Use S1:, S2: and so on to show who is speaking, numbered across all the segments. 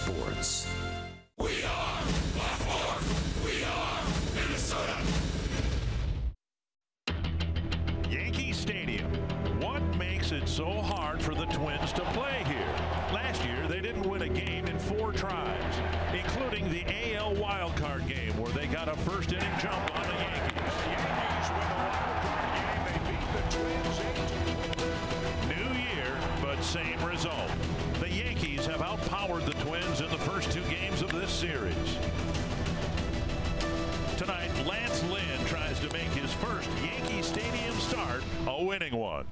S1: sports.
S2: We are the fourth. We are Minnesota.
S3: Yankee Stadium. What makes it so hard for the Twins to play here? Last year, they didn't win a game in 4 tries, including the AL wildcard game where they got a first-inning jump on the Yankees.
S4: Yankees win the wildcard game. They beat the Twins 8-2.
S3: New year, but same result. The Yankees have outpowered the Twins in the first 2 games of this series. Tonight, Lance Lynn tries to make his first Yankee Stadium start a winning one.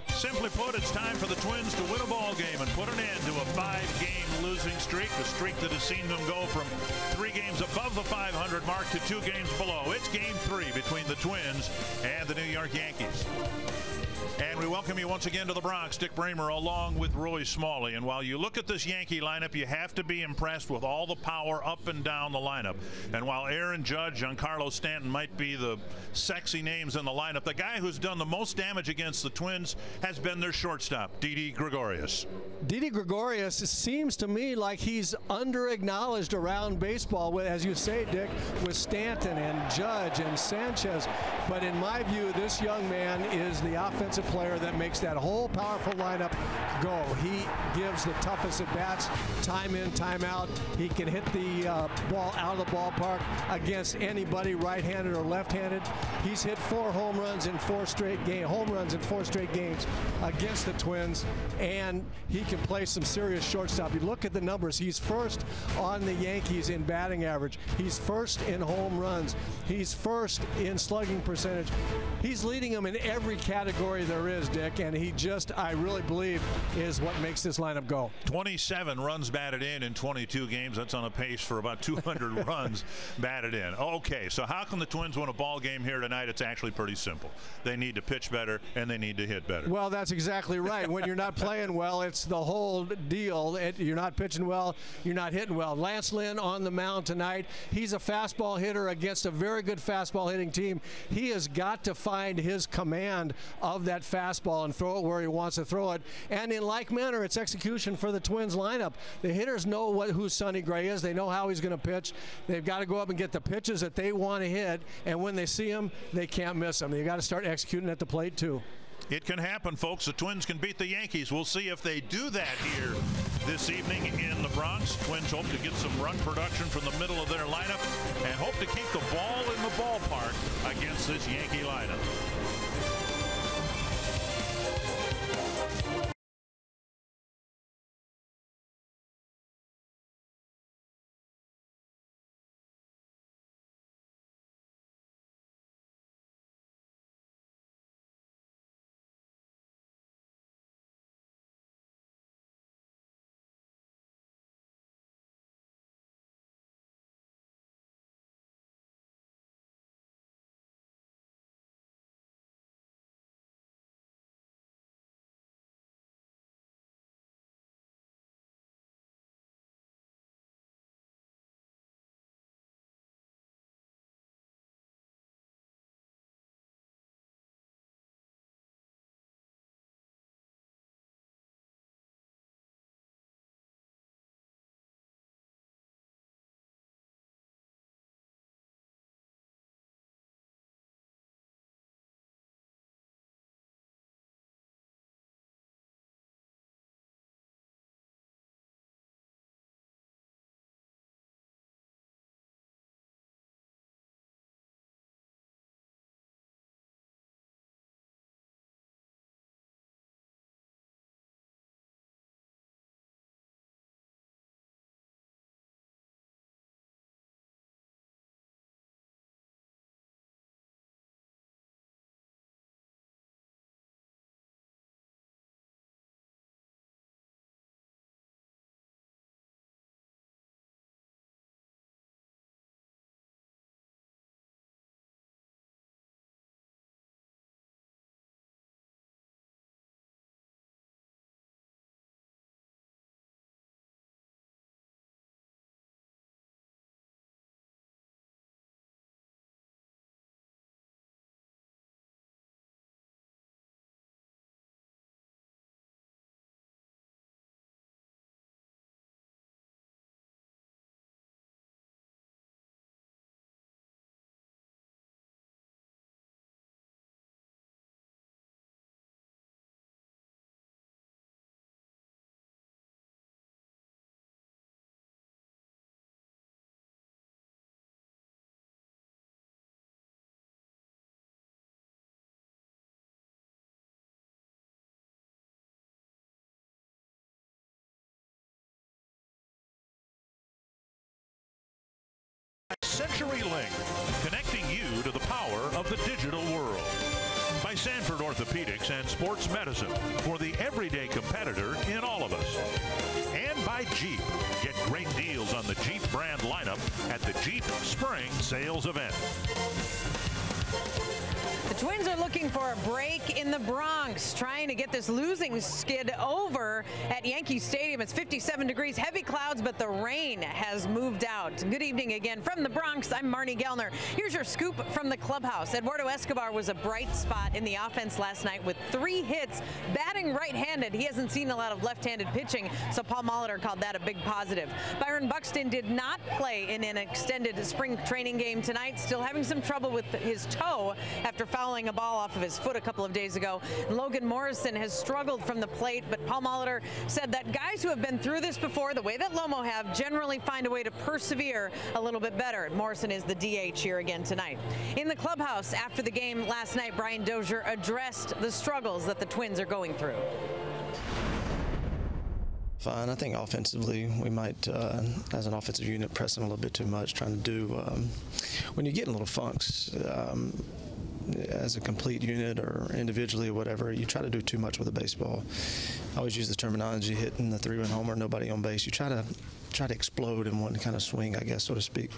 S3: Simply put, it's time for the Twins to win a ball game and put an end to a 5-game losing streak, a streak that has seen them go from 3 games above the 500 mark to 2 games below. It's Game 3 between the Twins and the New York Yankees. And we welcome you once again to the Bronx. Dick Bramer along with Roy Smalley. And while you look at this Yankee lineup, you have to be impressed with all the power up and down the lineup. And while Aaron Judge, Giancarlo Stanton might be the sexy names in the lineup, the guy who's done the most damage against the Twins has been their shortstop, Didi Gregorius.
S5: Didi Gregorius seems to me like he's under-acknowledged around baseball, with, as you say, Dick, with Stanton and Judge and Sanchez. But in my view, this young man is the offensive player that makes that whole powerful lineup go. He gives the toughest at-bats, time in, time out. He can hit the ball out of the ballpark against anybody, right-handed or left-handed. He's hit 4 home runs in 4 straight games against the Twins, and he can play some serious shortstop. You look at the numbers. He's first on the Yankees in batting average. He's first in home runs. He's first in slugging percentage. He's leading them in every category there is, Dick, and he just, I really believe, is what makes this lineup go.
S3: 27 runs batted in 22 games. That's on a pace for about 200 runs batted in. Okay, so how can the Twins win a ball game here tonight? It's actually pretty simple. They need to pitch better, and they need to hit better.
S5: Well, that's exactly right. When you're not playing well, it's the whole deal. You're not pitching well, you're not hitting well. Lance Lynn on the mound tonight. He's a fastball hitter against a very good fastball hitting team. He has got to find his command of that fastball and throw it where he wants to throw it. And in like manner, it's execution for the Twins lineup. The hitters know who Sonny Gray is. They know how he's going to pitch. They've got to go up and get the pitches that they want to hit, and when they see him, they can't miss them. They've got to start executing at the plate too.
S3: It can happen, folks. The Twins can beat the Yankees. We'll see if they do that here this evening in the Bronx. Twins hope to get some run production from the middle of their lineup and hope to keep the ball in the ballpark against this Yankee lineup. CenturyLink, connecting you to the power of the digital world. By Sanford Orthopedics and Sports Medicine, for the everyday competitor in all of us. And by Jeep. Get great deals on the Jeep brand lineup at the Jeep Spring Sales Event.
S1: The Twins are looking for a break in the Bronx, trying to get this losing skid over at Yankee Stadium. It's 57 degrees, heavy clouds, but the rain has moved out. Good evening again from the Bronx. I'm Marnie Gellner. Here's your scoop from the clubhouse. Eduardo Escobar was a bright spot in the offense last night with 3 hits, batting right-handed. He hasn't seen a lot of left-handed pitching, so Paul Molitor called that a big positive. Byron Buxton did not play in an extended spring training game tonight, still having some trouble with his toe after fouling a ball off of his foot a couple of days ago. Logan Morrison has struggled from the plate, but Paul Molitor said that guys who have been through this before, the way that Lomo have, generally find a way to persevere a little bit better. Morrison is the DH here again tonight. In the clubhouse after the game last night, Brian Dozier addressed the struggles that the Twins are going through.
S6: Fine. I think offensively we might, as an offensive unit, press them a little bit too much, trying to do, when you get in little funks, as a complete unit or individually or whatever, you try to do too much with a baseball. I always use the terminology, hitting the 3-run homer, nobody on base. You try to explode in one kind of swing, I guess, so to speak.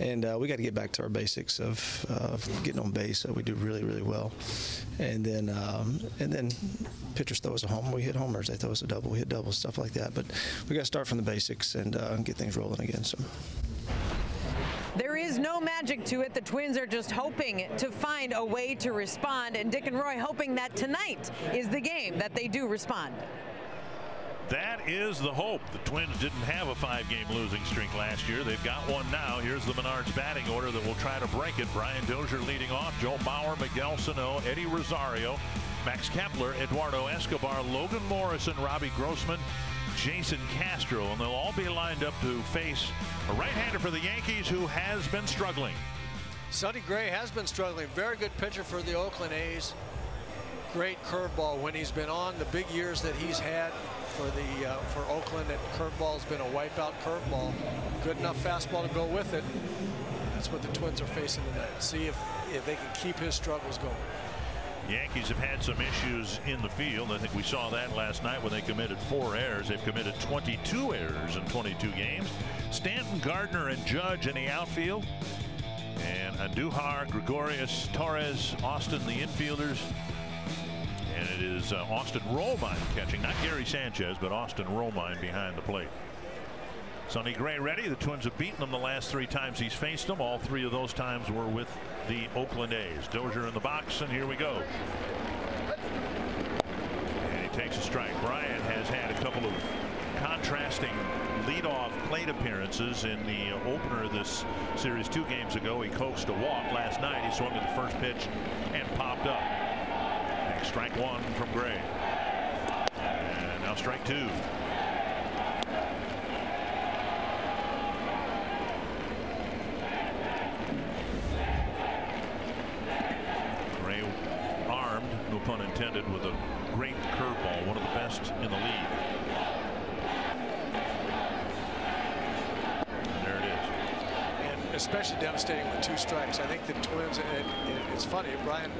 S6: And we got to get back to our basics of getting on base. So we do really, really well. And then pitchers throw us a homer, we hit homers. They throw us a double, we hit doubles, stuff like that. But we got to start from the basics and get things rolling again. So.
S1: There is no magic to it. The Twins are just hoping to find a way to respond, and Dick and Roy hoping that tonight is the game that they do respond.
S3: That is the hope. The Twins didn't have a 5-game losing streak last year. They've got one now. Here's the Menards batting order that will try to break it. Brian Dozier leading off. Joe Mauer, Miguel Sano, Eddie Rosario, Max Kepler, Eduardo Escobar, Logan Morrison, Robbie Grossman, Jason Castro, and they'll all be lined up to face a right-hander for the Yankees who has been struggling.
S5: Sonny Gray has been struggling. Very good pitcher for the Oakland A's. Great curveball when he's been on. The big years that he's had for Oakland, that curveball's been a wipeout curveball. Good enough fastball to go with it. That's what the Twins are facing tonight. See if they can keep his struggles going.
S3: Yankees have had some issues in the field. I think we saw that last night when they committed 4 errors. They've committed 22 errors in 22 games. Stanton, Gardner, and Judge in the outfield. And Andujar, Gregorius, Torres, Austin, the infielders. And it is Austin Romine catching, not Gary Sanchez, but Austin Romine behind the plate. Sonny Gray ready. The Twins have beaten him the last 3 times he's faced them. All 3 of those times were with the Oakland A's. Dozier in the box, and here we go. And he takes a strike. Bryant has had a couple of contrasting leadoff plate appearances in the opener of this series 2 games ago. He coaxed a walk last night. He swung at the first pitch and popped up. Next, strike 1 from Gray. And now strike 2. No pun intended, with a great curveball, one of the best in the league. And there it is.
S5: And especially devastating with 2 strikes. I think the Twins, it's funny, Brian,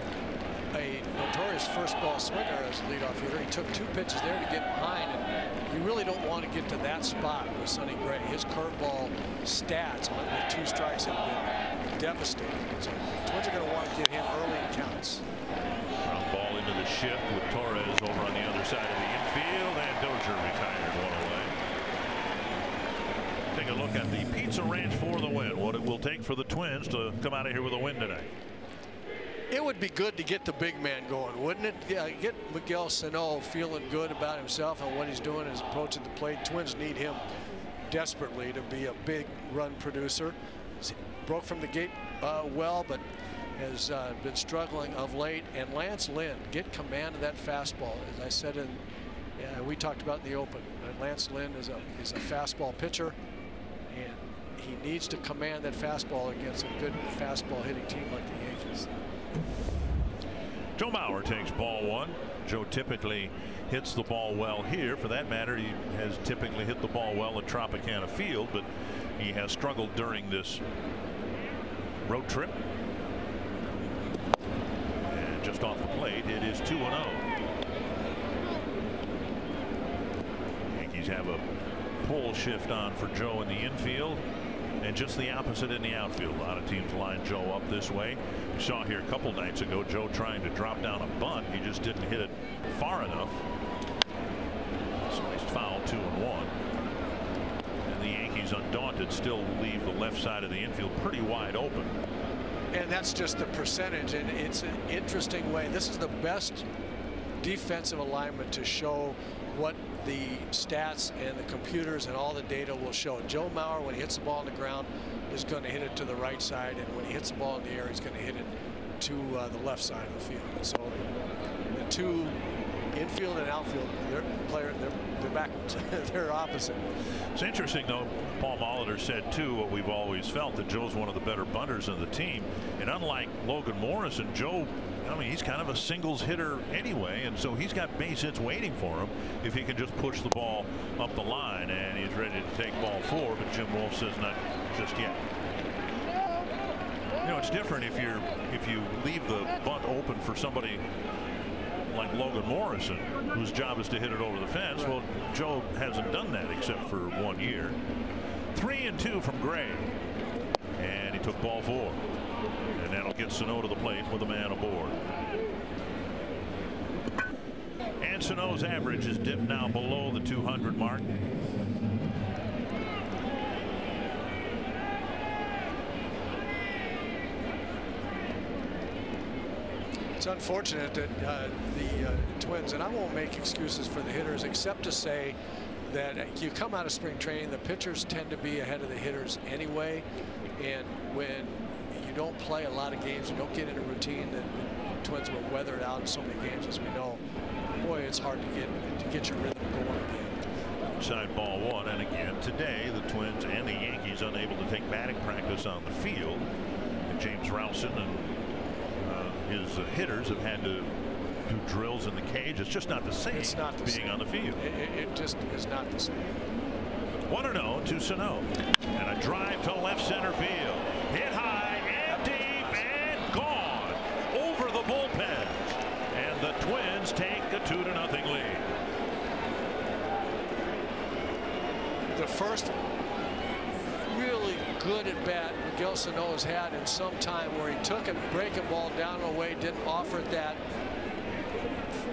S5: a notorious first ball swinger as a leadoff hitter. He took 2 pitches there to get behind, and you really don't want to get to that spot with Sonny Gray. His curveball stats with 2 strikes have been devastating. So the Twins are going to want to get him early in counts.
S3: Ball into the shift with Torres over on the other side of the infield, and Dozier retired 1 away. Take a look at the Pizza Ranch for the win. What it will take for the Twins to come out of here with a win tonight.
S5: It would be good to get the big man going, wouldn't it? Yeah, get Miguel Sano feeling good about himself and what he's doing as approaching the plate. Twins need him desperately to be a big run producer. Broke from the gate well, but has been struggling of late. And Lance Lynn, get command of that fastball. As I said we talked about in the open, Lance Lynn is a fastball pitcher, and he needs to command that fastball against a good fastball hitting team like the Yankees.
S3: Joe Mauer takes ball 1. Joe typically hits the ball well here. For that matter, he has typically hit the ball well at Tropicana Field, but he has struggled during this road trip. And just off the plate, it is 2-0. Yankees have a pull shift on for Joe in the infield, and just the opposite in the outfield. A lot of teams line Joe up this way. We saw here a couple nights ago Joe trying to drop down a bunt. He just didn't hit it far enough. Sliced foul, 2-1. And the Yankees, undaunted, still leave the left side of the infield pretty wide open.
S5: And that's just the percentage, and it's an interesting way. This is the best defensive alignment to show what the stats and the computers and all the data will show. Joe Mauer, when he hits the ball on the ground, is going to hit it to the right side, and when he hits the ball in the air, he's going to hit it to the left side of the field. And so the two, infield and outfield, they're backwards. They're opposite.
S3: It's interesting, though. Paul Molitor said too what we've always felt, that Joe's one of the better bunters in the team, and unlike Logan Morrison, Joe, I mean, he's kind of a singles hitter anyway, and so he's got base hits waiting for him if he can just push the ball up the line, and he's ready to take ball 4, but Jim Wolf says not just yet. You know, it's different if you leave the bunt open for somebody like Logan Morrison, whose job is to hit it over the fence. Well, Joe hasn't done that except for 1 year. 3-2 from Gray, and he took ball 4, and that'll get Sano to the plate with a man aboard. And Sano's average is dipped now below the 200 mark.
S5: It's unfortunate that the Twins, and I won't make excuses for the hitters except to say that you come out of spring training, the pitchers tend to be ahead of the hitters anyway, and when you don't play a lot of games, you don't get in a routine, that the Twins were weathered out in so many games, as we know. Boy, it's hard to get your rhythm going again.
S3: Inside ball 1, and again today the Twins and the Yankees unable to take batting practice on the field. And James Rowson and his hitters have had to do drills in the cage. It's just not the same.
S5: It's not the
S3: being
S5: same.
S3: on the field.
S5: It just is not the same.
S3: 1-0 to Sano, and a drive to left center field. Hit high and deep and gone over the bullpen, and the Twins take a 2-0 lead.
S5: The first really good at bat Miguel Sano has had in some time, where he took a breaking ball down and away, didn't offer it that.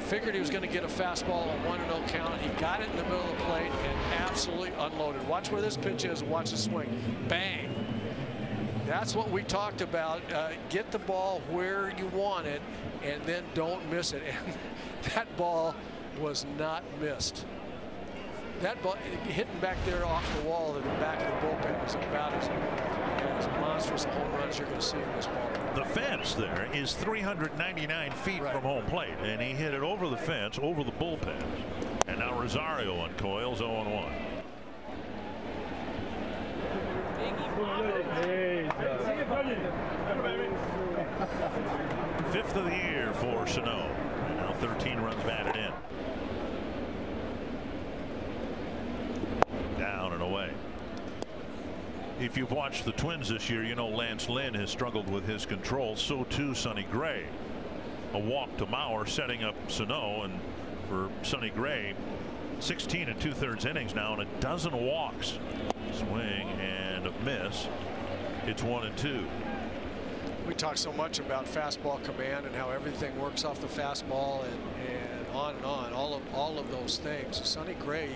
S5: Figured he was going to get a fastball on 1-0 count. He got it in the middle of the plate and absolutely unloaded. Watch where this pitch is. Watch the swing. Bang. That's what we talked about. Get the ball where you want it, and then don't miss it. And that ball was not missed. That ball hitting back there off the wall at the back of the bullpen is about as monstrous a home run as you're going to see in this ball.
S3: The fence there is 399 feet from home plate, and he hit it over the fence, over the bullpen. And now Rosario uncoils, 0-1. Fifth of the year for Sano. Now 13 runs batted in. Down and away. If you've watched the Twins this year, you know Lance Lynn has struggled with his control. So too Sonny Gray. A walk to Mauer setting up Sano, and for Sonny Gray, 16 2/3 innings now and a dozen walks. Swing and a miss. It's 1-2.
S5: We talk so much about fastball command and how everything works off the fastball, and on and on, all of those things. Sonny Gray,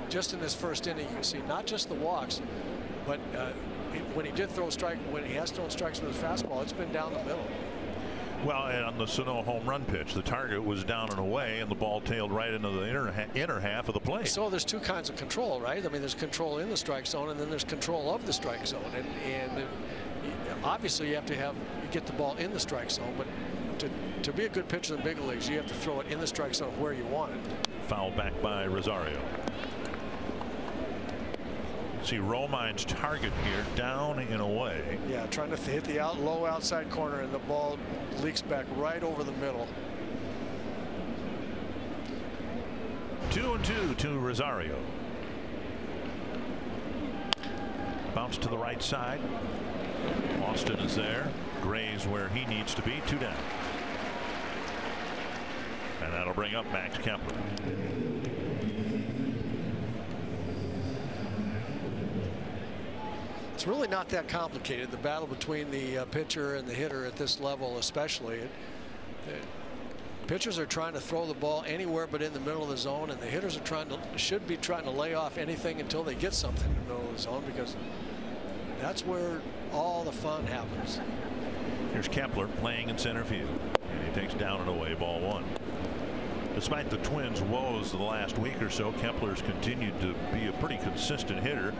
S5: just in this first inning, you can see not just the walks, but when he did throw a strike, when he has thrown strikes with his fastball, it's been down the middle.
S3: Well, and on the Sano home run pitch, the target was down and away, and the ball tailed right into the inner half of the plate.
S5: So there's two kinds of control, right? I mean, there's control in the strike zone, and then there's control of the strike zone, and obviously you have to get the ball in the strike zone, but to be a good pitcher in the big leagues, you have to throw it in the strike zone where you want it.
S3: Foul back by Rosario. See Romine's target here, down and away.
S5: Yeah, trying to hit the low outside corner, and the ball leaks back right over the middle.
S3: 2-2 to Rosario. Bounce to the right side. Austin is there. Gray's where he needs to be. 2 down. And that'll bring up Max Kepler.
S5: It's really not that complicated. The battle between the pitcher and the hitter at this level, especially. Pitchers are trying to throw the ball anywhere but in the middle of the zone, and the hitters are should be trying to lay off anything until they get something in the middle of the zone, because that's where all the fun happens.
S3: Here's Kepler playing in center field, and he takes down and away, ball 1. Despite the Twins' woes the last week or so, Kepler's continued to be a pretty consistent hitter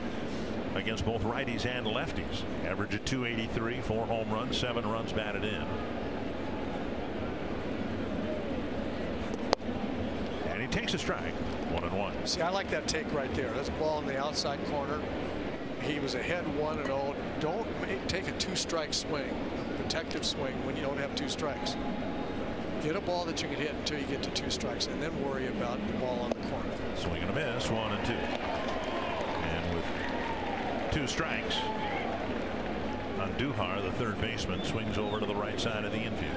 S3: against both righties and lefties. Average of .283, 4 home runs, 7 runs batted in. And he takes a strike. 1-1.
S5: See, I like that take right there. That's a ball in the outside corner. He was ahead 1-0. Don't take a 2-strike swing, a protective swing, when you don't have 2 strikes. Get a ball that you can hit until you get to 2 strikes, and then worry about the ball on the corner.
S3: Swing and a miss, 1-2. And with 2 strikes, Andujar, the third baseman, swings over to the right side of the infield.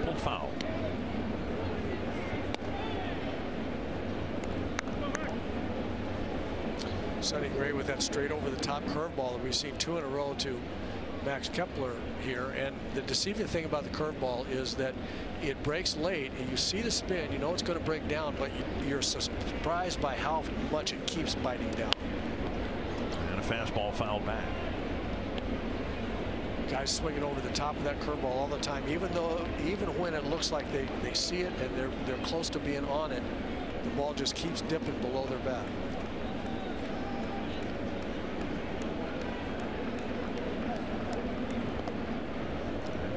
S3: Pulled foul.
S5: Sonny Gray with that straight over the top curveball that we've seen 2 in a row to Max Kepler here. And the deceiving thing about the curveball is that it breaks late and you see the spin, you know it's going to break down, but you're surprised by how much it keeps biting down.
S3: And a fastball fouled back.
S5: Guys swinging over the top of that curveball all the time, even when it looks like they see it and they're close to being on it, the ball just keeps dipping below their bat.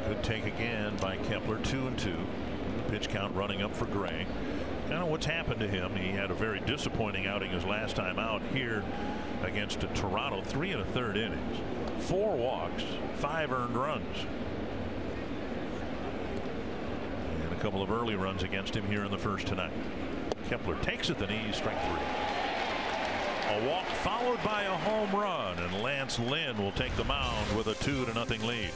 S3: Good take again by Kepler. 2-2. Pitch count running up for Gray. Kind of what's happened to him. He had a very disappointing outing his last time out here against Toronto. 3 1/3 innings, 4 walks, 5 earned runs, and a couple of early runs against him here in the first tonight. Kepler takes at the knees, strike 3. A walk followed by a home run, and Lance Lynn will take the mound with a 2-0 lead.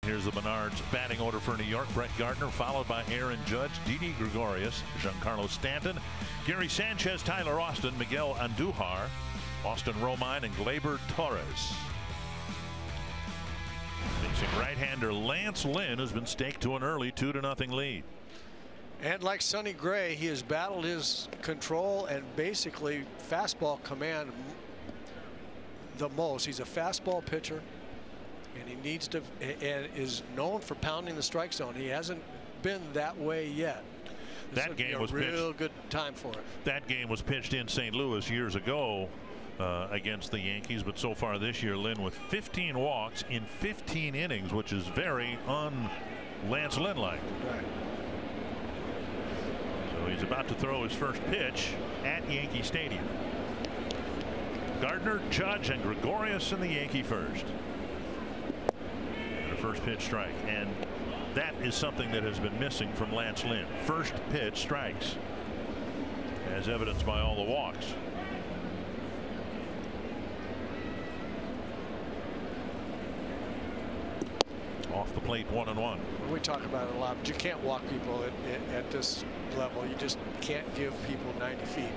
S3: Here's the Menards batting order for New York. Brett Gardner, followed by Aaron Judge, Didi Gregorius, Giancarlo Stanton, Gary Sanchez, Tyler Austin, Miguel Andujar, Austin Romine, and Gleyber Torres. Facing right-hander Lance Lynn, has been staked to an early 2-0 lead.
S5: And like Sonny Gray, he has battled his control and basically fastball command the most. He's a fastball pitcher, and he needs to, and is known for pounding the strike zone. He hasn't been that way yet.
S3: That game was pitched.
S5: Real good time for it.
S3: That game was pitched in St. Louis years ago against the Yankees, but so far this year, Lynn with 15 walks in 15 innings, which is very un-Lance Lynn-like.
S5: Right.
S3: So he's about to throw his first pitch at Yankee Stadium. Gardner, Judge, and Gregorius in the Yankee first. And a first pitch strike, and that is something that has been missing from Lance Lynn. First pitch strikes, as evidenced by all the walks. Off the plate, 1-1.
S5: We talk about it a lot, but you can't walk people at this level. You just can't give people 90 feet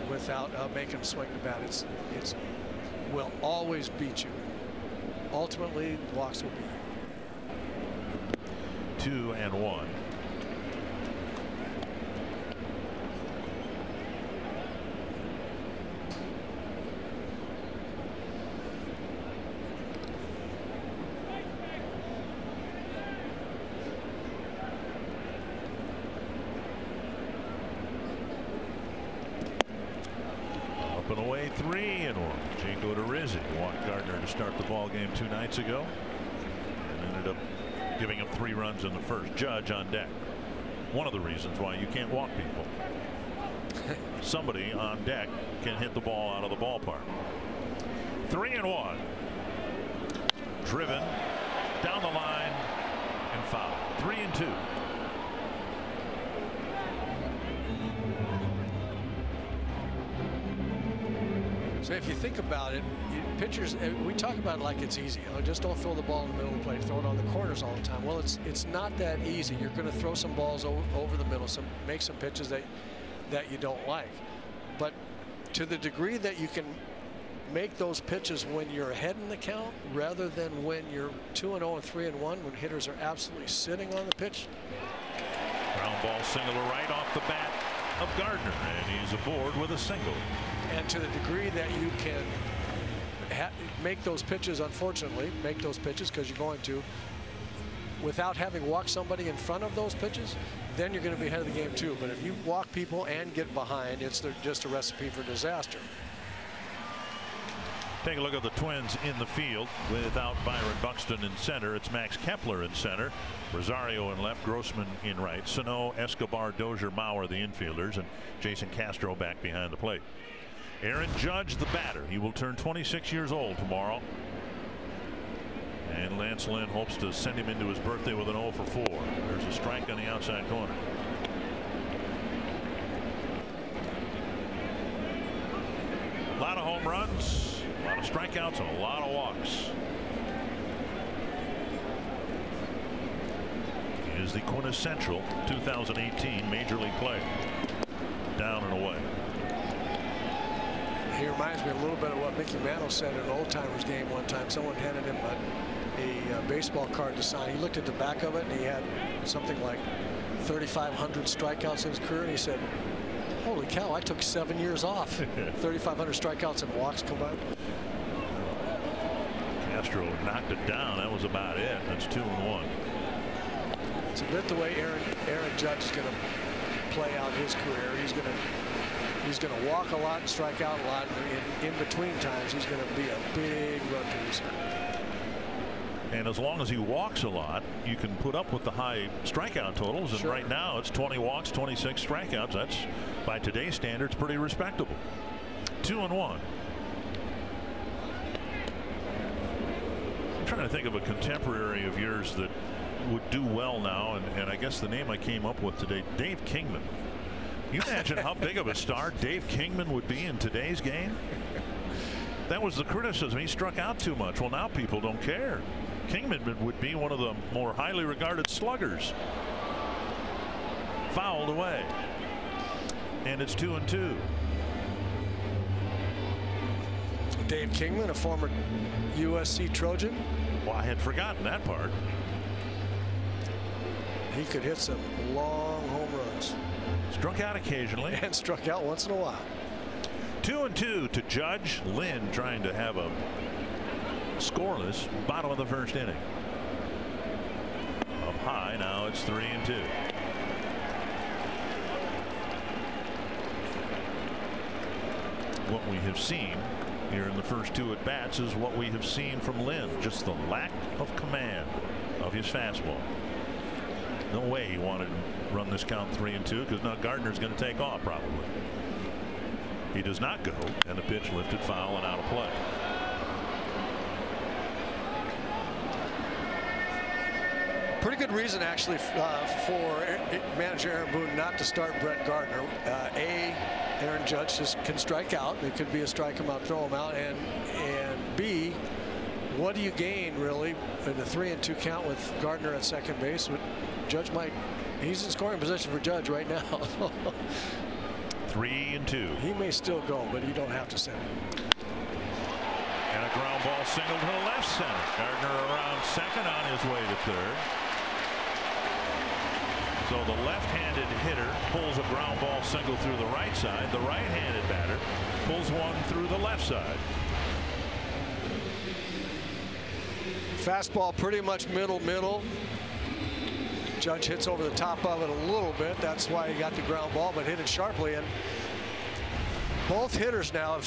S5: without making them swing the bat. It's will always beat you. Ultimately, walks will beat you.
S3: 2-1. Up and away, 3-1. Jaco to Rizzi walked Gardner to start the ball game 2 nights ago, and ended up giving him 3 runs in the first. Judge on deck. One of the reasons why you can't walk people. Somebody on deck can hit the ball out of the ballpark. 3-1. Driven down the line and foul. 3-2.
S5: So if you think about it, pitchers, we talk about it like it's easy. Oh, just don't throw the ball in the middle of the plate, throw it on the corners all the time. Well, it's not that easy. You're going to throw some balls over the middle, make some pitches that you don't like. But to the degree that you can make those pitches when you're ahead in the count rather than when you're 2-0 and 3-1, when hitters are absolutely sitting on the pitch.
S3: Ground ball single to right off the bat of Gardner, and he's aboard with a single.
S5: And to the degree that you can make those pitches, unfortunately, make those pitches because you're going to, without having walked somebody in front of those pitches, then you're going to be ahead of the game too. But if you walk people and get behind, it's just a recipe for disaster.
S3: Take a look at the Twins in the field without Byron Buxton in center. It's Max Kepler in center, Rosario in left, Grossman in right, Sano, Escobar, Dozier, Mauer the infielders, and Jason Castro back behind the plate. Aaron Judge the batter. He will turn 26 years old tomorrow, and Lance Lynn hopes to send him into his birthday with an 0 for 4. There's a strike on the outside corner. A lot of home runs, a lot of strikeouts, and a lot of walks. He is the quintessential 2018 Major League player. Down and away.
S5: He reminds me a little bit of what Mickey Mantle said in an old timers game one time. Someone handed him a baseball card to sign. He looked at the back of it and he had something like 3,500 strikeouts in his career, and he said, holy cow, I took 7 years off. 3,500 strikeouts and walks combined.
S3: Castro knocked it down. That was about it. That's 2-1.
S5: It's a bit the way Aaron Judge is going to play out his career. He's going to walk a lot and strike out a lot. In between times, he's going to be a big run producer.
S3: And as long as he walks a lot, you can put up with the high strikeout totals. And
S5: sure.
S3: Right now, it's 20 walks, 26 strikeouts. That's, by today's standards, pretty respectable. 2-1. I'm trying to think of a contemporary of yours that would do well now, and I guess the name I came up with today, Dave Kingman. You imagine how big of a star Dave Kingman would be in today's game? That was the criticism. He struck out too much. Well, now people don't care. Kingman would be one of the more highly regarded sluggers. Fouled away. And it's 2-2.
S5: Dave Kingman, a former USC Trojan.
S3: Well, I had forgotten that part.
S5: He could hit some long home runs.
S3: Struck out occasionally.
S5: And struck out once in a while.
S3: 2-2 to Judge. Lynn trying to have a scoreless bottom of the first inning. Up high now, it's 3-2. What we have seen here in the first two at bats is what we have seen from Lynn, just the lack of command of his fastball. No way he wanted to run this count 3-2, because now Gardner's going to take off probably. He does not go, and the pitch lifted foul and out of play.
S5: Pretty good reason actually for manager Aaron Boone not to start Brett Gardner. Aaron Judge just can strike out. It could be a strike him out, throw him out, and B, what do you gain really in a 3-2 count with Gardner at second base? Judge he's in scoring position for Judge right now.
S3: 3-2.
S5: He may still go, but you don't have to send him.
S3: And a ground ball single to the left center. Gardner around second on his way to third. So the left-handed hitter pulls a ground ball single through the right side. The right-handed batter pulls one through the left side.
S5: Fastball pretty much middle. Judge hits over the top of it a little bit. That's why he got the ground ball, but hit it sharply. And both hitters now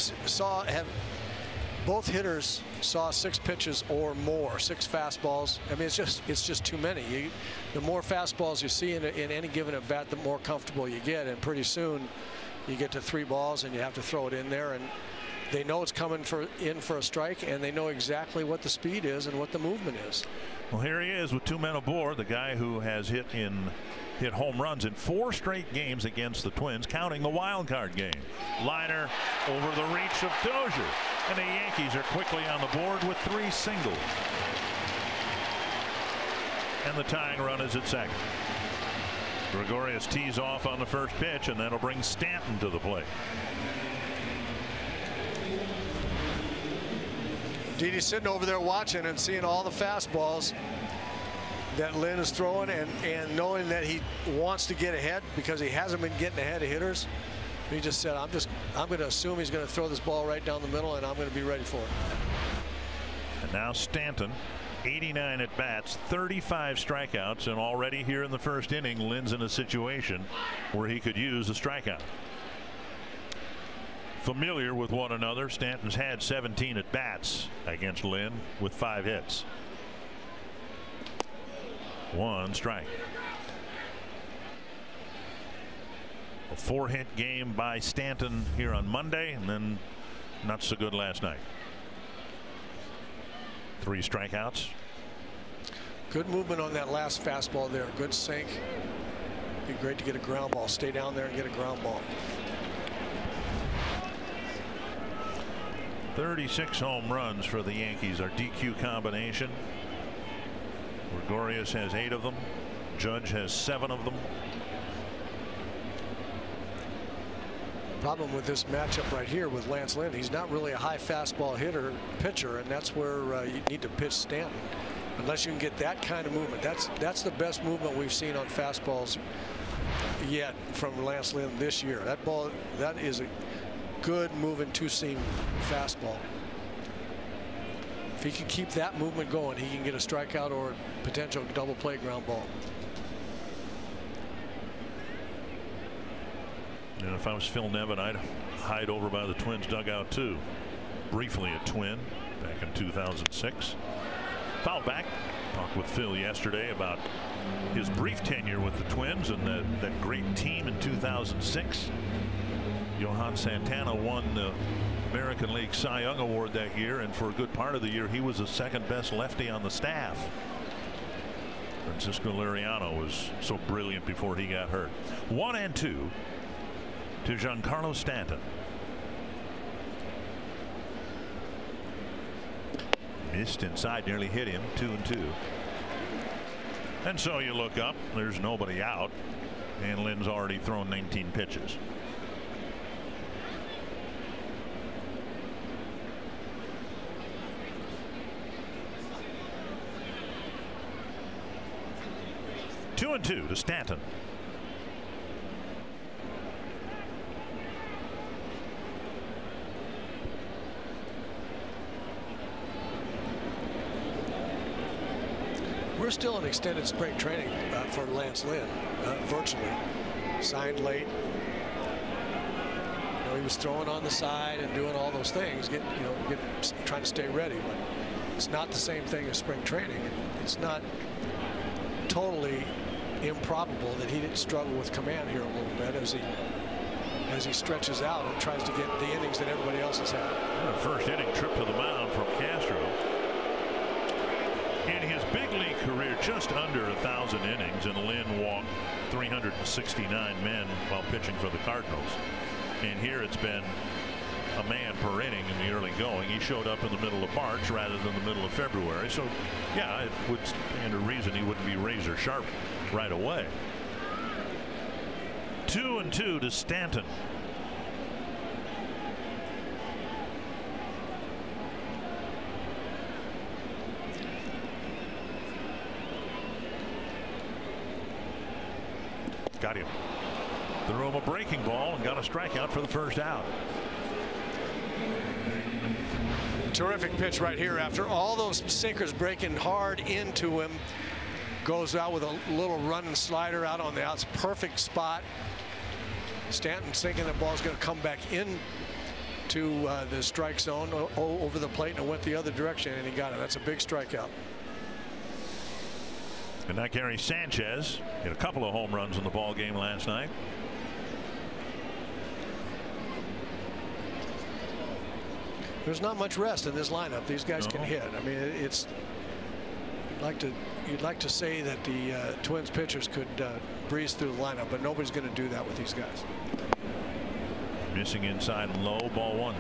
S5: both hitters saw 6 pitches or more, 6 fastballs. I mean, it's just too many. The more fastballs you see in any given at bat, the more comfortable you get, and pretty soon you get to 3 balls and you have to throw it in there, and they know it's coming in for a strike, and they know exactly what the speed is and what the movement is.
S3: Well, here he is with 2 men aboard, the guy who has hit home runs in 4 straight games against the Twins, counting the wild card game. Liner over the reach of Dozier, and the Yankees are quickly on the board with 3 singles. And the tying run is at second. Gregorius tees off on the first pitch, and that'll bring Stanton to the plate.
S5: Didi's sitting over there watching and seeing all the fastballs that Lynn is throwing, and knowing that he wants to get ahead because he hasn't been getting ahead of hitters. He just said, I'm going to assume he's going to throw this ball right down the middle, and I'm going to be ready for it.
S3: And now Stanton, 89 at bats, 35 strikeouts, and already here in the first inning, Lynn's in a situation where he could use a strikeout. Familiar with one another, Stanton's had 17 at bats against Lynn with 5 hits. 1 strike. A 4-hit game by Stanton here on Monday, and then not so good last night. 3 strikeouts.
S5: Good movement on that last fastball there. Good sink. Be great to get a ground ball. Stay down there and get a ground ball.
S3: 36 home runs for the Yankees, our DQ combination. Gregorius has 8 of them. Judge has 7 of them.
S5: Problem with this matchup right here with Lance Lynn, he's not really a high fastball pitcher, and that's where you need to pitch Stanton. Unless you can get that kind of movement. That's the best movement we've seen on fastballs yet from Lance Lynn this year. That is a good moving 2-seam fastball. If he can keep that movement going, he can get a strikeout or a potential double play ground ball.
S3: And if I was Phil Nevin, I'd hide over by the Twins dugout too. Briefly a Twin back in 2006. Foul back. Talked with Phil yesterday about his brief tenure with the Twins and that great team in 2006. Johan Santana won the American League Cy Young Award that year, and for a good part of the year he was the second best lefty on the staff. Francisco Liriano was so brilliant before he got hurt. 1-2 to Giancarlo Stanton. Missed inside, nearly hit him. 2-2. And so you look up, there's nobody out, and Lynn's already thrown 19 pitches. Two and 2 to Stanton.
S5: We're still in extended spring training for Lance Lynn, virtually. Signed late. You know, he was throwing on the side and doing all those things, trying to stay ready. But it's not the same thing as spring training. It's not totally improbable that he didn't struggle with command here a little bit as he stretches out and tries to get the innings that everybody else has had.
S3: The first inning trip to the mound from Castro. In his big league career, just under 1,000 innings, and Lynn walked 369 men while pitching for the Cardinals. And here it's been a man per inning in the early going. He showed up in the middle of March rather than the middle of February. So, yeah, it would stand to reason he wouldn't be razor sharp right away. 2-2 to Stanton. Got him. Threw him a breaking ball and got a strikeout for the first out.
S5: Terrific pitch right here after all those sinkers breaking hard into him. Goes out with a little running slider out on the outs. Perfect spot. Stanton's thinking the ball's going to come back in to the strike zone over the plate, and it went the other direction, and he got it. That's a big strikeout.
S3: And now Gary Sanchez hit a couple of home runs in the ball game last night.
S5: There's not much rest in this lineup. These guys can hit. I mean, it's you'd like to say that the Twins pitchers could breeze through the lineup, but nobody's going to do that with these guys.
S3: Missing inside and low, ball one.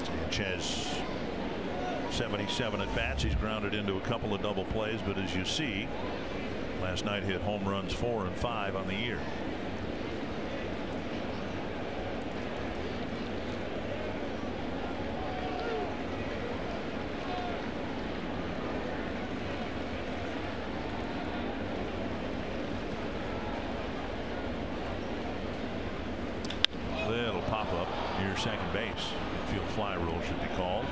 S3: Sanchez 77 at bats. He's grounded into a couple of double plays, but as you see, last night hit home runs 4 and 5 on the year. Little pop up near second base. Infield fly rule should be called.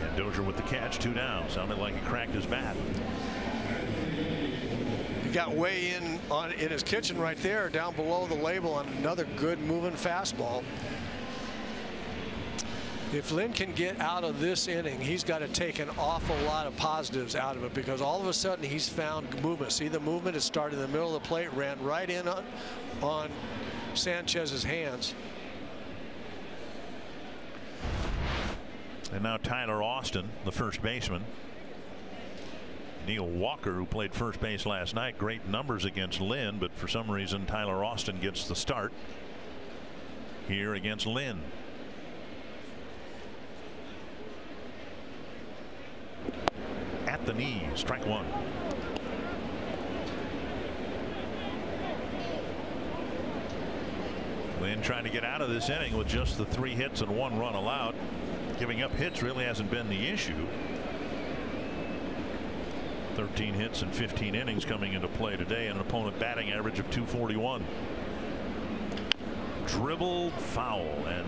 S3: And Dozier with the catch, 2 down. Sounded like he cracked his bat.
S5: He got way in his kitchen right there, down below the label on another good moving fastball. If Lynn can get out of this inning, he's got to take an awful lot of positives out of it, because all of a sudden he's found movement. See the movement? It started in the middle of the plate, ran right in on Sanchez's hands.
S3: And now Tyler Austin, the first baseman. Neil Walker, who played first base last night, great numbers against Lynn, but for some reason Tyler Austin gets the start here against Lynn. At the knee, strike one. Lynn trying to get out of this inning with just the 3 hits and 1 run allowed. Giving up hits really hasn't been the issue. 13 hits and 15 innings coming into play today, and an opponent batting average of .241. Dribbled foul, and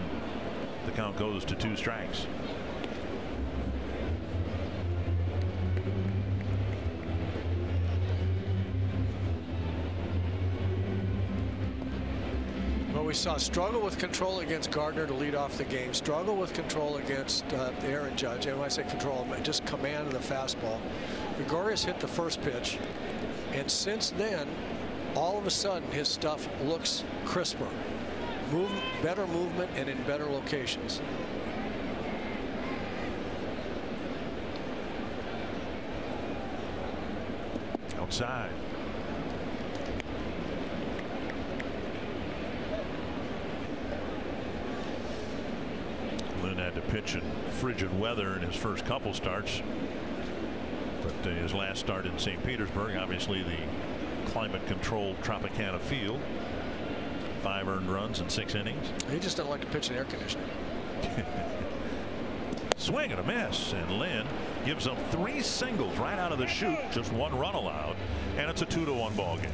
S3: the count goes to 2 strikes.
S5: We saw struggle with control against Gardner to lead off the game, struggle with control against Aaron Judge, and when I say control, just command of the fastball. Gregorius hit the first pitch, and since then all of a sudden his stuff looks crisper, better movement, and in better locations.
S3: Outside. Lynn had to pitch in frigid weather in his first couple starts, but his last start in St. Petersburg, obviously the climate controlled Tropicana field. 5 earned runs in 6 innings.
S5: He just doesn't like to pitch in air conditioning.
S3: Swing and a miss, and Lynn gives up 3 singles right out of the chute, just 1 run allowed, and it's a 2-1 ball game.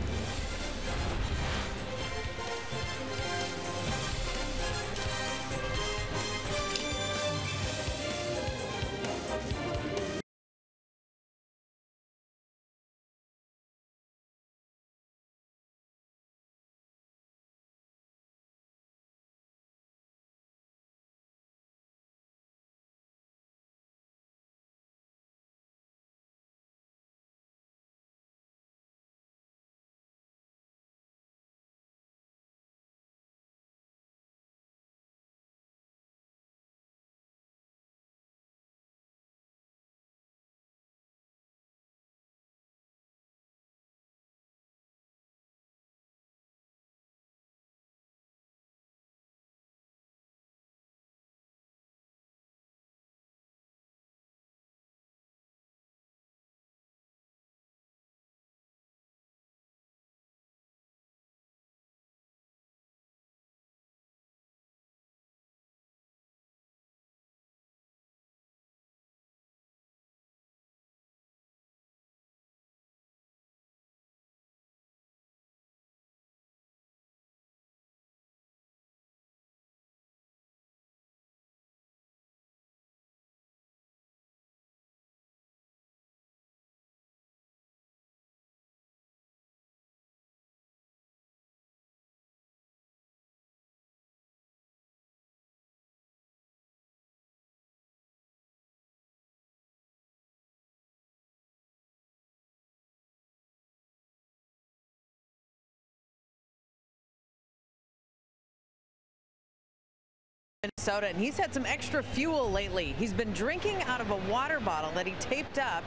S1: Minnesota, and he's had some extra fuel lately. He's been drinking out of a water bottle that he taped up,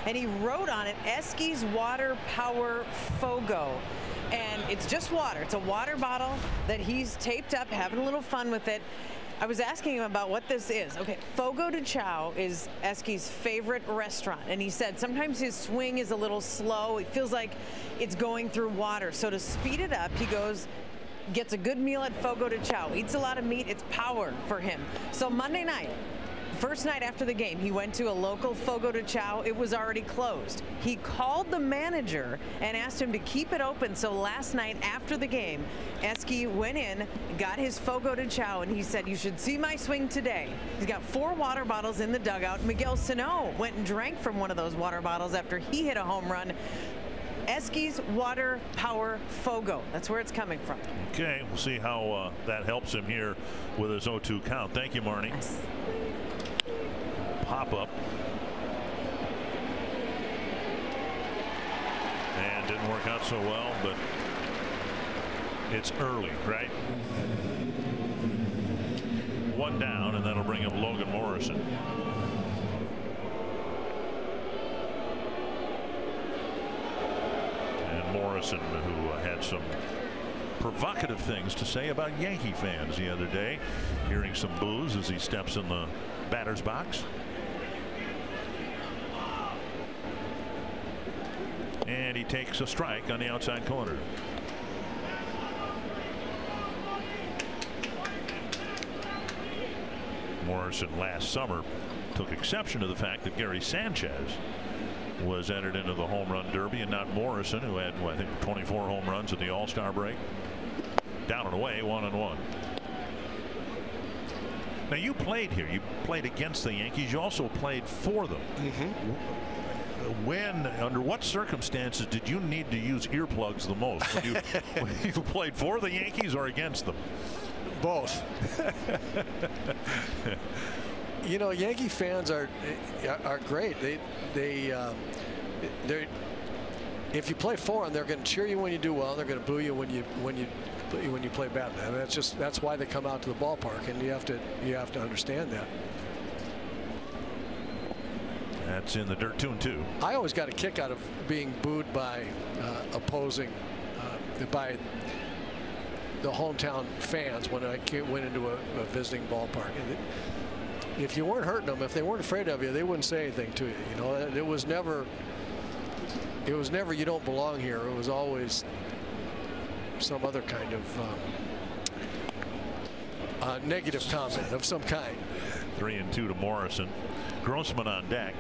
S1: and he wrote on it, Eski's Water Power Fogo. And it's just water. It's a water bottle that he's taped up, having a little fun with it. I was asking him about what this is. Okay, Fogo de Chao is Eski's favorite restaurant, and he said sometimes his swing is a little slow. It feels like it's going through water. So to speed it up, he gets a good meal at Fogo de Chao, eats a lot of meat. It's power for him. So Monday night, first night after the game, he went to a local Fogo de Chao. It was already closed. He called the manager and asked him to keep it open. So last night after the game, Eski went in, got his Fogo de Chao, and he said, you should see my swing today. He's got 4 water bottles in the dugout. Miguel Sano went and drank from one of those water bottles after he hit a home run. Eski's Water Power Fogo. That's where it's coming from.
S3: Okay, we'll see how that helps him here with his 0-2 count. Thank you, Marnie.
S1: Nice.
S3: Pop-up. And didn't work out so well, but it's early, right? 1 down, and that'll bring up Logan Morrison. And Morrison, who had some provocative things to say about Yankee fans the other day, hearing some boos as he steps in the batter's box. And he takes a strike on the outside corner. Morrison last summer took exception to the fact that Gary Sanchez was entered into the home run derby and not Morrison, who had, I think, 24 home runs at the All-Star break. Down and away, 1-1. Now, you played here. You played against the Yankees. You also played for them. When, under what circumstances did you need to use earplugs the most? When you played for the Yankees or against them?
S5: Both. You know, Yankee fans are great. They're if you play for them, they're going to cheer you when you do well. They're going to boo you when you play badly. I mean, that's why they come out to the ballpark, and you have to understand that.
S3: That's in the dirt, 2-2.
S5: I always got a kick out of being booed by by the hometown fans when I went into a visiting ballpark. If you weren't hurting them, if they weren't afraid of you, they wouldn't say anything to you. You know, it was never you don't belong here. It was always some other kind of negative comment of some kind.
S3: 3-2 to Morrison. Grossman on deck.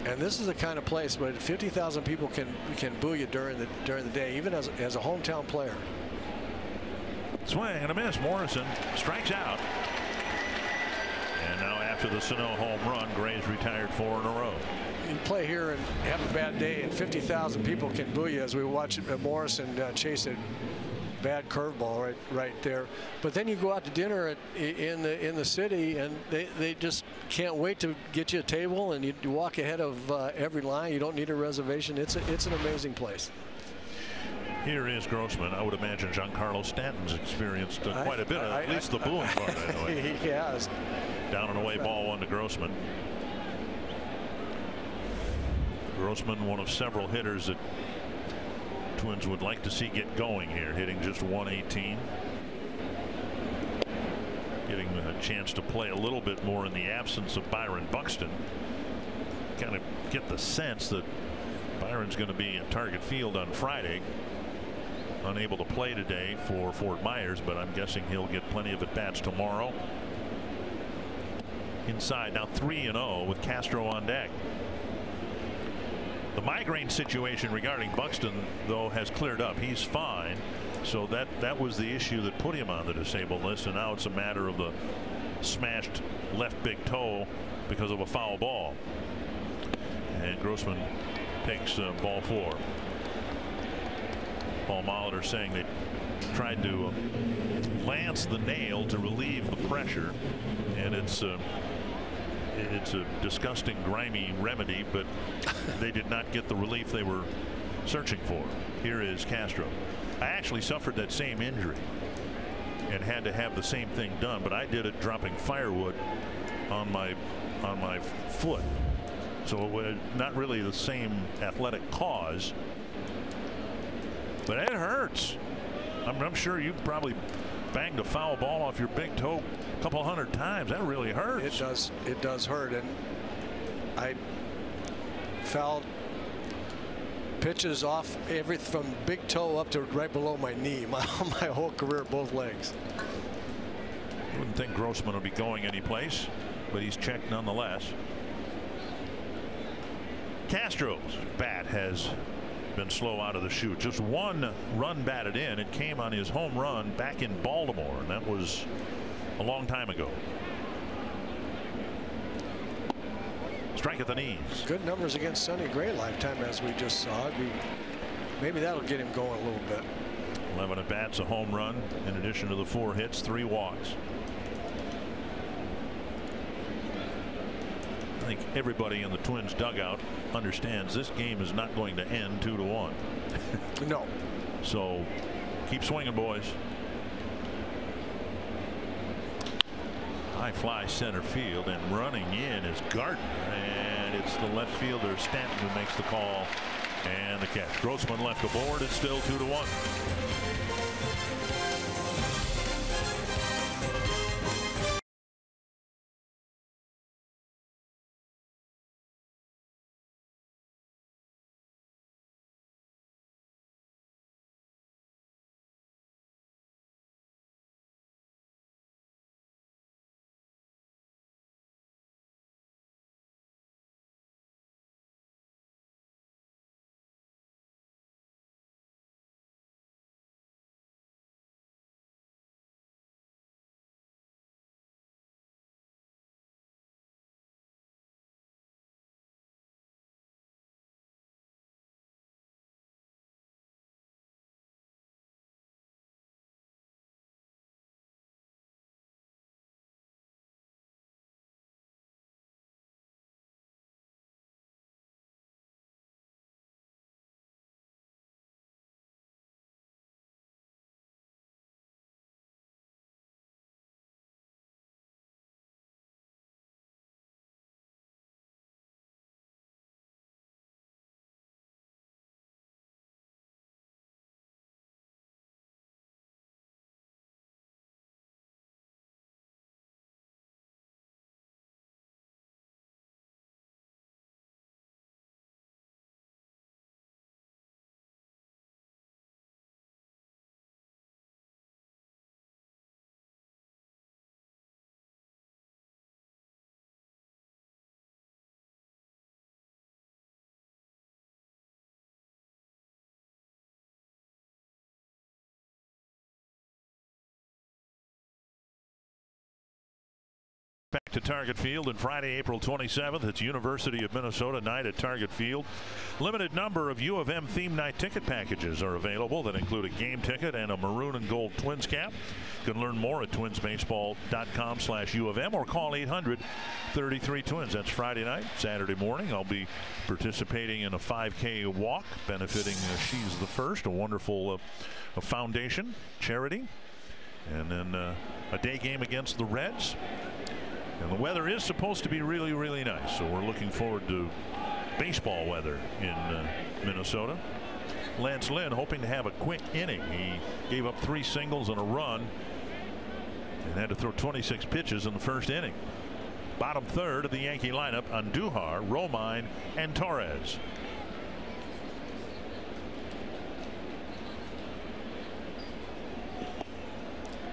S5: And this is the kind of place where 50,000 people can boo you during the day, even as a hometown player.
S3: Swing and a miss. Morrison strikes out. And now after the Sano home run, Gray's retired 4 in a row.
S5: You play here and have a bad day, and 50,000 people can boo you, as we watch Morrison chase a bad curveball right there. But then you go out to dinner in the city, and they just can't wait to get you a table, and you walk ahead of every line. You don't need a reservation. It's an amazing place.
S3: Here is Grossman. I would imagine Giancarlo Stanton's experienced quite a bit, at least the booing part. Anyway.
S5: He has.
S3: Down and away, ball 1 to Grossman. Grossman, one of several hitters that Twins would like to see get going here, hitting just 118. Getting a chance to play a little bit more in the absence of Byron Buxton. Kind of get the sense that Byron's going to be at Target Field on Friday. Unable to play today for Fort Myers, but I'm guessing he'll get plenty of at-bats tomorrow. Inside now, 3-0 with Castro on deck. The migraine situation regarding Buxton, though, has cleared up. He's fine. So that was the issue that put him on the disabled list, and now it's a matter of the smashed left big toe because of a foul ball. And Grossman takes ball 4. Paul Molitor saying they tried to lance the nail to relieve the pressure, and it's a disgusting, grimy remedy, but they did not get the relief they were searching for. Here is Castro. I actually suffered that same injury. and had to have the same thing done, but I did it dropping firewood on my foot, so it was not really the same athletic cause, but it hurts. I'm sure you probably banged a foul ball off your big toe a couple hundred times. That really hurts.
S5: It does hurt, and I fouled pitches off from big toe up to right below my knee my whole career, both legs.
S3: Wouldn't think Grossman will be going anyplace, but he's checked nonetheless. Castro's bat has been slow out of the chute. Just one run batted in. It came on his home run back in Baltimore, and that was a long time ago. Strike at the knees.
S5: Good numbers against Sonny Gray lifetime, as we just saw. Maybe that'll get him going a little bit.
S3: 11 at bats, a home run, in addition to the 4 hits, 3 walks. I think everybody in the Twins dugout understands this game is not going to end 2-1.
S5: No.
S3: So keep swinging, boys. High fly center field, and running in is Gardner, and it's the left fielder Stanton who makes the call and the catch. Grossman left aboard. It's still 2-1. Back to Target Field, and Friday, April 27th, it's University of Minnesota night at Target Field. Limited number of U of M theme night ticket packages are available that include a game ticket and a maroon and gold Twins cap. You can learn more at twinsbaseball.com/U of M or call 800-33-TWINS. That's Friday night. Saturday morning, I'll be participating in a 5K walk benefiting She's the First, a wonderful foundation charity. And then a day game against the Reds. And the weather is supposed to be really, really nice, so we're looking forward to baseball weather in Minnesota. Lance Lynn hoping to have a quick inning. He gave up 3 singles and a run and had to throw 26 pitches in the first inning. Bottom third of the Yankee lineup: Andujar, Romine, and Torres.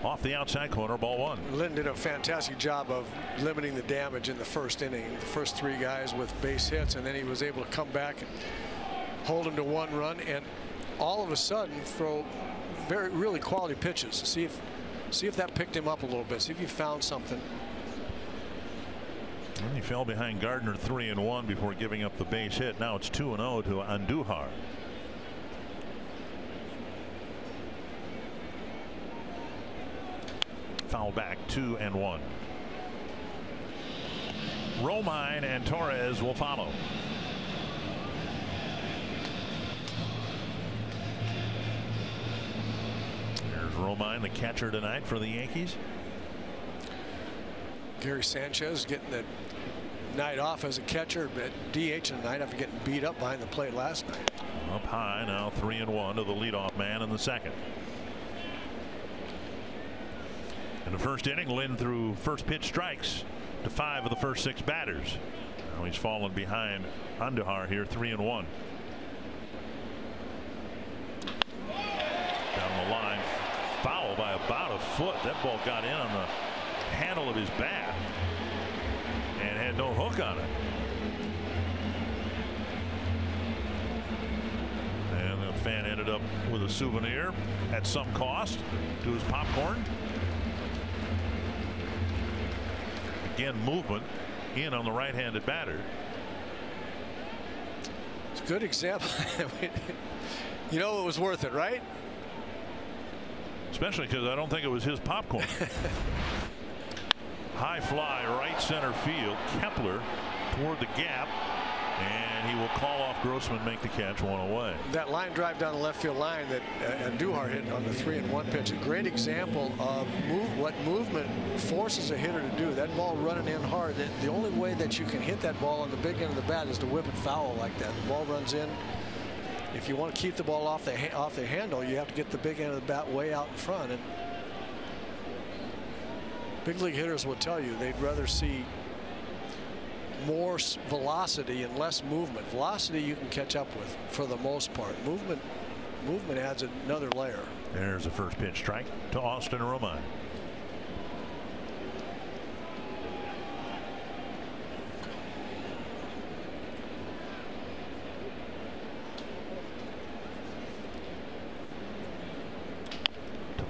S3: Off the outside corner, ball 1.
S5: Lynn did a fantastic job of limiting the damage in the first inning. The first 3 guys with base hits, and then he was able to come back and hold him to 1 run, and all of a sudden throw really quality pitches. See if that picked him up a little bit. See if he found something.
S3: And he fell behind Gardner 3-1 before giving up the base hit. Now it's 2-0 to Andujar. Foul back, 2-1. Romine and Torres will follow. There's Romine, the catcher tonight for the Yankees.
S5: Gary Sanchez getting the night off as a catcher, but DH tonight after getting beat up behind the plate last night.
S3: Up high now, 3-1 to the leadoff man in the second. In the first inning, Lynn threw first pitch strikes to 5 of the first 6 batters. Now he's fallen behind Andujar here, 3-1. Down the line, foul by about a foot. That ball got in on the handle of his bat and had no hook on it. And the fan ended up with a souvenir at some cost to his popcorn. Again, movement in on the right-handed batter.
S5: It's a good example. You know, it was worth it, right?
S3: Especially because I don't think it was his popcorn. High fly, right center field. Kepler toward the gap, and he will call off Grossman, make the catch, 1 away.
S5: That line drive down the left field line that Andujar hit on the 3-1 pitch, a great example of what movement forces a hitter to do. That ball running in hard. The only way that you can hit that ball on the big end of the bat is to whip it foul like that. The ball runs in. If you want to keep the ball off the handle, you have to get the big end of the bat way out in front. And big league hitters will tell you they'd rather see more velocity and less movement. Velocity you can catch up with for the most part. Movement adds another layer.
S3: There's a first pitch strike to Austin Romine.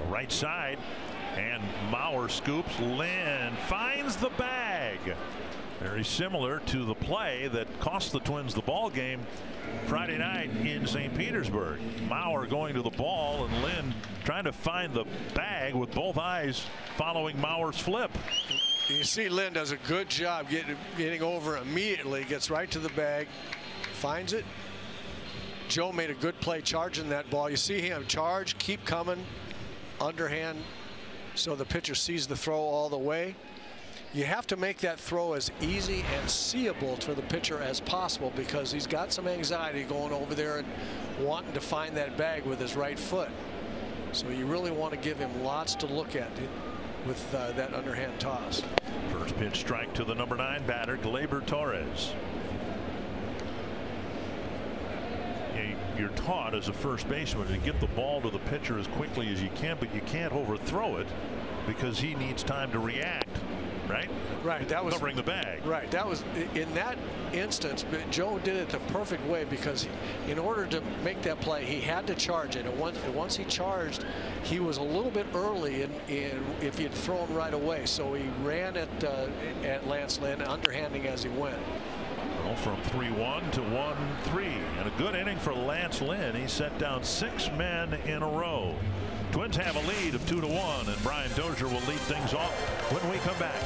S3: Right side, and Mauer scoops. Lynn finds the bag. Very similar to the play that cost the Twins the ball game Friday night in St. Petersburg. Mauer going to the ball, and Lynn trying to find the bag with both eyes following Mauer's flip.
S5: You see Lynn does a good job getting over immediately, gets right to the bag, finds it. Joe made a good play charging that ball. You see him charge, keep coming, underhand, so the pitcher sees the throw all the way. You have to make that throw as easy and seeable to the pitcher as possible, because he's got some anxiety going over there and wanting to find that bag with his right foot. So you really want to give him lots to look at with that underhand toss.
S3: First pitch strike to the number 9 batter, Gleyber Torres. You're taught as a first baseman to get the ball to the pitcher as quickly as you can, but you can't overthrow it because he needs time to react. Right?
S5: Right. That was
S3: covering the bag.
S5: Right. That was in that instance. Joe did it the perfect way, because in order to make that play, he had to charge it. And once he charged, he was a little bit early in if he had thrown right away. So he ran at Lance Lynn, underhanding as he went.
S3: Well, from 3-1 to 1-3, and a good inning for Lance Lynn. He set down 6 men in a row. Twins have a lead of 2-1, and Brian Dozier will lead things off when we come back.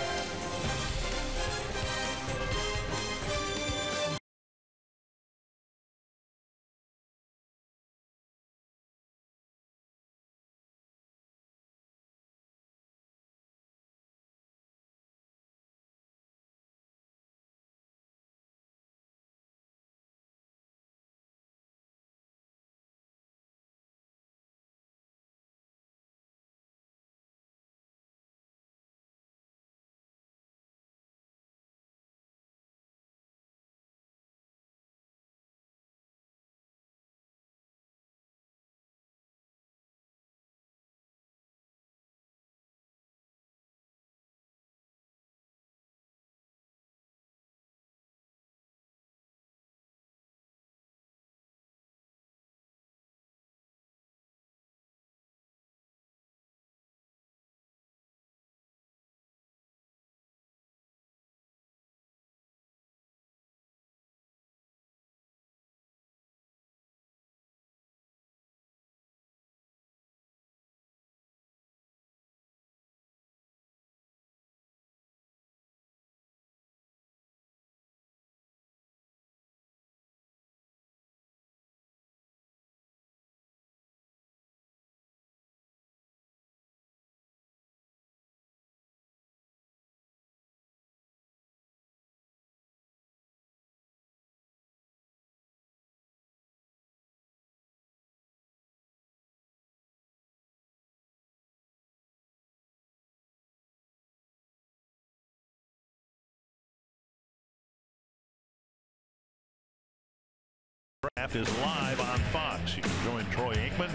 S3: Is live on Fox. You can join Troy Aikman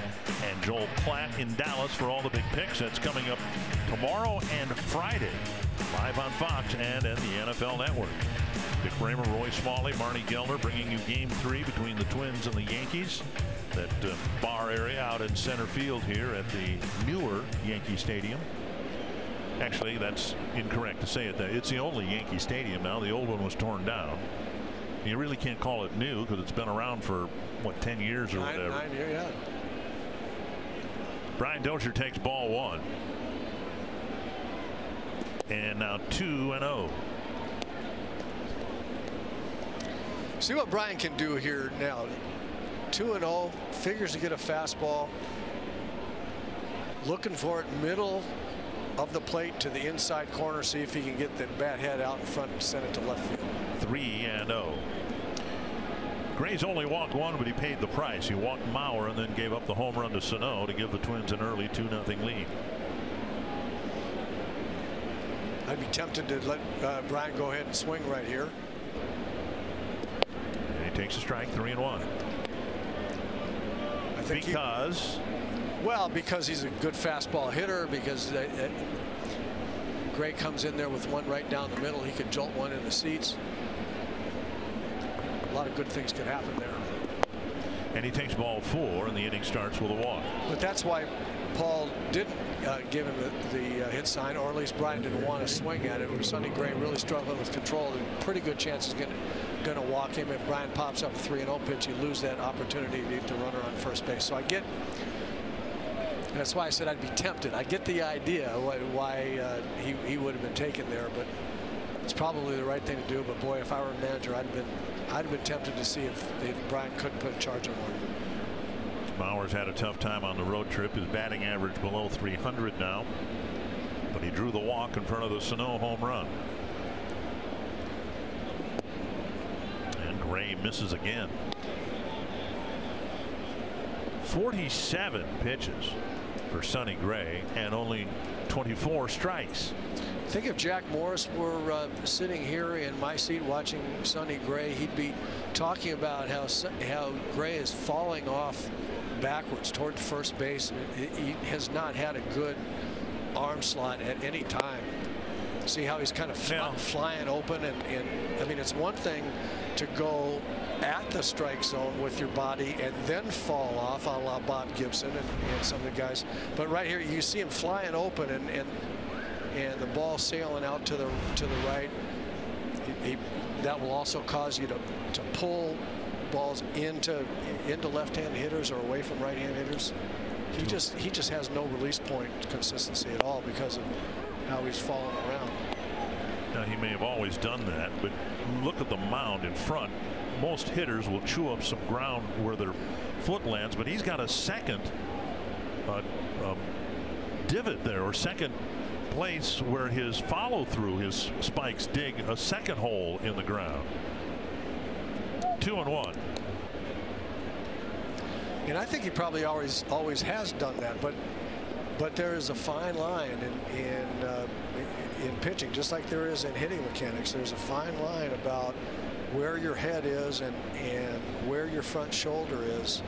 S3: and Joel Platt in Dallas for all the big picks. That's coming up tomorrow and Friday, live on Fox and in the NFL Network. Dick Bramer, Roy Smalley, Marnie Gellner bringing you Game 3 between the Twins and the Yankees. That bar area out in center field here at the newer Yankee Stadium. Actually, that's incorrect to say it. It's the only Yankee Stadium now. The old one was torn down. You really can't call it new because it's been around for, what, 10 years or whatever.
S5: 9 years, yeah.
S3: Brian Dozier takes ball 1. And now 2-0.
S5: See what Brian can do here now. 2-0, figures to get a fastball. Looking for it middle of the plate to the inside corner, see if he can get the bat head out in front and send it to left field.
S3: 3-0. Gray's only walked 1, but he paid the price. He walked Mauer and then gave up the home run to Sano to give the Twins an early 2-0 lead.
S5: I'd be tempted to let Brian go ahead and swing right here.
S3: And he takes a strike, 3-1.
S5: I think
S3: because
S5: because he's a good fastball hitter, because Gray comes in there with one right down the middle. He could jolt one in the seats. A lot of good things could happen there.
S3: And he takes ball 4, and the inning starts with a walk.
S5: But that's why Paul didn't give him the hit sign, or at least Brian didn't want to swing at it. With Sonny Gray really struggling with control, there's a pretty good chance he's going to walk him. If Brian pops up a 3-0 pitch, you lose that opportunity to runner on first base. So I get. That's why I said I'd be tempted. I get the idea why he would have been taken there, but it's probably the right thing to do. But boy, if I were a manager, I'd have been tempted to see if Brian couldn't put a charge on one.
S3: Bauer's had a tough time on the road trip. His batting average below 300 now, but he drew the walk in front of the Sano home run. And Gray misses again. 47 pitches for Sonny Gray and only 24 strikes.
S5: I think if Jack Morris were sitting here in my seat watching Sonny Gray, he'd be talking about how Gray is falling off backwards toward first base. He has not had a good arm slot at any time. See how he's kind of flying open, and I mean, it's one thing to go at the strike zone with your body and then fall off, a la Bob Gibson and some of the guys. But right here, you see him flying open, and the ball sailing out to the right. That will also cause you to pull balls into left-hand hitters or away from right-hand hitters. He just has no release point consistency at all because of how he's falling around.
S3: Now, he may have always done that, but look at the mound in front. Most hitters will chew up some ground where their foot lands, but he's got a second divot there, or second place where his follow-through, his spikes dig a second hole in the ground. 2-1.
S5: And I think he probably always has done that, but there is a fine line in pitching, just like there is in hitting mechanics. There's a fine line about where your head is and where your front shoulder is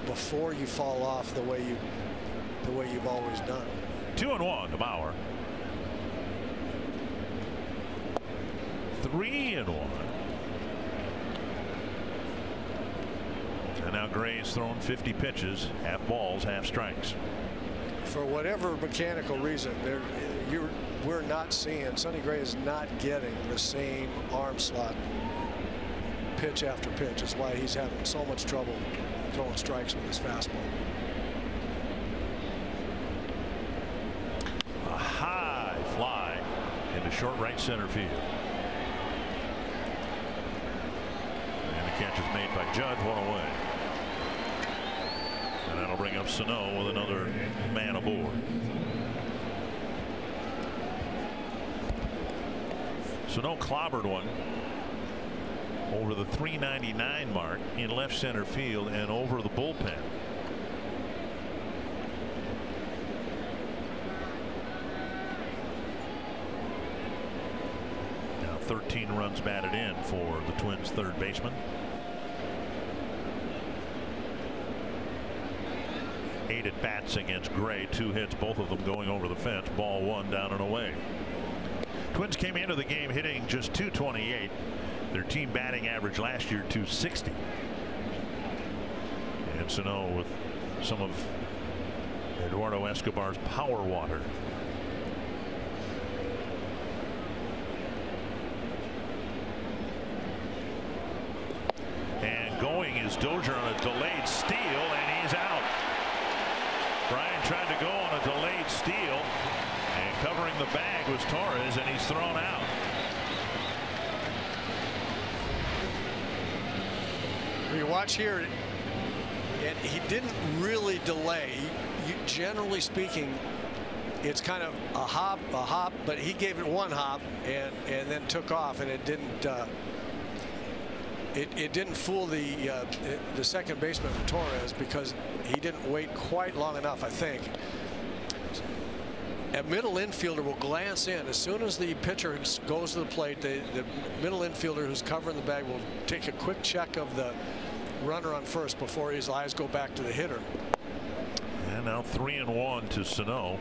S5: before you fall off the way you've always done. 2-1
S3: to Bauer. 3-1. And now Gray's thrown 50 pitches, half balls, half strikes.
S5: For whatever mechanical reason, we're not seeing, Sonny Gray is not getting the same arm slot pitch after pitch. That's why he's having so much trouble throwing strikes with his fastball.
S3: A high fly into short right center field. And the catch is made by Judd, one away. And that'll bring up Sano with another man aboard. Sano clobbered one over the 399 mark in left center field and over the bullpen. Now 13 runs batted in for the Twins' third baseman. 8 at bats against Gray. 2 hits, both of them going over the fence. Ball 1 down and away. Twins came into the game hitting just .228. Their team batting average last year .260. And Sano with some of Eduardo Escobar's power water. And going is Dozier on a delayed steal, and he's out. Brian tried to go on a delayed steal, and covering the bag was Torres, and he's thrown out.
S5: You watch here, and he didn't really delay. Generally speaking, it's kind of a hop, but he gave it 1 hop and then took off, and it didn't. It didn't fool the second baseman Torres because he didn't wait quite long enough, I think. A middle infielder will glance in as soon as the pitcher goes to the plate. The middle infielder who's covering the bag will take a quick check of the runner on first before his eyes go back to the hitter.
S3: And now 3-1 to Sano.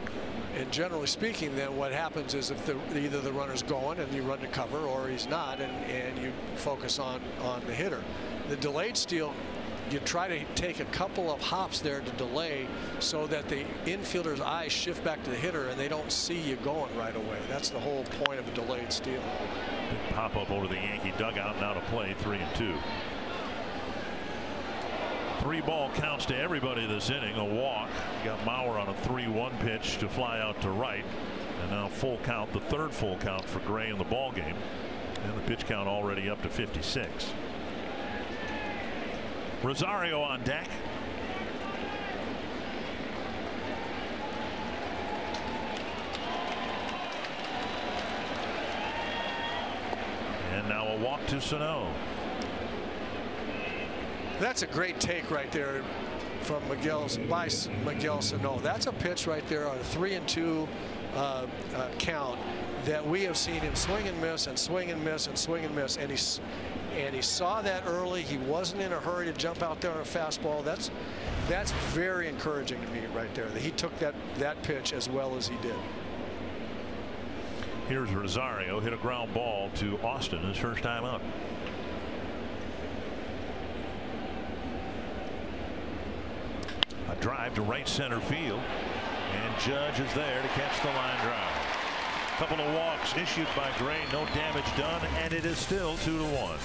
S5: And generally speaking, then what happens is if either the runner's going and you run to cover, or he's not, and you focus on the hitter. The delayed steal, you try to take a couple of hops there to delay so that the infielder's eyes shift back to the hitter and they don't see you going right away. That's the whole point of a delayed steal.
S3: Big pop up over the Yankee dugout. Now to play 3-2. 3-ball counts to everybody this inning. A walk. You got Mauer on a 3-1 pitch to fly out to right, and now full count, the 3rd full count for Gray in the ball game, and the pitch count already up to 56. Rosario on deck. And now a walk to Sano.
S5: That's a great take right there from Miguel Sano. That's a pitch right there on a 3-2 count that we have seen him swing and miss and swing and miss and swing and miss. And he saw that early. He wasn't in a hurry to jump out there on a fastball. That's very encouraging to me right there, that he took that pitch as well as he did.
S3: Here's Rosario, hit a ground ball to Austin his first time up. A drive to right center field, and Judge is there to catch the line drive. Couple of walks issued by Gray, no damage done, and it is still 2-1.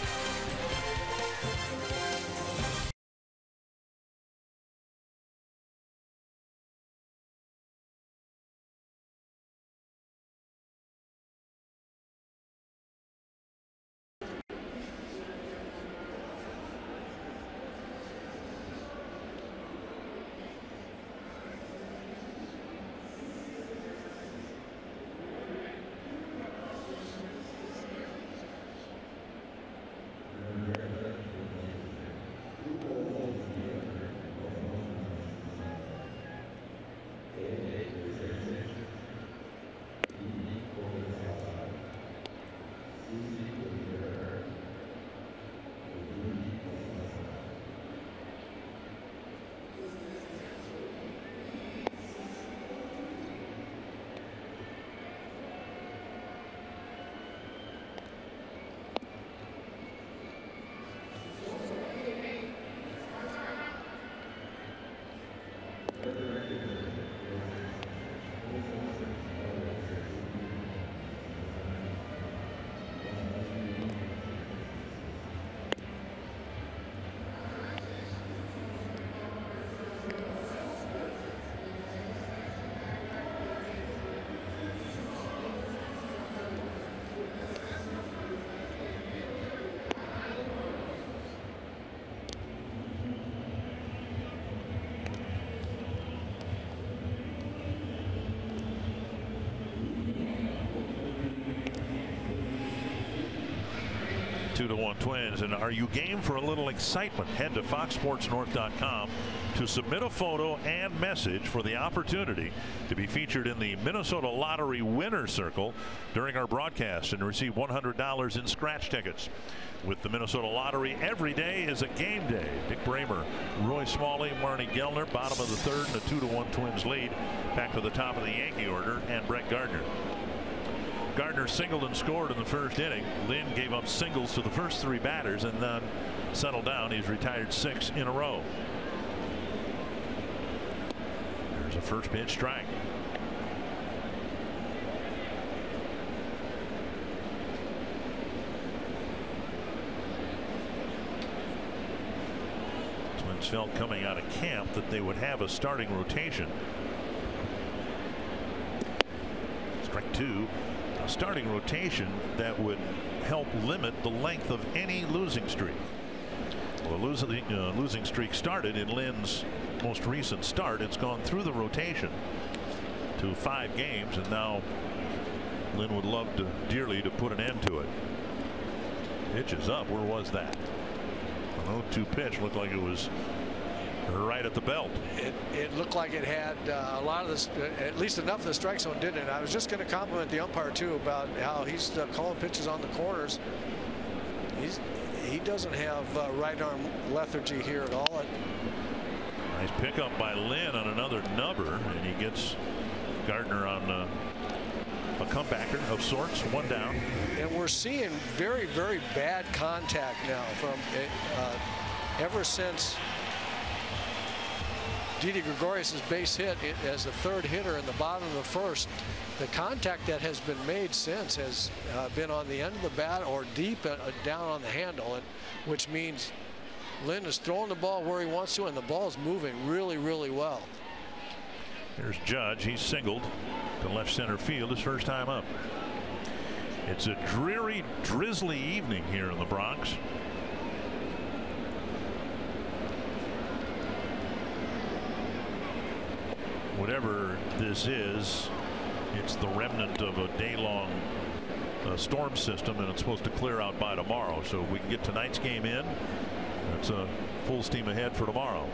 S3: 2-1 Twins. And are you game for a little excitement? Head to foxsportsnorth.com to submit a photo and message for the opportunity to be featured in the Minnesota Lottery Winner Circle during our broadcast and receive $100 in scratch tickets. With the Minnesota Lottery, every day is a game day. Dick Bramer, Roy Smalley, Marnie Gellner, bottom of the third, and the 2-1 Twins lead. Back to the top of the Yankee order, and Brett Gardner. Gardner singled and scored in the first inning. Lynn gave up singles to the first 3 batters and then settled down. He's retired 6 in a row. There's a first pitch strike. Twins felt coming out of camp that they would have a starting rotation. Strike 2. A starting rotation that would help limit the length of any losing streak. Well, the losing streak started in Lynn's most recent start. It's gone through the rotation to 5 games, and now Lynn would love dearly to put an end to it. Pitch is up. Where was that? An 0-2 pitch looked like it was right at the belt.
S5: It looked like it had a lot of this, at least enough of the strike zone, didn't it? I was just going to compliment the umpire too about how he's calling pitches on the corners. He doesn't have right arm lethargy here at all.
S3: Nice pickup by Lynn on another nubber, and he gets Gardner on a comebacker of sorts, 1 down.
S5: And we're seeing very, very bad contact now from ever since Didi Gregorius' base hit as the 3rd hitter in the bottom of the 1st. The contact that has been made since has been on the end of the bat or deep down on the handle, which means Lynn is throwing the ball where he wants to, and the ball is moving really, really well.
S3: Here's Judge. He's singled to left center field his first time up. It's a dreary, drizzly evening here in the Bronx. Whatever this is, it's the remnant of a day-long storm system, and it's supposed to clear out by tomorrow. So if we can get tonight's game in, that's a full steam ahead for tomorrow.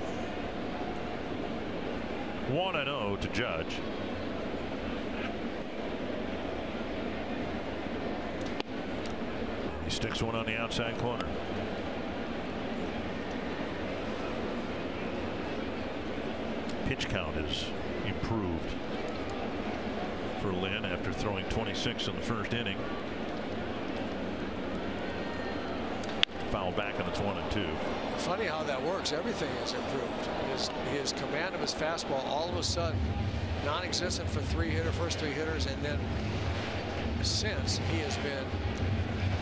S3: 1-0 to Judge. He sticks one on the outside corner. Pitch count is improved for Lynn after throwing 26 in the first inning. Foul back, and it's 1-2.
S5: Funny how that works. Everything has improved. His command of his fastball all of a sudden non-existent for first three hitters, and then since he has been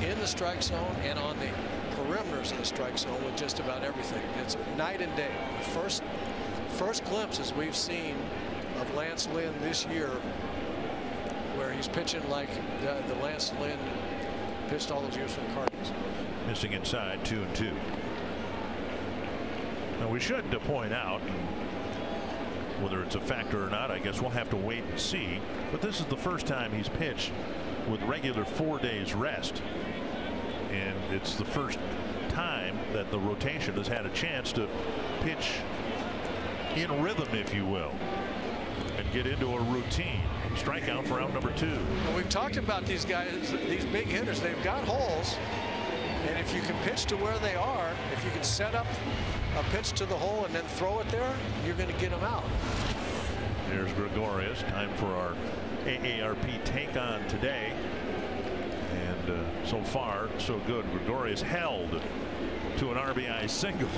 S5: in the strike zone and on the perimeters of the strike zone with just about everything. It's night and day. The first glimpses we've seen of Lance Lynn this year, where he's pitching like the Lance Lynn pitched all those years for the Cardinals.
S3: Missing inside, 2-2. Now we should point out, whether it's a factor or not, I guess we'll have to wait and see, but this is the first time he's pitched with regular 4 days rest, and it's the first time that the rotation has had a chance to pitch in rhythm, if you will, and get into a routine. Strikeout for out number 2.
S5: Well, we've talked about these guys, these big hitters. They've got holes, and if you can pitch to where they are, if you can set up a pitch to the hole and then throw it there, you're going to get them out.
S3: There's Gregorius. Time for our AARP take on today, and so far so good. Gregorius held to an RBI single.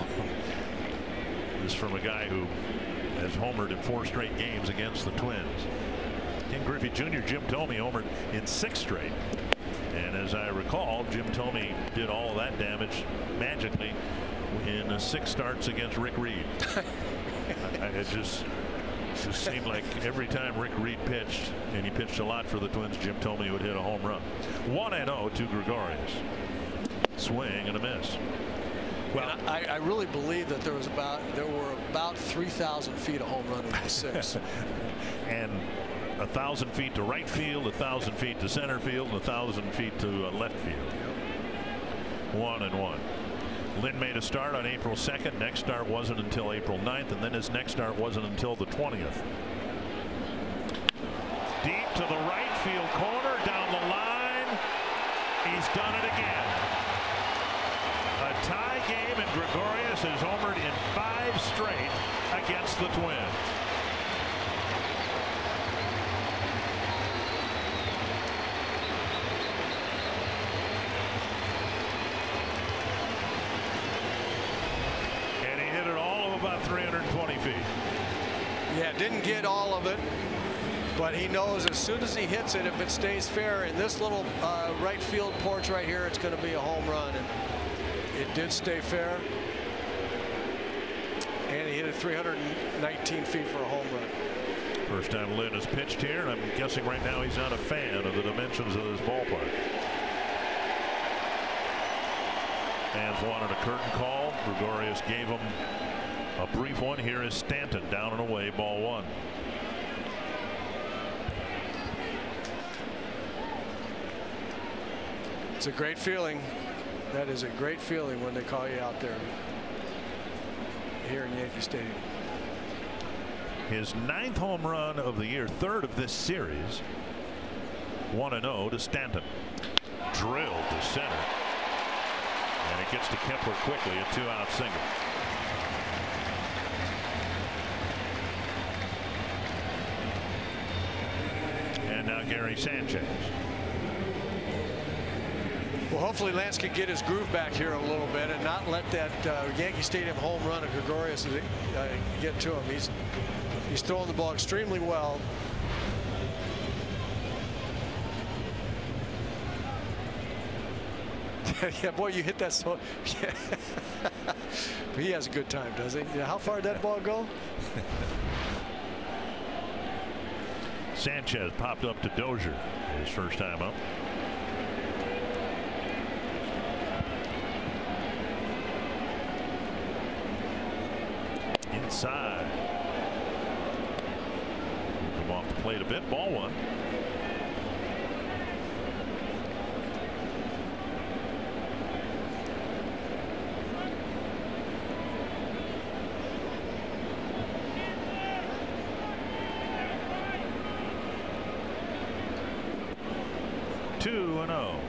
S3: This from a guy who has homered in 4 straight games against the Twins. Ken Griffey Jr. Jim Thome homered in 6 straight, and as I recall, Jim Thome did all of that damage magically in 6 starts against Rick Reed. It just seemed like every time Rick Reed pitched, and he pitched a lot for the Twins, Jim Thome would hit a home run. 1-0 to Gregorius. Swing and a miss.
S5: Well, I really believe that there were about 3,000 feet of home run in the 6.
S3: And 1,000 feet to right field, 1,000 feet to center field, and 1,000 feet to left field. 1-1. Lynn made a start on April 2nd. Next start wasn't until April 9th, and then his next start wasn't until the 20th. Deep to the right field corner, down the line. He's done it again. A tie game, and Gregorius has homered in 5 straight against the Twins. And he hit it all of about 320 feet.
S5: Yeah, didn't get all of it, but he knows as soon as he hits it, if it stays fair in this little right field porch right here, it's going to be a home run. And it did stay fair, and he hit it 319 feet for a home run.
S3: First time Lynn has pitched here, and I'm guessing right now he's not a fan of the dimensions of this ballpark. Fans wanted a curtain call. Gregorius gave him a brief one. Here is Stanton, down and away, ball 1.
S5: It's a great feeling. That is a great feeling when they call you out there here in Yankee Stadium.
S3: His 9th home run of the year, 3rd of this series. 1-0 to Stanton. Drilled to center. And it gets to Kepler quickly, a 2-out single. And now Gary Sanchez.
S5: Well, hopefully Lance can get his groove back here a little bit and not let that Yankee Stadium home run of Gregorius get to him. He's throwing the ball extremely well. Yeah, boy, you hit that so. Yeah. He has a good time, does he? Yeah, how far did that ball go?
S3: Sanchez popped up to Dozier his first time up. Inside. Come off the plate a bit. Ball 1. Two and 0.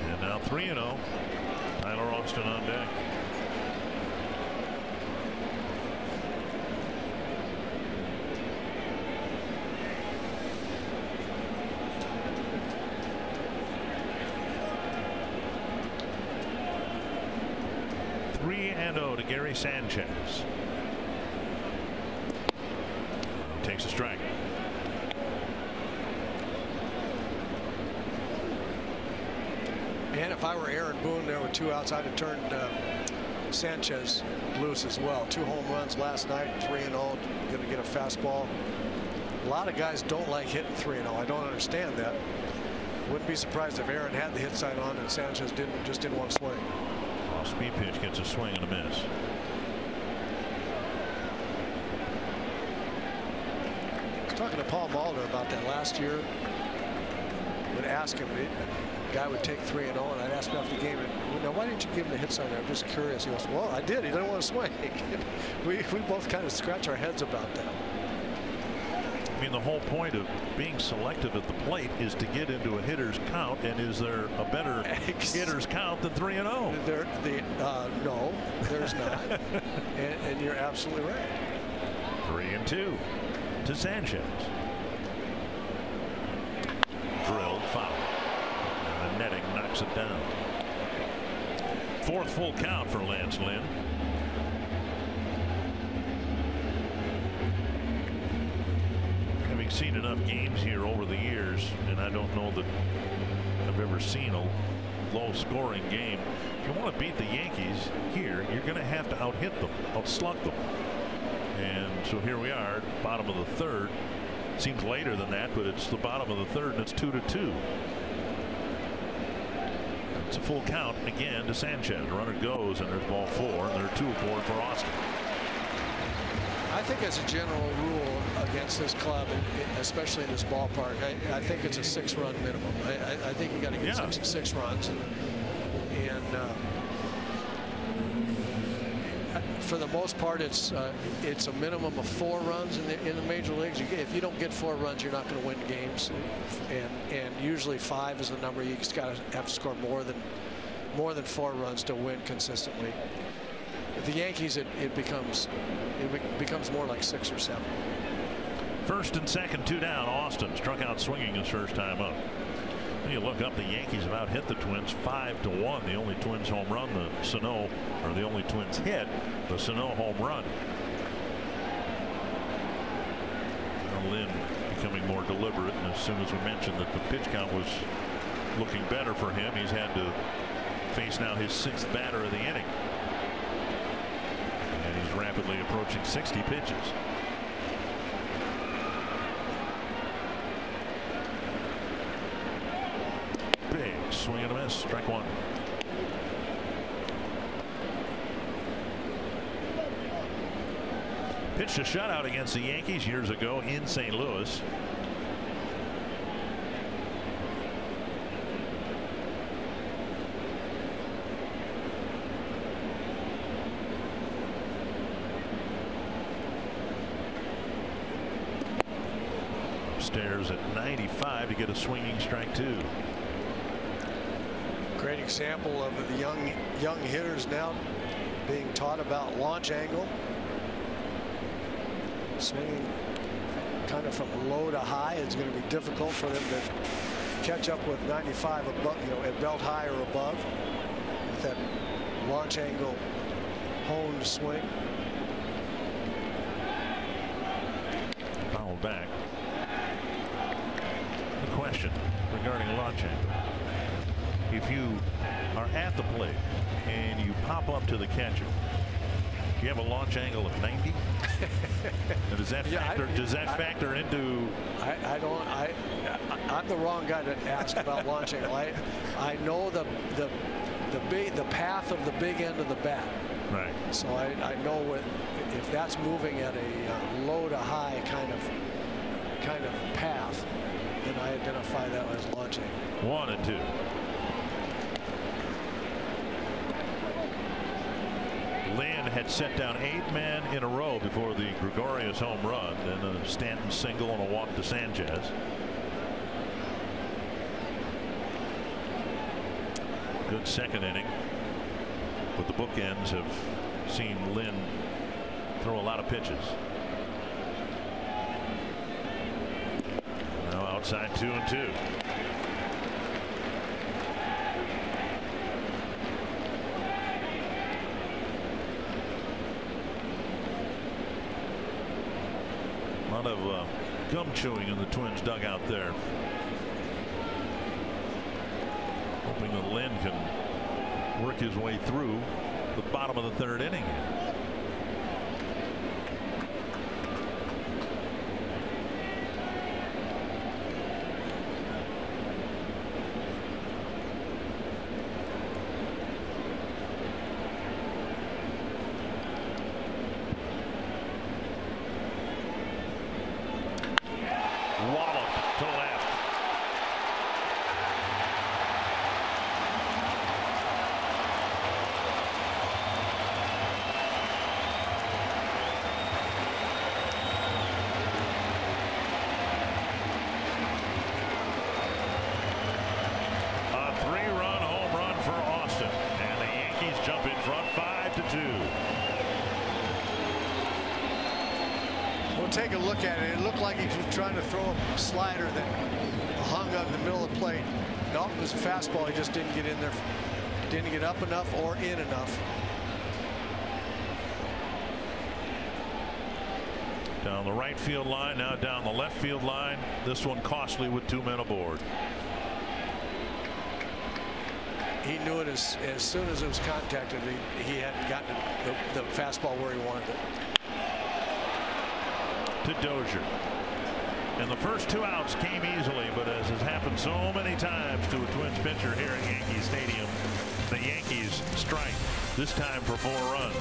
S3: And now 3-0. Tyler Austin on deck. To Gary Sanchez. Takes a strike.
S5: And if I were Aaron Boone there with 2 outs, I'd have turned Sanchez loose as well. 2 home runs last night, 3-0. Going to get a fastball. A lot of guys don't like hitting 3-0. I don't understand that. Wouldn't be surprised if Aaron had the hit sign on and Sanchez just didn't want to swing.
S3: Speed pitch gets a swing and a miss.
S5: I was talking to Paul Mulder about that last year. Would ask him, the guy would take 3-0, and I'd ask him after the game, now why didn't you give him the hit sign? I'm just curious. He goes, well, I did. He didn't want to swing. we both kind of scratch our heads about that.
S3: I mean, the whole point of being selective at the plate is to get into a hitter's count, and is there a better hitter's count than 3-0?
S5: No, there's not. and you're absolutely right.
S3: 3-2 to Sanchez. Drilled foul. And the netting knocks it down. 4th full count for Lance Lynn. Seen enough games here over the years, and I don't know that I've ever seen a low scoring game. If you want to beat the Yankees here, you're going to have to out-hit them, out-slug them. And so here we are, bottom of the third. Seems later than that, but it's the bottom of the third, and it's 2-2. It's a full count again to Sanchez. Runner goes, and there's ball 4, and there are 2 aboard for Austin.
S5: I think as a general rule against this club, especially in this ballpark, I think it's a 6-run minimum. I think you got to get six runs, and for the most part, it's a minimum of 4 runs in the major leagues. If you don't get 4 runs, you're not going to win games, and usually 5 is the number. You just have to score more than 4 runs to win consistently. With the Yankees, it becomes more like 6 or 7.
S3: First and second, 2 down. Austin struck out swinging his first time up. When you look up, the Yankees have out-hit the Twins 5-1. The only Twins home run, the only Twins hit, the Sano home run. Lynn becoming more deliberate, and as soon as we mentioned that the pitch count was looking better for him, he's had to face now his 6th batter of the inning. And he's rapidly approaching 60 pitches. Big swing and a miss. Strike 1. Pitched a shutout against the Yankees years ago in St. Louis. Upstairs at 95 to get a swinging strike 2.
S5: Great example of the young hitters now being taught about launch angle. Swinging kind of from low to high. It's going to be difficult for them to catch up with 95 above, at belt high or above, with that launch angle honed swing.
S3: Fouled back. The question regarding launch angle: if you are at the plate and you pop up to the catcher, you have a launch angle of 90. And does that factor into?
S5: I'm the wrong guy to ask about launch angle. I know the path of the big end of the bat.
S3: Right.
S5: So I know if that's moving at a low to high kind of path, then I identify that as launch angle.
S3: 1 and 2. Lynn had set down 8 men in a row before the Gregorius home run, then a Stanton single and a walk to Sanchez. Good second inning, but the bookends have seen Lynn throw a lot of pitches. Now outside 2 and 2. A lot of gum chewing in the Twins dugout there, hoping that Lynn can work his way through the bottom of the 3rd inning.
S5: Take a look at it. It looked like he was trying to throw a slider that hung up in the middle of the plate. No, it was a fastball. He just didn't get in there, didn't get up enough or in enough.
S3: Down the right field line, now down the left field line. This one costly with 2 men aboard.
S5: He knew it as soon as it was contacted. He hadn't gotten the fastball where he wanted it.
S3: to Dozier. And the first 2 outs came easily, but as has happened so many times to a Twins pitcher here at Yankee Stadium, the Yankees strike, this time for 4 runs.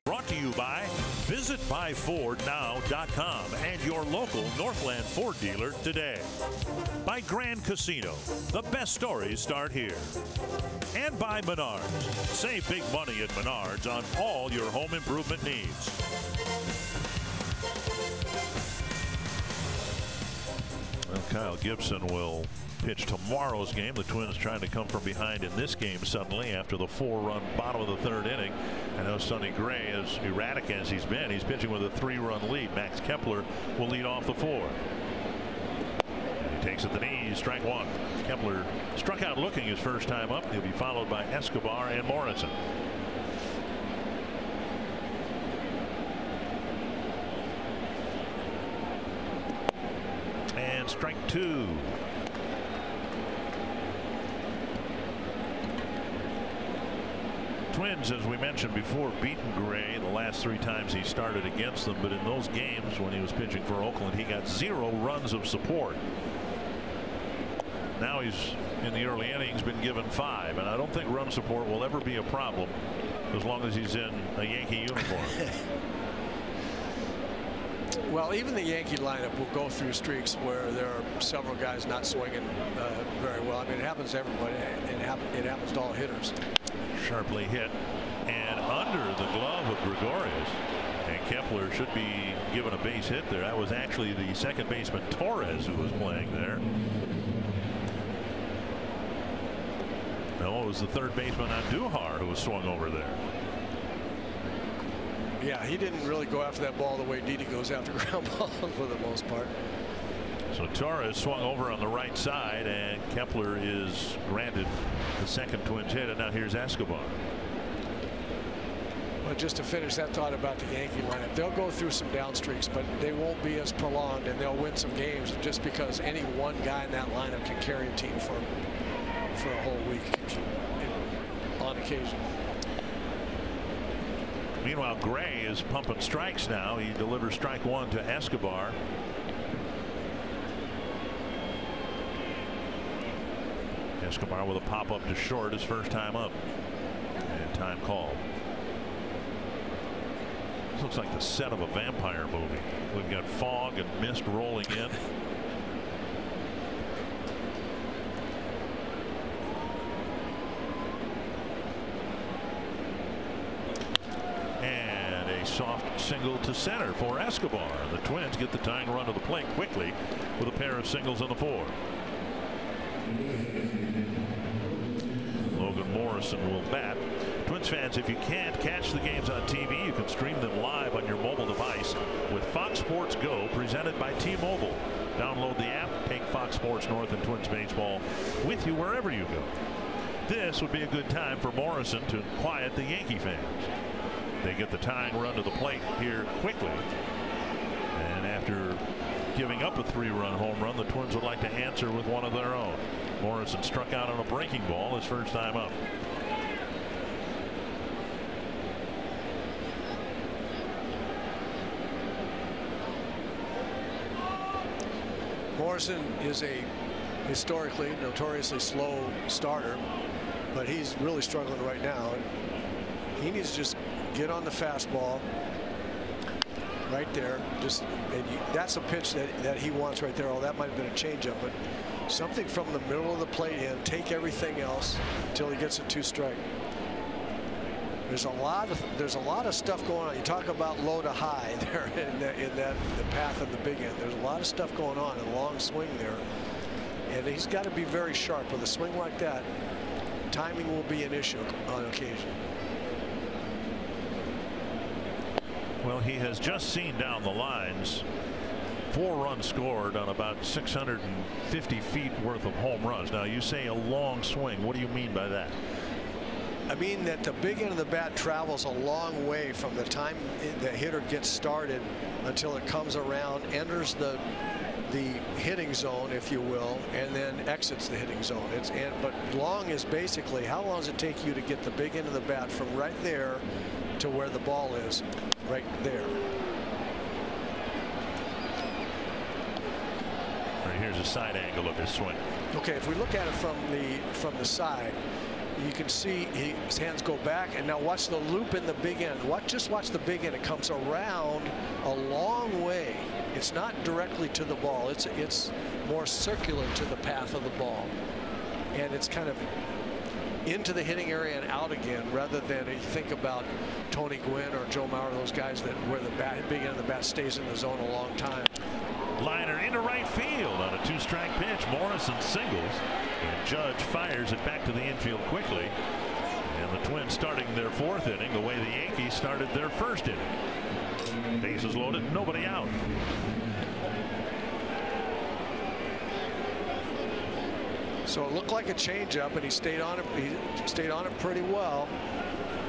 S3: Brought to you by visitbuyfordnow.com and your local Northland Ford dealer today. By Grand Casino, the best stories start here. And by Menards. Save big money at Menards on all your home improvement needs. Well, Kyle Gibson will pitch tomorrow's game. The Twins trying to come from behind in this game suddenly after the 4-run bottom of the 3rd inning. I know Sonny Gray, as erratic as he's been, he's pitching with a 3-run lead. Max Kepler will lead off the 4th. He takes it to the knees, strike 1. Kepler struck out looking his first time up. He'll be followed by Escobar and Morrison. And strike 2. Twins, as we mentioned before, beaten Gray the last 3 times he started against them, but in those games when he was pitching for Oakland, he got 0 runs of support. Now he's in the early innings been given 5, and I don't think run support will ever be a problem as long as he's in a Yankee uniform.
S5: Well, even the Yankee lineup will go through streaks where there are several guys not swinging very well. I mean, it happens to everybody. It happens to all hitters.
S3: Sharply hit and under the glove of Gregorius, and Kepler should be given a base hit there. That was actually the second baseman Torres who was playing there. No, it was the third baseman Andujar who was swung over there.
S5: Yeah, he didn't really go after that ball the way Didi goes after ground balls for the most part.
S3: So Torres swung over on the right side, and Kepler is granted the second Twins hit, and now here's Escobar.
S5: Well, just to finish that thought about the Yankee lineup, they'll go through some down streaks, but they won't be as prolonged, and they'll win some games just because any one guy in that lineup can carry a team for a whole week on occasion.
S3: Meanwhile, Gray is pumping strikes now. He delivers strike 1 to Escobar. Escobar with a pop up to short his first time up, and time called. This looks like the set of a vampire movie. We've got fog and mist rolling in. And a soft single to center for Escobar. The Twins get the tying run to the plate quickly with a pair of singles in the 4th. Logan Morrison will bat. Twins fans, if you can't catch the games on TV, you can stream them live on your mobile device with Fox Sports Go, presented by T-Mobile. Download the app, take Fox Sports North and Twins baseball with you wherever you go. This would be a good time for Morrison to quiet the Yankee fans. They get the tying run to the plate here quickly. And after giving up a 3-run home run, the Twins would like to answer with one of their own. Morrison struck out on a breaking ball his first time up.
S5: Morrison is a historically notoriously slow starter, but he's really struggling right now. He needs to just get on the fastball right there. That's a pitch that he wants right there. Oh, that might have been a changeup, but something from the middle of the plate in, take everything else until he gets a 2-strike. There's a lot of stuff going on. You talk about low to high there in the path of the big end. There's a lot of stuff going on, a long swing there, and he's got to be very sharp with a swing like that. Timing will be an issue on occasion.
S3: Well, he has just seen down the lines 4 runs scored on about 650 feet worth of home runs. Now, you say a long swing. What do you mean by that?
S5: I mean that the big end of the bat travels a long way from the time the hitter gets started until it comes around, enters the hitting zone, if you will, and then exits the hitting zone. But long is basically how long does it take you to get the big end of the bat from right there to where the ball is, right there.
S3: Right, here's a side angle of his swing.
S5: Okay, if we look at it from the side, you can see his hands go back, and now watch the loop in the big end. Just watch the big end. It comes around a long way. It's not directly to the ball. It's more circular to the path of the ball, and it's kind of into the hitting area and out again, rather than you think about Tony Gwynn or Joe Mauer, those guys where the big end of the bat stays in the zone a long time.
S3: Liner into right field on a 2-strike pitch. Morrison singles, and Judge fires it back to the infield quickly. And the Twins starting their 4th inning the way the Yankees started their 1st inning. Bases loaded, nobody out.
S5: So it looked like a changeup, and he stayed on it. He stayed on it pretty well.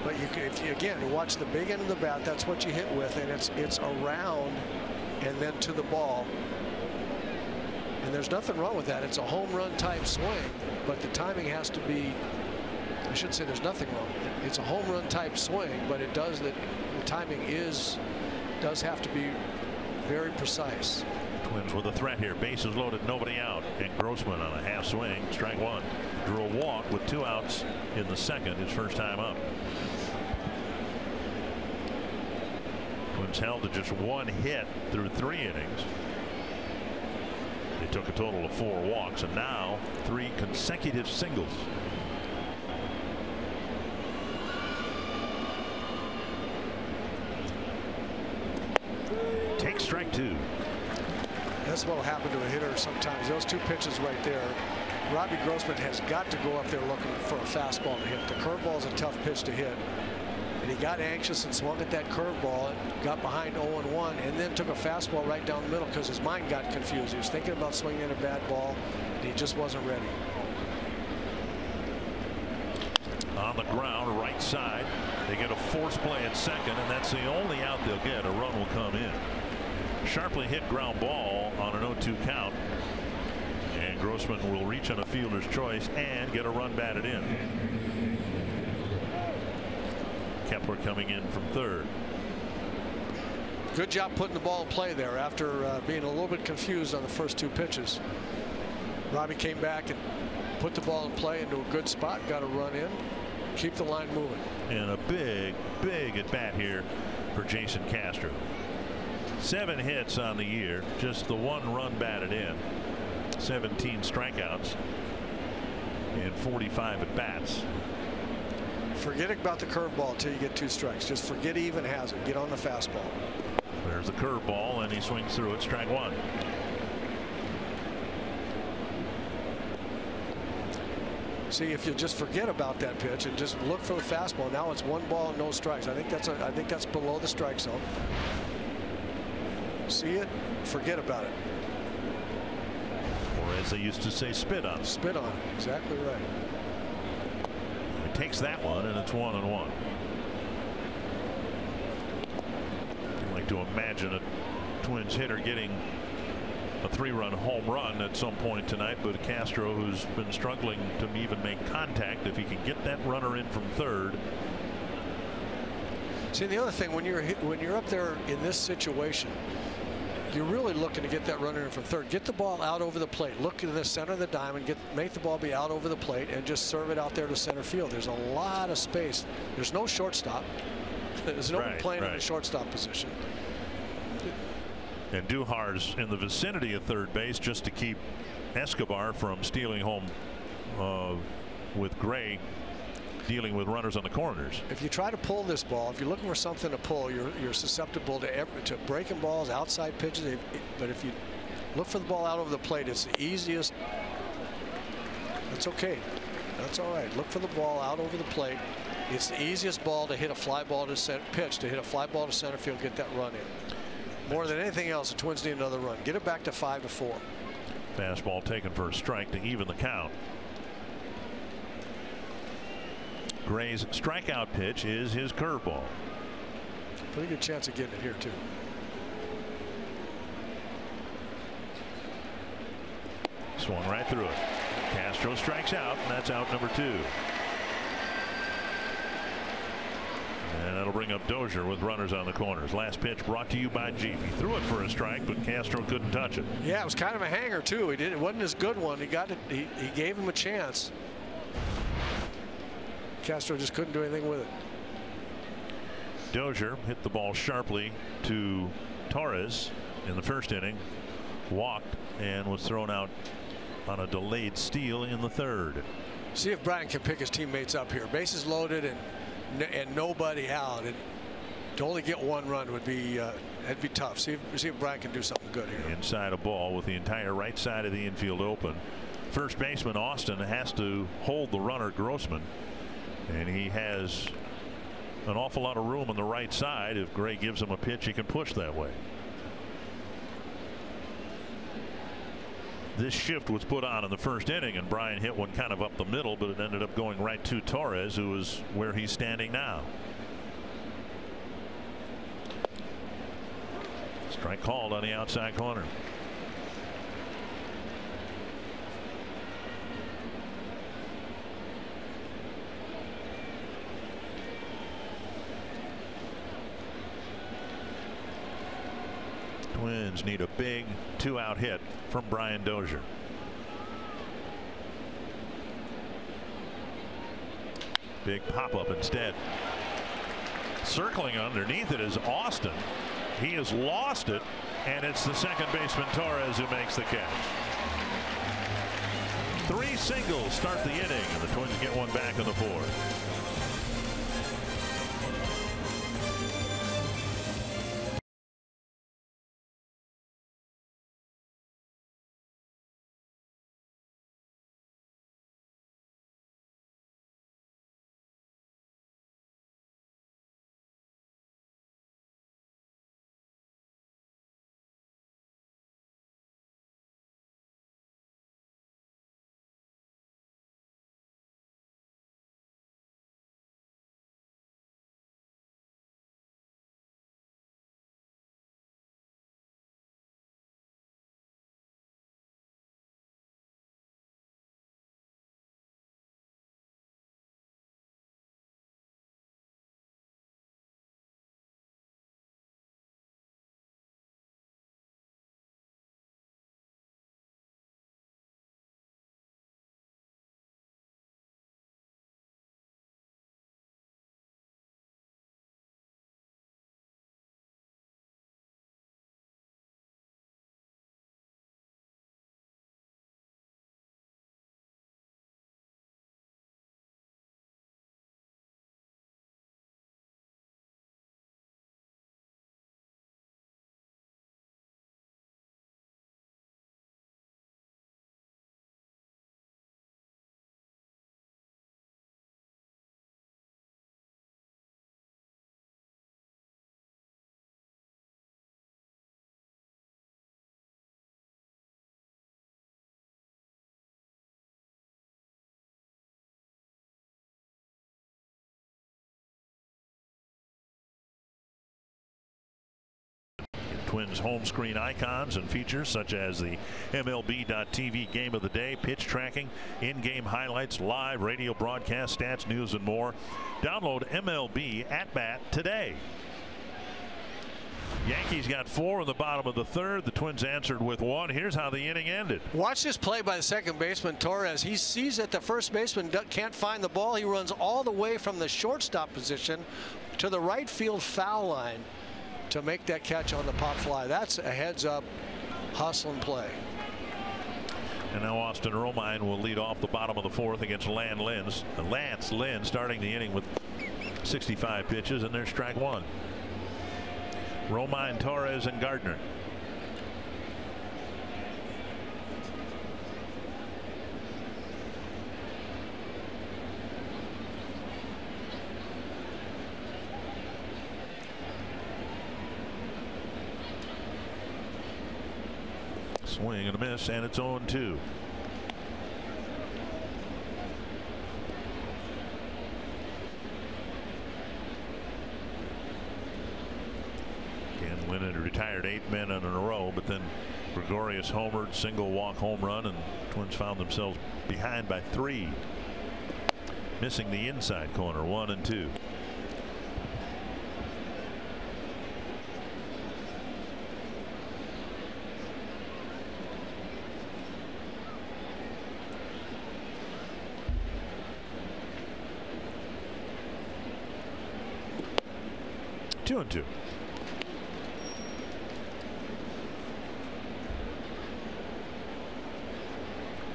S5: But if you again watch the big end of the bat, that's what you hit with, and it's around and then to the ball. And there's nothing wrong with that. It's a home run type swing, but the timing has to be. I should say there's nothing wrong with it. It's a home run type swing, but it does that. The timing does have to be very precise.
S3: Twins with a threat here. Bases loaded, nobody out. And Grossman on a half swing, strike 1. Drew a walk with 2 outs in the 2nd, his first time up. Twins held to just 1 hit through 3 innings. They took a total of 4 walks, and now 3 consecutive singles. Take strike 2.
S5: That's what will happen to a hitter sometimes. Those 2 pitches right there. Robbie Grossman has got to go up there looking for a fastball to hit. The curveball is a tough pitch to hit. And he got anxious and swung at that curveball and got behind 0-1, and then took a fastball right down the middle because his mind got confused. He was thinking about swinging at a bad ball, and he just wasn't ready.
S3: On the ground, right side. They get a force play at second, and that's the only out they'll get. A run will come in. Sharply hit ground ball on an 0-2 count, and Grossman will reach on a fielder's choice and get a run batted in. Kepler coming in from 3rd.
S5: Good job putting the ball in play there after being a little bit confused on the first 2 pitches. Robbie came back and put the ball in play into a good spot, got a run in, keep the line moving.
S3: And a big at bat here for Jason Castro. 7 hits on the year, just the 1 run batted in, 17 strikeouts, and 45 at bats.
S5: Forget about the curveball until you get 2 strikes. Just forget he even has it. Get on the fastball.
S3: There's the curveball, and he swings through it. Strike 1.
S5: See, if you just forget about that pitch and just look for the fastball, now it's 1 ball and no strikes. I think that's below the strike zone. See it, forget about it.
S3: Or as they used to say, spit on it.
S5: Spit on it, exactly right.
S3: He takes that one, and it's 1-1. I'd like to imagine a Twins hitter getting a 3-run home run at some point tonight, but Castro, who's been struggling to even make contact, if he can get that runner in from third.
S5: See, the other thing, when you're up there in this situation, you're really looking to get that runner in from third. Get the ball out over the plate. Look in the center of the diamond. Make the ball be out over the plate and just serve it out there to center field. There's a lot of space. There's no shortstop. There's no one playing in the shortstop position.
S3: And Duhar's in the vicinity of third base just to keep Escobar from stealing home with Gray dealing with runners on the corners.
S5: If you try to pull this ball, if you're looking for something to pull, you're susceptible to breaking balls, outside pitches. But if you look for the ball out over the plate, it's the easiest. That's okay. That's all right. Look for the ball out over the plate. It's the easiest ball to hit a fly ball to pitch, to hit a fly ball to center field, get that run in. More than anything else, the Twins need another run. Get it back to 5-4.
S3: Fastball taken for a strike to even the count. Gray's strikeout pitch is his curveball.
S5: Pretty good chance of getting it here, too.
S3: Swung right through it. Castro strikes out, and that's out number 2. And that'll bring up Dozier with runners on the corners. Last pitch brought to you by Jeep. He threw it for a strike, but Castro couldn't touch it.
S5: Yeah, it was kind of a hanger, too. It wasn't his good one. He got it. He gave him a chance. Castro just couldn't do anything with it.
S3: Dozier hit the ball sharply to Torres in the first inning, walked, and was thrown out on a delayed steal in the third.
S5: See if Brian can pick his teammates up here. Bases loaded and nobody out, and to only get 1 run would be that'd be tough. See if Brian can do something good here.
S3: Inside a ball with the entire right side of the infield open. First baseman Austin has to hold the runner Grossman, and he has an awful lot of room on the right side. If Gray gives him a pitch, he can push that way. This shift was put on in the first inning, and Brian hit one kind of up the middle, but it ended up going right to Torres, who is where he's standing now. Strike called on the outside corner. Twins need a big 2-out hit from Brian Dozier. Big pop-up instead. Circling underneath it is Austin. He has lost it, and it's the second baseman Torres who makes the catch. 3 singles start the inning, and the Twins get one back in the 4th. Twins home screen icons and features such as the MLB.TV Game of the Day, pitch tracking, in-game highlights, live radio broadcast, stats, news, and more. Download MLB At Bat today. Yankees got 4 in the bottom of the third. The Twins answered with 1. Here's how the inning ended.
S5: Watch this play by the second baseman, Torres. He sees that the first baseman can't find the ball. He runs all the way from the shortstop position to the right field foul line to make that catch on the pop fly. That's a heads-up hustle and play.
S3: And now Austin Romine will lead off the bottom of the fourth against Lance Lynn, starting the inning with 65 pitches, and there's strike one. Romine, Torres, and Gardner. Swing and a miss, and it's 0-2. Lynn had retired 8 men in a row, but then Gregorius homered, single walk home run, and Twins found themselves behind by 3. Missing the inside corner, 1-2. Two and 2.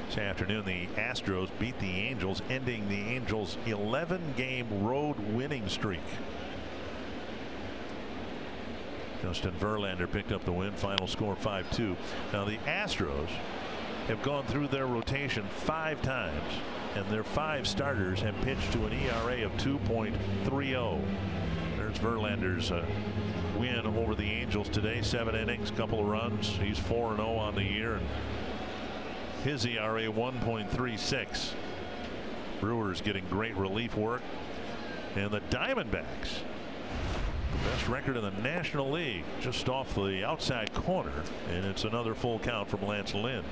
S3: This afternoon, the Astros beat the Angels, ending the Angels' 11-game road winning streak. Justin Verlander picked up the win. Final score 5-2. Now the Astros have gone through their rotation 5 times, and their 5 starters have pitched to an ERA of 2.30. There's Verlander's win over the Angels today. 7 innings, couple of runs. He's 4-0 on the year, and his ERA 1.36. Brewers getting great relief work, and the Diamondbacks, best record in the National League, just off the outside corner, and it's another full count from Lance Lynn.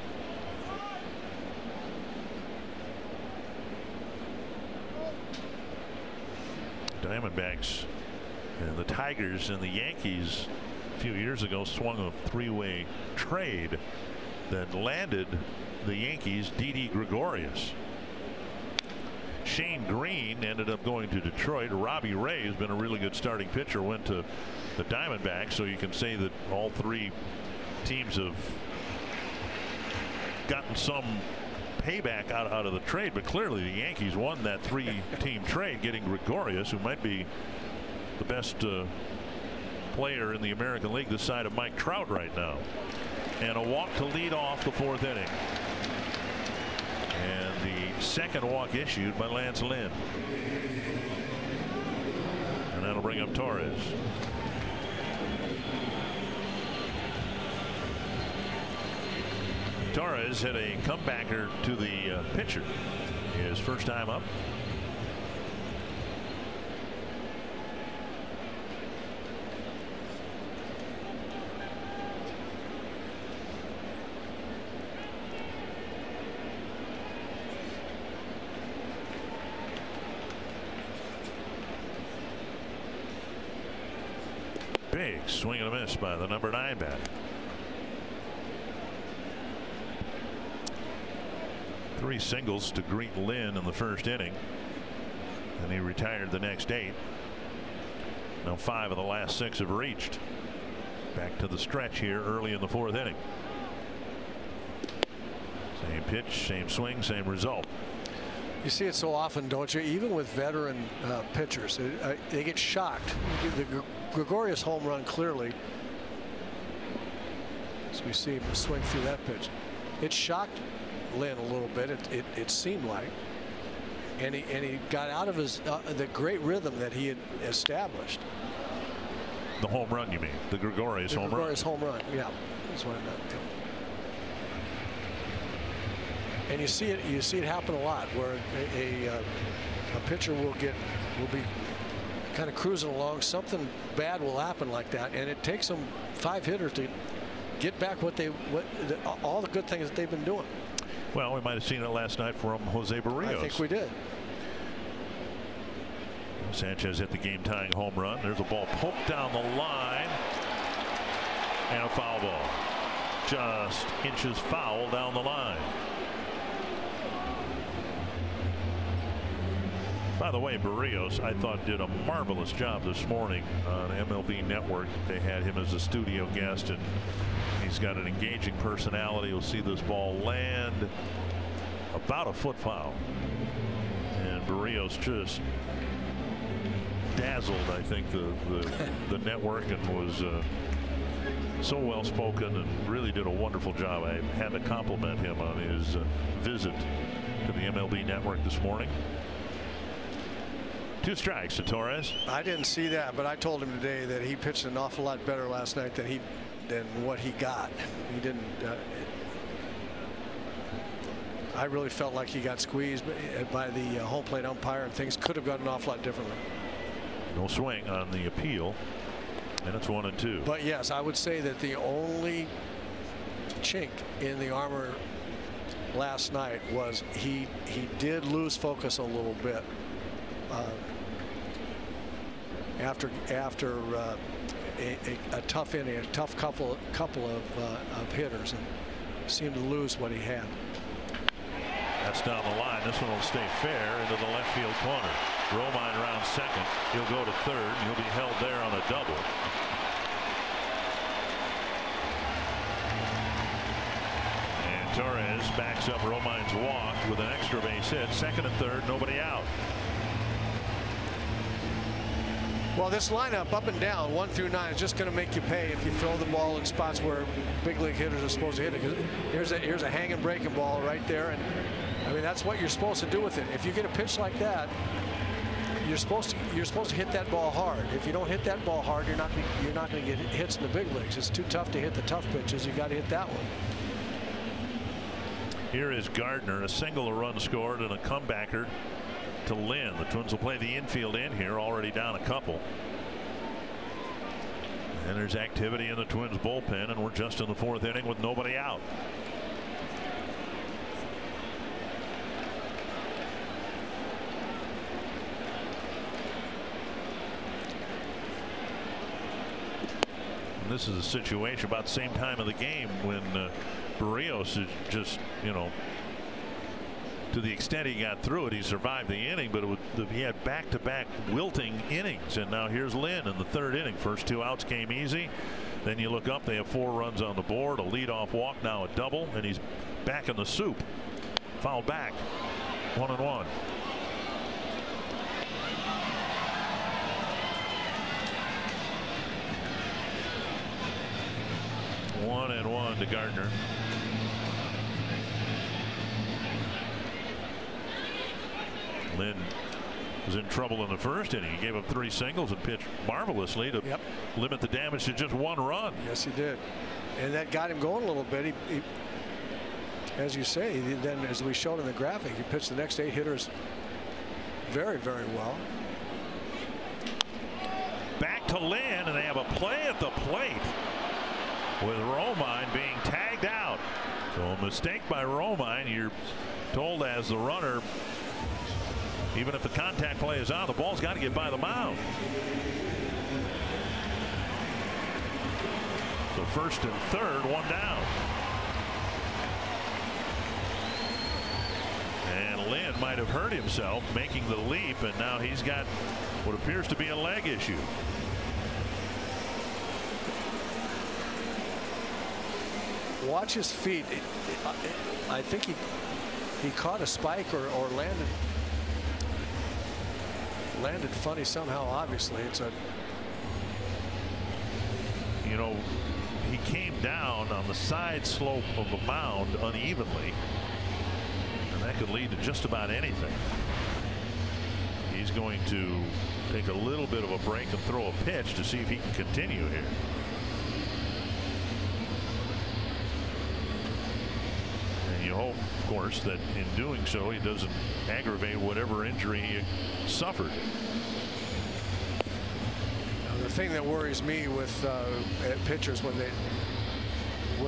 S3: Diamondbacks and the Tigers and the Yankees a few years ago swung a 3-way trade that landed the Yankees Didi Gregorius. Shane Green ended up going to Detroit. Robbie Ray has been a really good starting pitcher, went to the Diamondbacks, so you can say that all 3 teams have gotten some payback out of the trade, but clearly the Yankees won that 3-team trade, getting Gregorius, who might be the best player in the American League this side of Mike Trout right now. And a walk to lead off the 4th inning. And the second walk issued by Lance Lynn. And that'll bring up Torres. Torres hit a comebacker to the pitcher. His first time up. Big swing and a miss by the number 9 bat. 3 singles to greet Lynn in the first inning, and he retired the next 8. Now 5 of the last 6 have reached. Back to the stretch here early in the 4th inning. Same pitch, same swing, same result.
S5: You see it so often, don't you? Even with veteran pitchers, they get shocked. The Gregorius home run clearly, as we see him swing through that pitch, it shocked Lynn a little bit. It seemed like, and he got out of his the great rhythm that he had established.
S3: The home run, you mean? The Gregorius home run? The
S5: Gregorius home run, yeah. That's what I meant. And you see it happen a lot, where a pitcher will be kind of cruising along, something bad will happen like that, and it takes them 5 hitters to get back all the good things that they've been doing.
S3: Well, we might have seen it last night from Jose Barrios.
S5: I think we did.
S3: Sanchez hit the game-tying home run. There's a ball poked down the line, and a foul ball. Just inches foul down the line. By the way, Barrios, I thought, did a marvelous job this morning on MLB Network. They had him as a studio guest, and he's got an engaging personality. You'll see this ball land about a foot foul, and Barrios just dazzled, I think, the network, and was so well spoken and really did a wonderful job. I had to compliment him on his visit to the MLB Network this morning. 2 strikes to Torres.
S5: I didn't see that, but I told him today that he pitched an awful lot better last night than what he got. He didn't. I really felt like he got squeezed by the home plate umpire, and things could have gone an awful lot differently.
S3: No swing on the appeal, and it's 1-2.
S5: But yes, I would say that the only chink in the armor last night was he did lose focus a little bit after a tough inning, a tough couple of hitters, and seemed to lose what he had.
S3: That's down the line. This one will stay fair into the left field corner. Romine around second. He'll go to third, and he'll be held there on a double. And Torres backs up Romine's walk with an extra base hit. Second and third, nobody out.
S5: Well, this lineup up and down 1 through 9 is just going to make you pay if you throw the ball in spots where big league hitters are supposed to hit it. Here's a hanging breaking ball right there, and I mean that's what you're supposed to do with it. If you get a pitch like that, you're supposed to hit that ball hard. If you don't hit that ball hard, you're not going to get hits in the big leagues. It's too tough to hit the tough pitches. You got to hit that one.
S3: Here is Gardner, a single, a run scored, and a comebacker to Lynn. The Twins will play the infield in here, already down a couple. And there's activity in the Twins bullpen, and we're just in the 4th inning with nobody out. And this is a situation about the same time of the game when Barrios is just, you know, to the extent he got through it, he survived the inning, but he had back-to-back wilting innings. And now here's Lynn in the 3rd inning. First 2 outs came easy. Then you look up, they have 4 runs on the board, a leadoff walk, now a double, and he's back in the soup. Foul back, 1-1. One and one to Gardner. Lynn was in trouble in the 1st inning. He gave up 3 singles and pitched marvelously to limit the damage to just 1 run.
S5: Yes, he did, and that got him going a little bit. He as you say, then as we showed in the graphic, he pitched the next 8 hitters very, very well.
S3: Back to Lynn, and they have a play at the plate with Romine being tagged out. So a mistake by Romine. You're told as the runner, even if the contact play is on, the ball's got to get by the mound. So 1st and 3rd, 1 down. And Lynn might have hurt himself making the leap, and now he's got what appears to be a leg issue.
S5: Watch his feet. I think he caught a spike or landed funny somehow. Obviously, it's a,
S3: you know, he came down on the side slope of the mound unevenly, and that could lead to just about anything. He's going to take a little bit of a break and throw a pitch to see if he can continue here. And you hope, of course, that in doing so he doesn't aggravate whatever injury he suffered.
S5: thing that worries me with pitchers when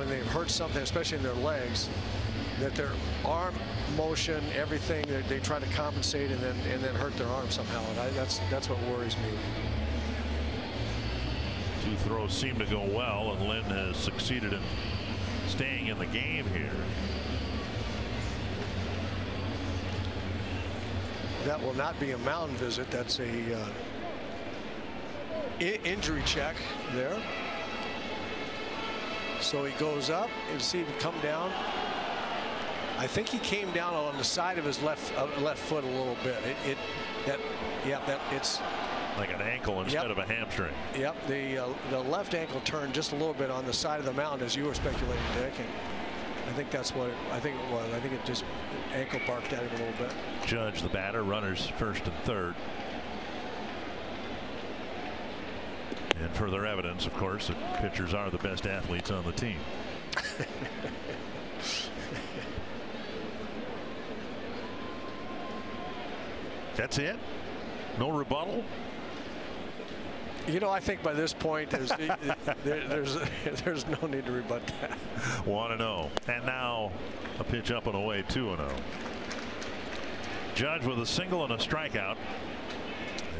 S5: they've hurt something, especially in their legs, that their arm motion, everything, they try to compensate and then hurt their arm somehow, and that's what worries me.
S3: 2 throws seem to go well, and Lynn has succeeded in staying in the game here.
S5: That will not be a mound visit. That's a injury check there. So he goes up and see him come down. I think he came down on the side of his left foot a little bit. It's
S3: like an ankle instead of a hamstring.
S5: Yep, the left ankle turned just a little bit on the side of the mound, as you were speculating, Dick. And I think that's what I think it was. I think it just ankle barked at him a little bit.
S3: Judge, the batter, runners first and third. And further evidence, of course, that pitchers are the best athletes on the team. That's it? No rebuttal?
S5: You know, I think by this point there's no need to rebut that.
S3: 1-0. And now a pitch up and away, 2-0. Judge with a single and a strikeout.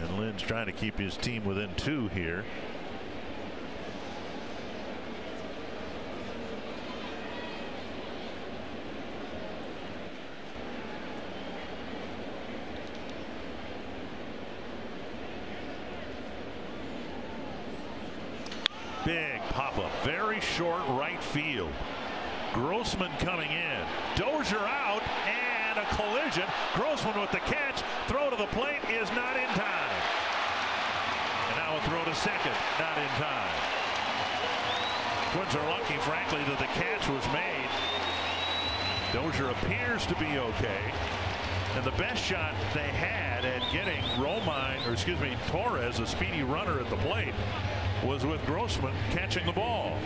S3: And Lynn's trying to keep his team within 2 here. Big pop-up, very short right field. Grossman coming in. Dozier out, and a collision. Grossman with the catch. Throw to the plate is not in time. And now a throw to second, not in time. Twins are lucky, frankly, that the catch was made. Dozier appears to be okay. And the best shot they had at getting Torres, a speedy runner at the plate, was with Grossman catching the ball.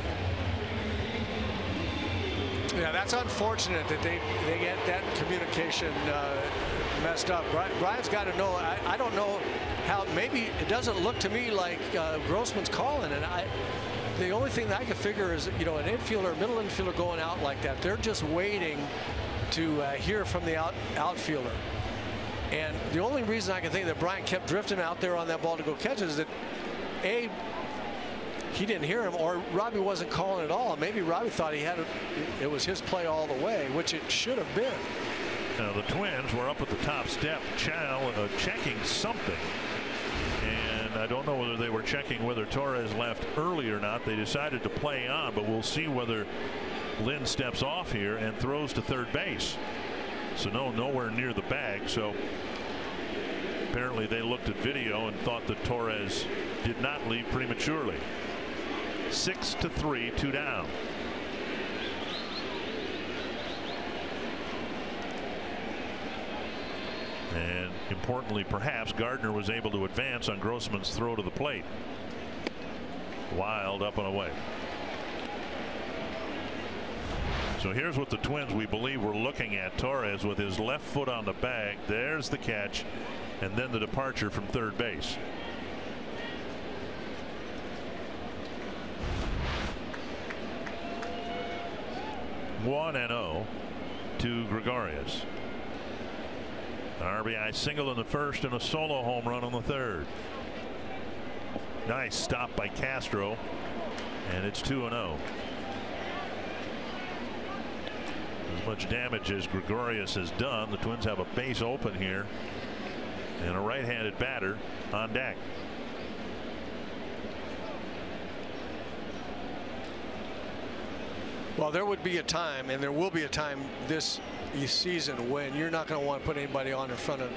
S5: Yeah, that's unfortunate that they get that communication messed up. Brian's got to know. I don't know how. Maybe it doesn't look to me like Grossman's calling, and the only thing that I can figure is, you know, an infielder, middle infielder going out like that, they're just waiting to hear from the outfielder. And the only reason I can think that Brian kept drifting out there on that ball to go catch it is that A, he didn't hear him, or Robbie wasn't calling at all. Maybe Robbie thought it was his play all the way, which it should have been.
S3: Now the Twins were up at the top step checking something, and I don't know whether they were checking whether Torres left early or not. They decided to play on, but we'll see whether Lynn steps off here and throws to third base. So nowhere near the bag. So apparently they looked at video and thought that Torres did not leave prematurely. 6-3, 2 down. And importantly, perhaps, Gardner was able to advance on Grossman's throw to the plate. Wild up and away. So here's what the Twins, we believe, were looking at. Torres with his left foot on the bag. There's the catch, and then the departure from third base. One and 0 to Gregorius. An RBI single in the first and a solo home run on the third. Nice stop by Castro, and it's 2-0. As much damage as Gregorius has done, the Twins have a base open here and a right-handed batter on deck.
S5: Well, there would be a time, and there will be a time this season, when you're not going to want to put anybody on in front of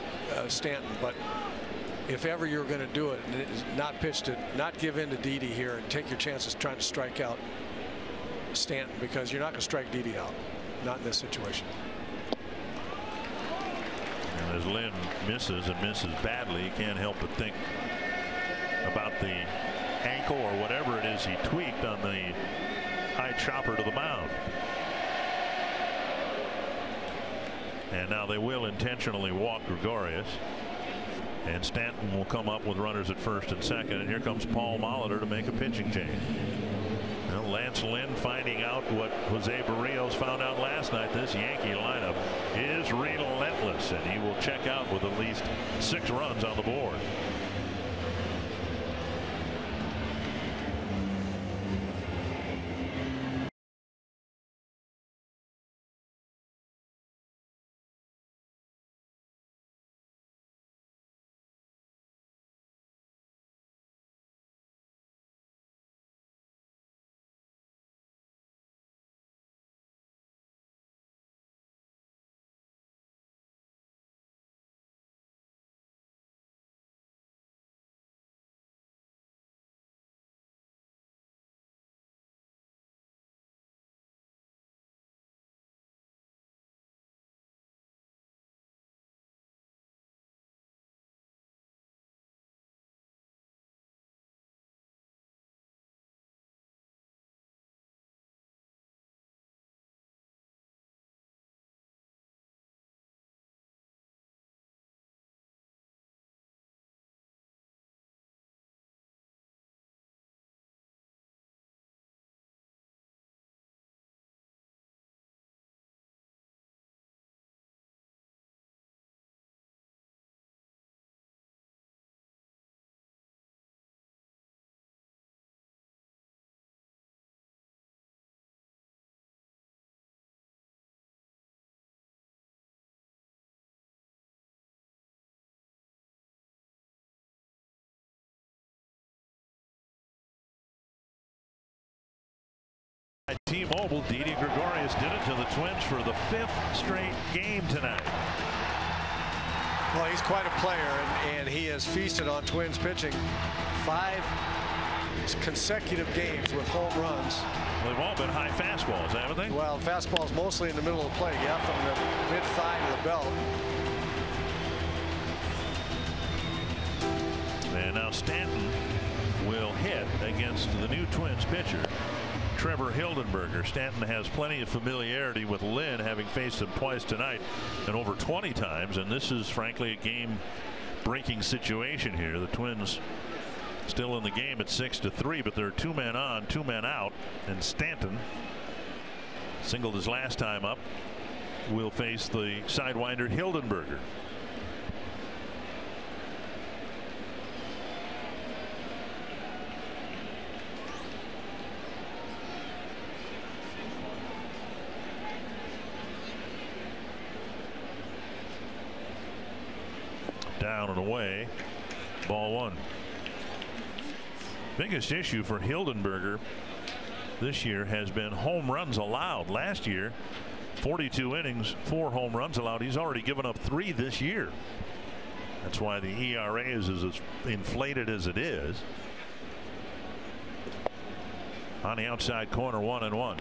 S5: Stanton. But if ever you're going to do it, not give in to Didi here and take your chances trying to strike out Stanton, because you're not going to strike Didi out. Not in this situation.
S3: And as Lynn misses and misses badly, he can't help but think about the ankle or whatever it is he tweaked on the high chopper to the mound. And now they will intentionally walk Gregorius. And Stanton will come up with runners at first and second. And here comes Paul Molitor to make a pitching change. Well, Lance Lynn finding out what Jose Barrios found out last night. This Yankee lineup is relentless, and he will check out with at least 6 runs on the board. T-Mobile, Didi Gregorius did it to the Twins for the 5th straight game tonight.
S5: Well, he's quite a player, and he has feasted on Twins pitching 5 consecutive games with home runs.
S3: Well, they've all been high fastballs, haven't they?
S5: Well, fastballs mostly in the middle of the plate, yeah, from the mid-thigh to the belt.
S3: And now Stanton will hit against the new Twins pitcher, Trevor Hildenberger. Stanton has plenty of familiarity with Lynn, having faced him twice tonight and over 20 times, and this is frankly a game-breaking situation here. The Twins still in the game at 6-3, but there are 2 men on, 2 men out, and Stanton, singled his last time up, will face the sidewinder Hildenberger. Down and away, ball 1. Biggest issue for Hildenberger this year has been home runs allowed. Last year, 42 innings, 4 home runs allowed. He's already given up 3 this year. That's why the ERA is as inflated as it is. On the outside corner, 1-1.
S5: I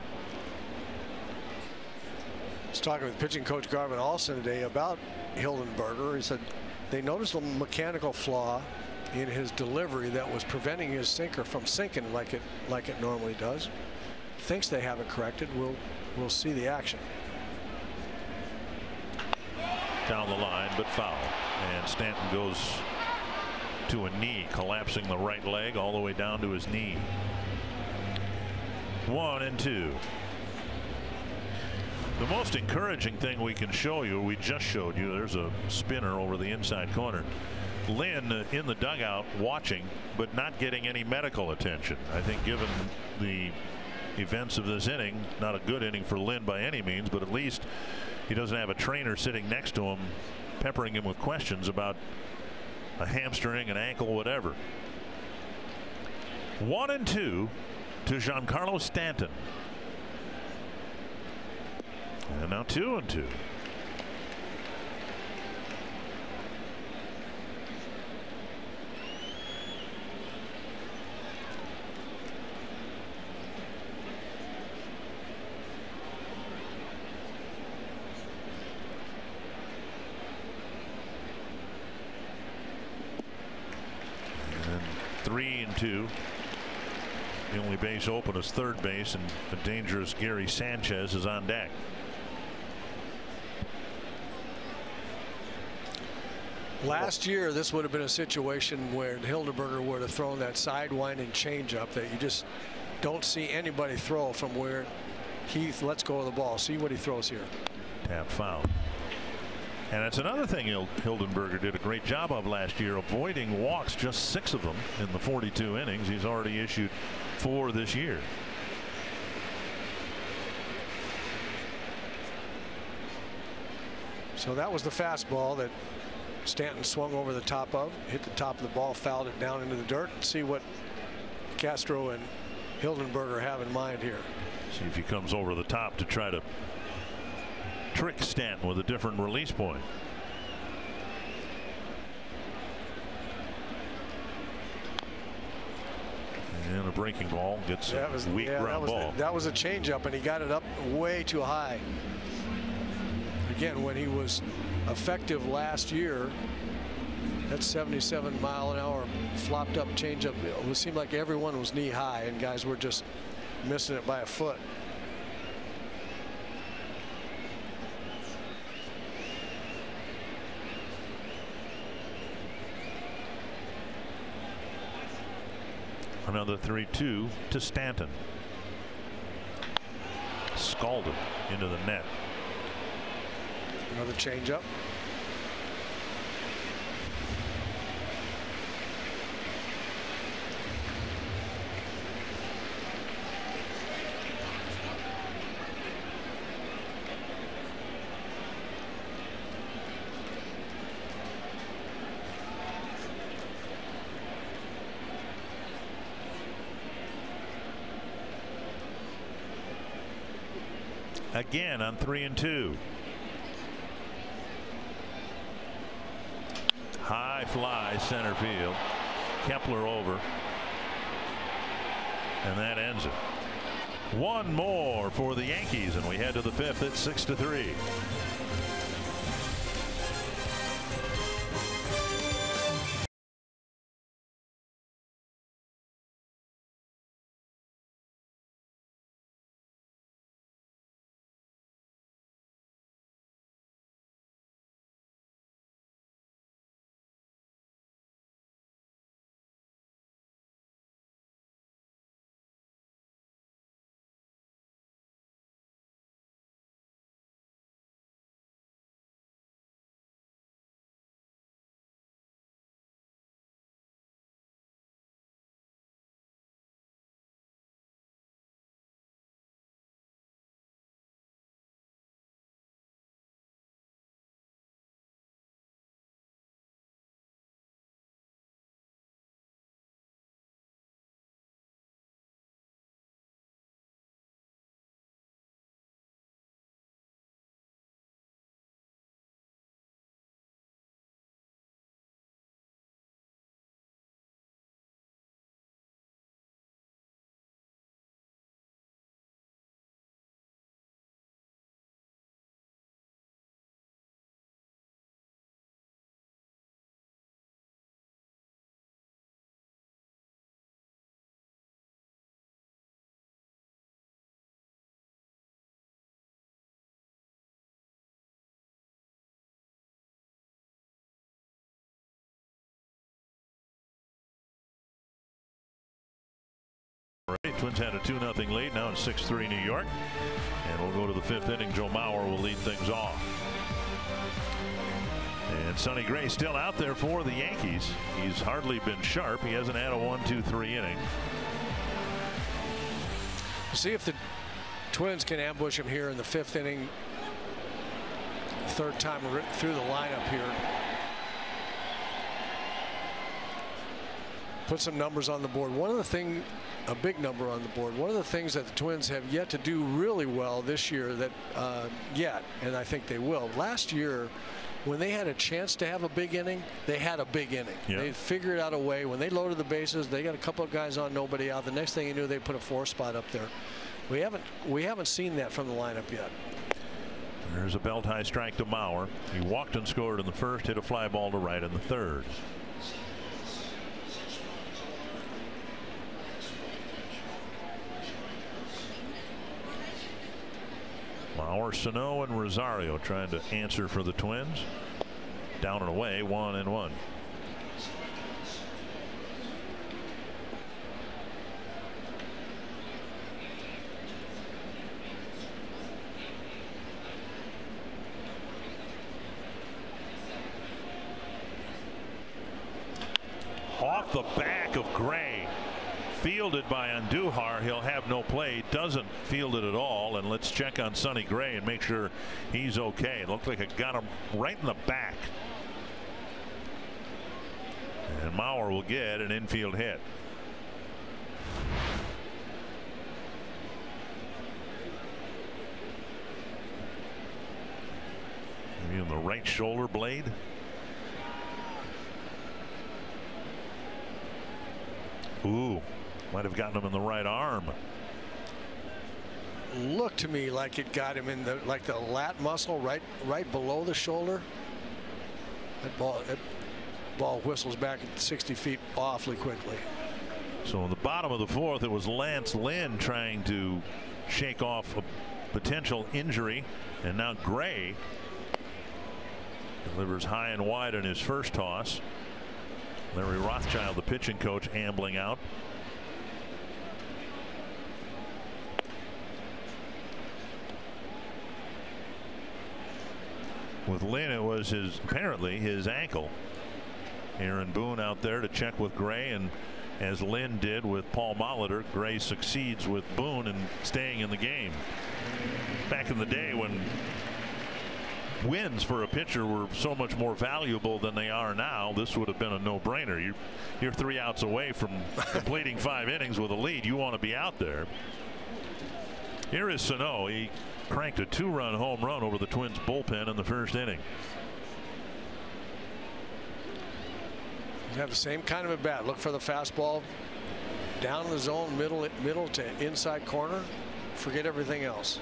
S5: was talking with pitching coach Garvin Alston today about Hildenberger. He said they noticed a mechanical flaw in his delivery that was preventing his sinker from sinking like it normally does. Thinks they have it corrected. We'll see the action.
S3: Down the line, but foul. And Stanton goes to a knee, collapsing the right leg all the way down to his knee. 1-2. The most encouraging thing we can show you, we just showed you, there's a spinner over the inside corner. Lynn in the dugout watching, but not getting any medical attention. I think given the events of this inning, not a good inning for Lynn by any means, but at least he doesn't have a trainer sitting next to him peppering him with questions about a hamstring, an ankle, whatever. 1-2 to Giancarlo Stanton. And now 2-2. And 3-2. The only base open is third base, and the dangerous Gary Sanchez is on deck.
S5: Last year, this would have been a situation where Hildenberger would have thrown that sidewinding changeup that you just don't see anybody throw from where Heath lets go of the ball. See what he throws here.
S3: Tap foul. And that's another thing Hildenberger did a great job of last year, avoiding walks, just 6 of them in the 42 innings. He's already issued 4 this year.
S5: So that was the fastball that Stanton swung over the top of, hit the top of the ball, fouled it down into the dirt. See what Castro and Hildenberger have in mind here.
S3: See if he comes over the top to try to trick Stanton with a different release point. And a breaking ball gets a weak ground ball.
S5: That was a changeup, and he got it up way too high. Again, when he was effective last year, that 77-mile-an-hour flopped up changeup, it seemed like everyone was knee high, and guys were just missing it by a foot.
S3: Another 3-2 to Stanton. Scalded into the net.
S5: Another changeup.
S3: Again on 3-2. High fly center field. Kepler over. And that ends it. One more for the Yankees, and we head to the 5th at 6-3. Twins had a 2-0 lead. Now it's 6-3 New York. And we'll go to the 5th inning. Joe Mauer will lead things off. And Sonny Gray still out there for the Yankees. He's hardly been sharp. He hasn't had a 1-2-3 inning.
S5: See if the Twins can ambush him here in the 5th inning. 3rd time through the lineup here. Put some numbers on the board. One of the things, a big number on the board. One of the things that the Twins have yet to do really well this year, that and I think they will. Last year, when they had a chance to have a big inning, they had a big inning.
S3: Yeah.
S5: They figured out a way. When they loaded the bases, they got a couple of guys on, nobody out. The next thing you knew, they put a 4 spot up there. We haven't seen that from the lineup yet.
S3: There's a belt high strike to Mauer. He walked and scored in the 1st, hit a fly ball to right in the 3rd. Mauer, Sano, and Rosario trying to answer for the Twins. Down and away, 1-1. Off the back of Gray, fielded by Andujar. He'll have no play. Doesn't field it at all. And let's check on Sonny Gray and make sure he's okay. It looked like it got him right in the back. And Mauer will get an infield hit. Maybe in the right shoulder blade. Ooh, might have gotten him in the right arm.
S5: Looked to me like it got him in the lat muscle right below the shoulder. That ball whistles back at 60 feet awfully quickly.
S3: So in the bottom of the fourth, it was Lance Lynn trying to shake off a potential injury, and now Gray delivers high and wide in his first toss. Larry Rothschild, the pitching coach, ambling out. With Lynn, it was apparently his ankle. Aaron Boone out there to check with Gray, and as Lynn did with Paul Molitor, Gray succeeds with Boone and staying in the game. Back in the day when wins for a pitcher were so much more valuable than they are now, this would have been a no-brainer. You're 3 outs away from completing 5 innings with a lead. You want to be out there. Here is Sano. He cranked a 2-run home run over the Twins bullpen in the first inning.
S5: You have the same kind of a bat. Look for the fastball down in the zone, middle to inside corner. Forget everything else.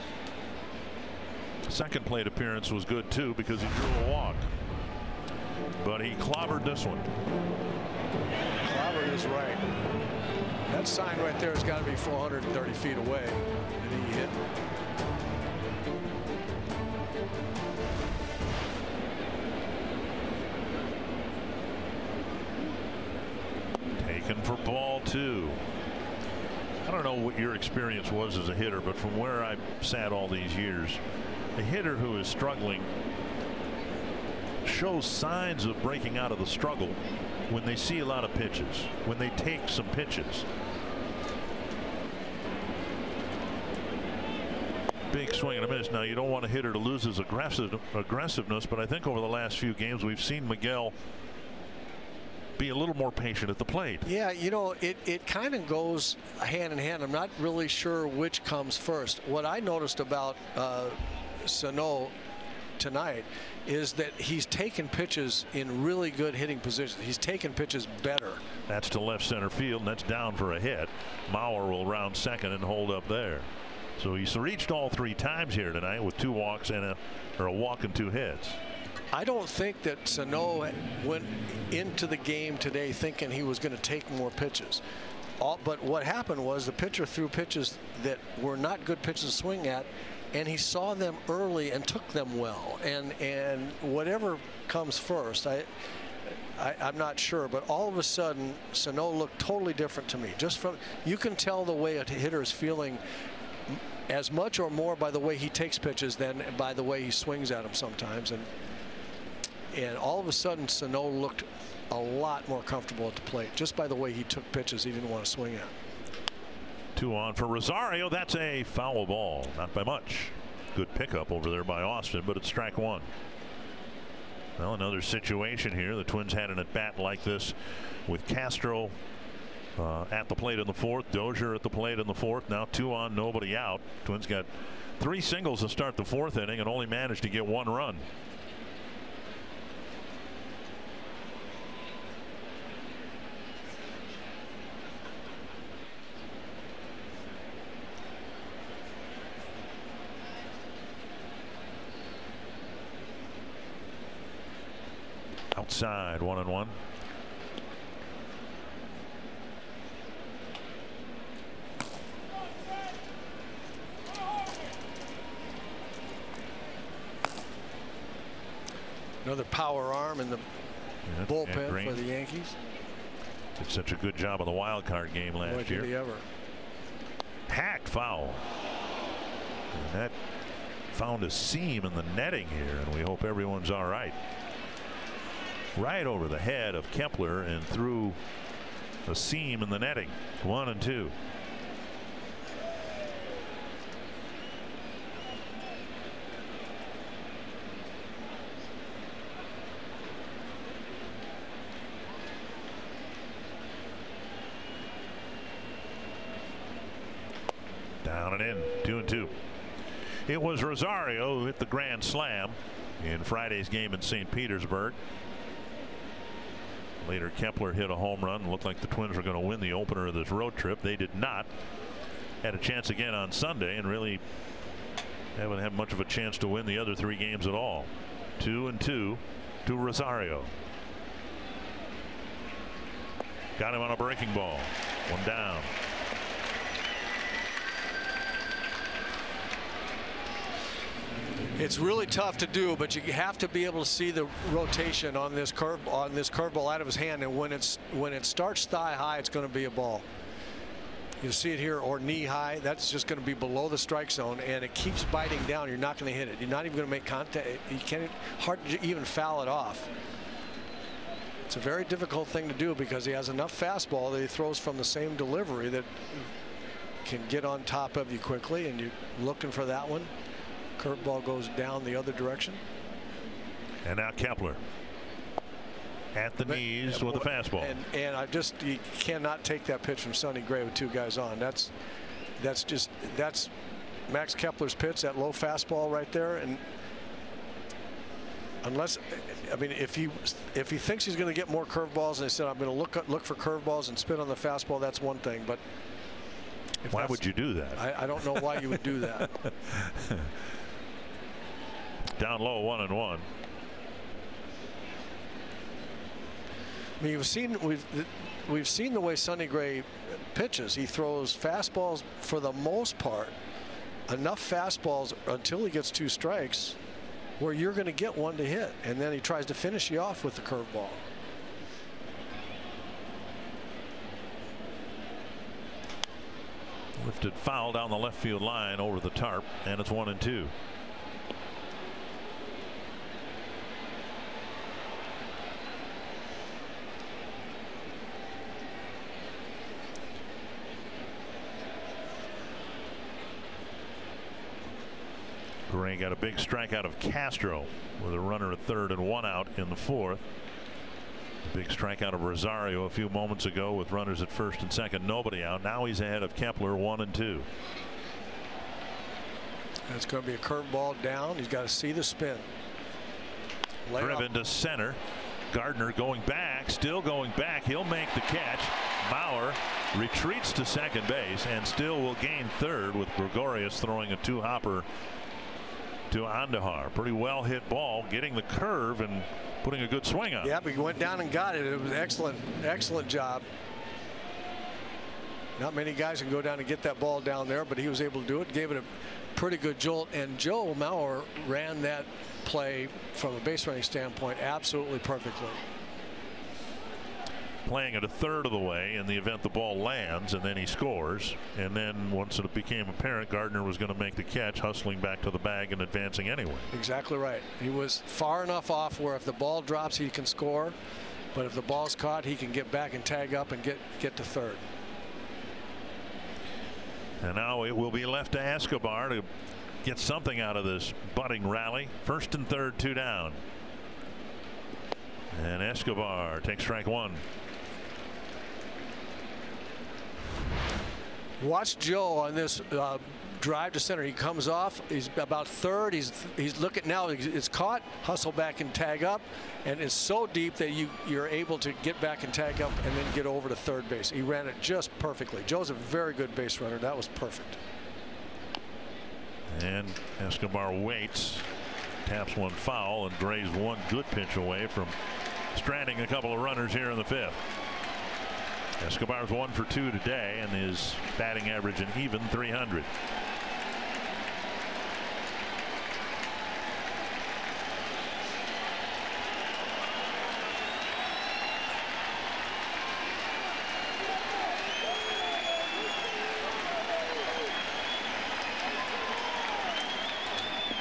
S3: Second plate appearance was good too because he drew a walk, but he clobbered this one.
S5: Clobbered is right. That sign right there has got to be 430 feet away, and he hit.
S3: Taken for ball 2. I don't know what your experience was as a hitter, but from where I sat all these years, a hitter who is struggling shows signs of breaking out of the struggle when they see a lot of pitches, when they take some pitches. Big swing and a miss. Now, you don't want a hitter to lose his aggressiveness, but I think over the last few games we've seen Miguel be a little more patient at the plate.
S5: Yeah, you know, it kind of goes hand in hand. I'm not really sure which comes first. What I noticed about Sano tonight is that he's taken pitches in really good hitting positions. He's taken pitches better.
S3: That's to left center field, and that's down for a hit. Mauer will round second and hold up there. So he's reached all 3 times here tonight with 2 walks and a walk and 2 hits.
S5: I don't think that Sano went into the game today thinking he was going to take more pitches. But what happened was the pitcher threw pitches that were not good pitches to swing at, and he saw them early and took them well. And whatever comes first, I'm not sure, but all of a sudden Sano looked totally different to me. Just from, you can tell the way a hitter is feeling as much or more by the way he takes pitches than by the way he swings at them sometimes. And all of a sudden Sano looked a lot more comfortable at the plate just by the way he took pitches he didn't want to swing at.
S3: 2 on for Rosario. That's a foul ball. Not by much. Good pickup over there by Austin, but it's strike 1. Well, another situation here. The Twins had an at bat like this with Castro at the plate in the 4th, Dozier at the plate in the 4th. Now 2 on, nobody out. Twins got 3 singles to start the 4th inning and only managed to get 1 run. Outside, 1-1.
S5: Another power arm in the bullpen for the Yankees.
S3: Did such a good job on the wild card game last year.
S5: Did he ever.
S3: Hacked foul. And that found a seam in the netting here, and we hope everyone's all right. Right over the head of Kepler and through a seam in the netting. 1-2. Down and in. 2-2. It was Rosario who hit the grand slam in Friday's game in St. Petersburg. Later, Kepler hit a home run. Looked like the Twins were going to win the opener of this road trip. They did not. Had a chance again on Sunday and really haven't had much of a chance to win the other 3 games at all. 2-2 to Rosario. Got him on a breaking ball. 1 down.
S5: It's really tough to do, but you have to be able to see the rotation on this curveball out of his hand, and when it starts thigh high, it's going to be a ball. You see it here, or knee high. That's just going to be below the strike zone, and it keeps biting down. You're not going to hit it. You're not even going to make contact. You can't hard to even foul it off. It's a very difficult thing to do because he has enough fastball that he throws from the same delivery that can get on top of you quickly, and you're looking for that one. Curveball goes down the other direction.
S3: And now Kepler at the knees with a fastball.
S5: And you cannot take that pitch from Sonny Gray with 2 guys on. That's Max Kepler's pitch, that low fastball right there. And unless, I mean, if he thinks he's going to get more curveballs and he said, I'm going to look for curveballs and spin on the fastball, that's one thing. But
S3: why would you do that?
S5: I don't know why you would do that.
S3: Down low, 1-1.
S5: I mean, we've seen the way Sonny Gray pitches. He throws fastballs for the most part, enough fastballs until he gets 2 strikes, where you're going to get one to hit, and then he tries to finish you off with the curveball.
S3: Lifted foul down the left field line over the tarp, and it's 1-2. Gray got a big strike out of Castro with a runner at 3rd and 1 out in the 4th. Big strikeout of Rosario a few moments ago with runners at 1st and 2nd, nobody out. Now he's ahead of Kepler, 1-2.
S5: That's going to be a curveball down. He's got to see the spin.
S3: Driven to center. Gardner going back, still going back. He'll make the catch. Bauer retreats to second base and still will gain 3rd with Gregorius throwing a 2-hopper to Andahar. Pretty well hit ball, getting the curve and putting a good swing on.
S5: Yeah, but he went down and got it. It was excellent job. Not many guys can go down and get that ball down there, but he was able to do it. Gave it a pretty good jolt, and Joe Mauer ran that play from a base running standpoint absolutely perfectly.
S3: Playing it a 1/3 of the way in the event the ball lands, and then he scores. And then once it became apparent Gardner was going to make the catch, hustling back to the bag and advancing anyway.
S5: Exactly right. He was far enough off where if the ball drops he can score, but if the ball's caught he can get back and tag up and get to 3rd. And
S3: now it will be left to Escobar to get something out of this budding rally. 1st and 3rd, 2 down. And Escobar takes strike 1.
S5: Watch Joe on this drive to center. He comes off. He's about 3rd. He's looking now. It's caught. Hustle back and tag up, and it's so deep that you're able to get back and tag up and then get over to 3rd base. He ran it just perfectly. Joe's a very good base runner. That was perfect.
S3: And Escobar waits, taps one foul, and Gray's one good pitch away from stranding a couple of runners here in the 5th. Escobar's 1 for 2 today, and his batting average an even .300.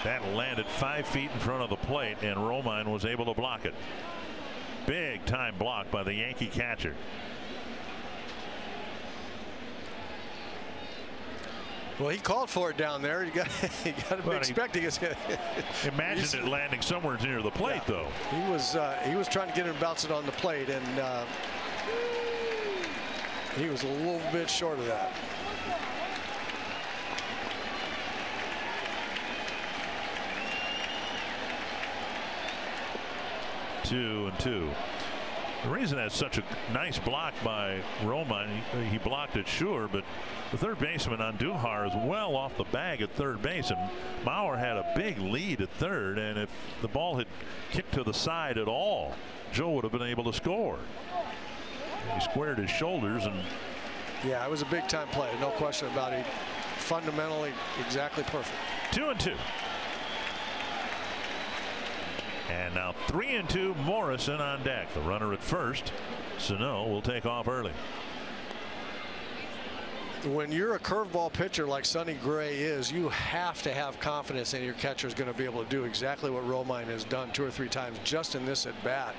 S3: That landed 5 feet in front of the plate, and Romine was able to block it. Big time block by the Yankee catcher.
S5: Well, he called for it down there. You got to be expecting it.
S3: Imagine it landing somewhere near the plate, though.
S5: He was trying to get him to bounce it on the plate, and he was a little bit short of that.
S3: Two and two. The reason that's such a nice block by Romine, he blocked it, sure, but the third baseman Andujar is well off the bag at third base, and Mauer had a big lead at third, and if the ball had kicked to the side at all, Joe would have been able to score. He squared his shoulders, and
S5: yeah, it was a big time play, no question about it. Fundamentally exactly perfect.
S3: 2 and 2. And now 3 and 2, Morrison on deck. The runner at first. Sano will take off early.
S5: When you're a curveball pitcher like Sonny Gray is, you have to have confidence in your catcher is going to be able to do exactly what Romine has done 2 or 3 times just in this at bat.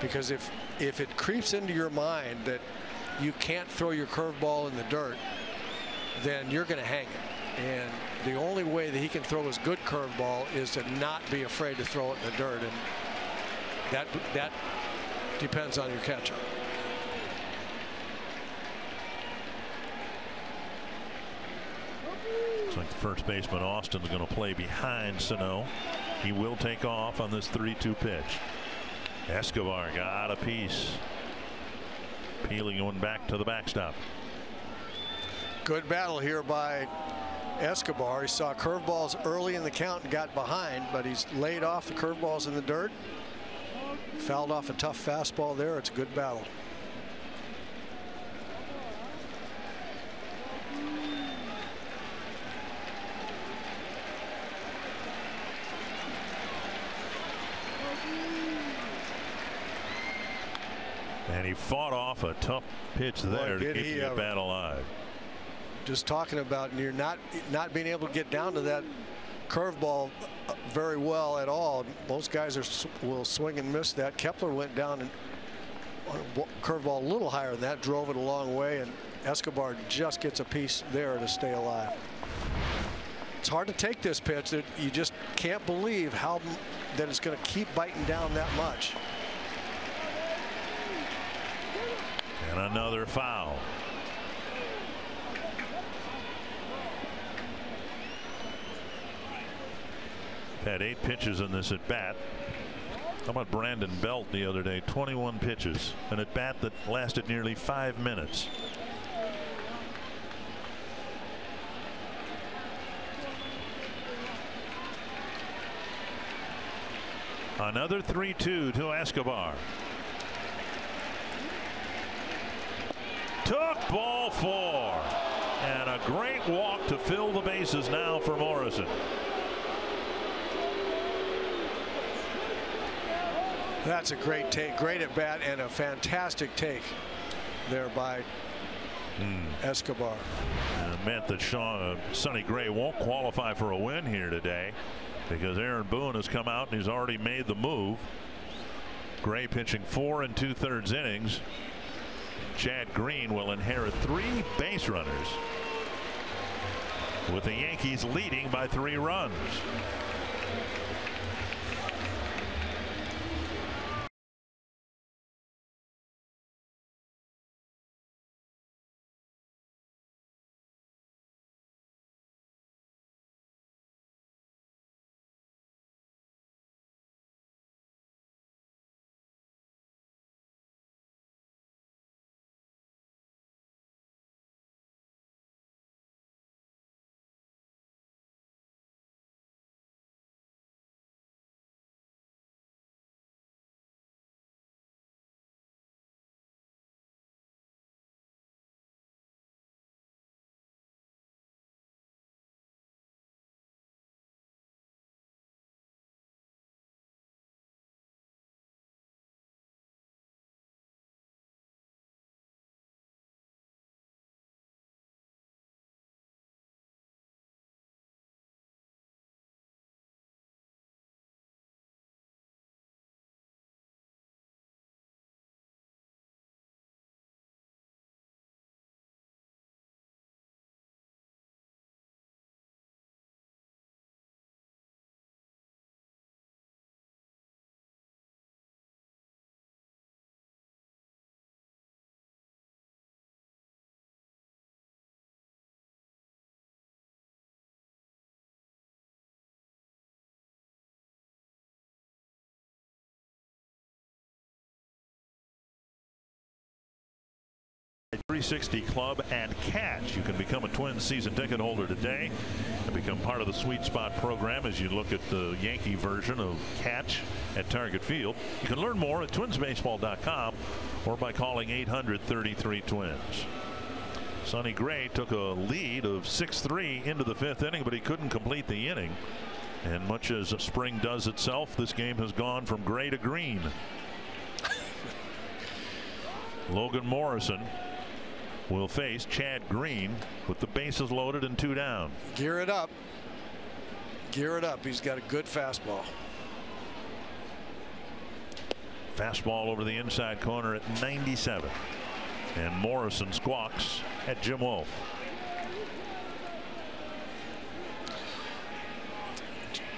S5: Because if it creeps into your mind that you can't throw your curveball in the dirt, then you're going to hang it. And the only way that he can throw his good curveball is to not be afraid to throw it in the dirt, and that depends on your catcher.
S3: Looks like the first baseman Austin's going to play behind Sano. He will take off on this 3-2 pitch. Escobar got a piece. Peeling one back to the backstop.
S5: Good battle here by Escobar. He saw curveballs early in the count and got behind, but he's laid off the curveballs in the dirt. Fouled off a tough fastball there. It's a good battle.
S3: And he fought off a tough pitch there to keep the bat alive.
S5: Just talking about you're not being able to get down to that curveball very well at all. Most guys will swing and miss that. Kepler went down and on a curveball a little higher than that, drove it a long way, and Escobar just gets a piece there to stay alive. It's hard to take this pitch. That you just can't believe how that it's going to keep biting down that much.
S3: And another foul. Had 8 pitches in this at bat. How about Brandon Belt the other day? 21 pitches. An at bat that lasted nearly 5 minutes. Another 3-2 to Escobar. Took ball 4. And a great walk to fill the bases now for Morrison.
S5: That's a great take, great at bat, and a fantastic take there by Escobar.
S3: And it meant that Sonny Gray won't qualify for a win here today because Aaron Boone has come out and he's already made the move. Gray pitching 4 2/3 innings. Chad Green will inherit 3 base runners, with the Yankees leading by 3 runs. 360 Club and Catch. You can become a Twins season ticket holder today and become part of the Sweet Spot program as you look at the Yankee version of Catch at Target Field. You can learn more at twinsbaseball.com or by calling 800-33-TWINS. Sonny Gray took a lead of 6-3 into the 5th inning, but he couldn't complete the inning. And much as spring does itself, this game has gone from gray to green. Logan Morrison will face Chad Green with the bases loaded and 2 down.
S5: Gear it up. Gear it up. He's got a good fastball.
S3: Fastball over the inside corner at 97. And Morrison squawks at Jim Wolf.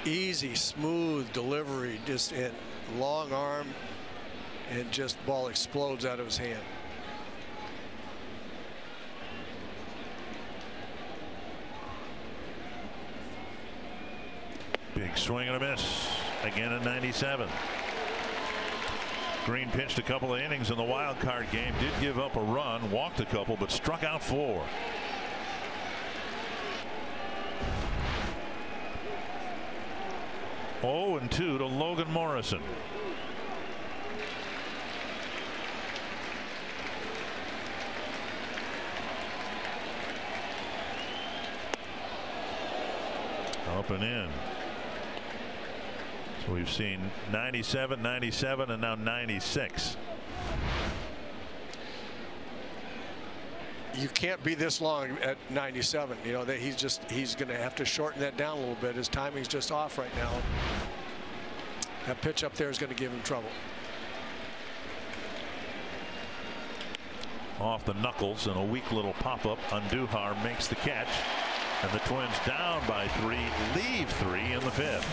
S5: Easy, smooth delivery, just in long arm, and just ball explodes out of his hand.
S3: Big swing and a miss again at 97. Green pitched a couple of innings in the wild card game, did give up a run, walked a couple, but struck out 4. Oh, and 2 to Logan Morrison. Up and in. So we've seen 97, 97, and now 96.
S5: You can't be this long at 97. You know that he's going to have to shorten that down a little bit. His timing's just off right now. That pitch up there is going to give him trouble.
S3: Off the knuckles and a weak little pop-up. Andujar makes the catch, and the Twins down by 3, leave 3 in the 5th.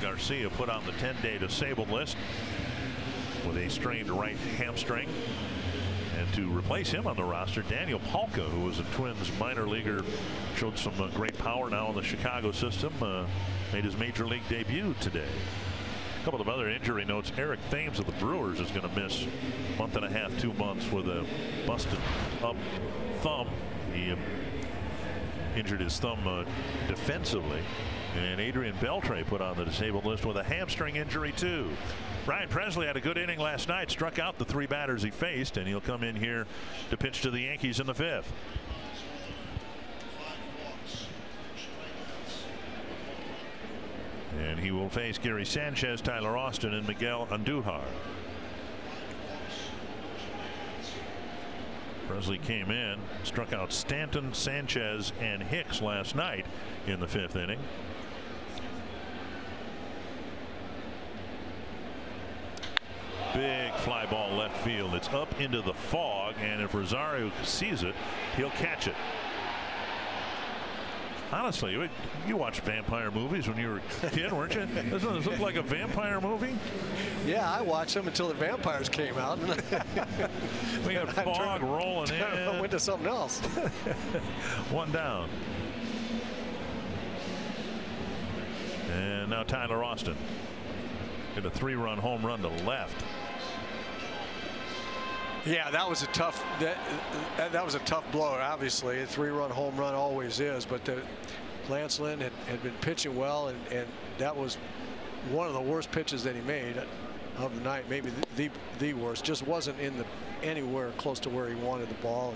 S3: Garcia put on the 10-day disabled list with a strained right hamstring. And to replace him on the roster, Daniel Palka, who was a Twins minor leaguer, showed some great power now in the Chicago system, made his major league debut today. A couple of other injury notes. Eric Thames of the Brewers is going to miss a month and a half, 2 months with a busted up thumb. He injured his thumb defensively. And Adrian Beltre put on the disabled list with a hamstring injury too. Ryan Presley had a good inning last night, struck out the 3 batters he faced, and he'll come in here to pitch to the Yankees in the 5th. And he will face Gary Sanchez, Tyler Austin, and Miguel Andujar. Presley came in, struck out Stanton, Sanchez, and Hicks last night in the 5th inning. fly ball left field. It's up into the fog, and if Rosario sees it, he'll catch it. Honestly, you watched vampire movies when you were a kid, weren't you? Doesn't this look like a vampire movie?
S5: Yeah, I watched them until the vampires came out.
S3: We got fog rolling in.
S5: I went to something else.
S3: One down. And now Tyler Austin hit a 3-run home run to left.
S5: Yeah, that was a tough that was a tough blow. Obviously, a 3-run home run always is, but Lance Lynn had been pitching well, and that was one of the worst pitches that he made of the night, maybe the worst. Just wasn't anywhere close to where he wanted the ball.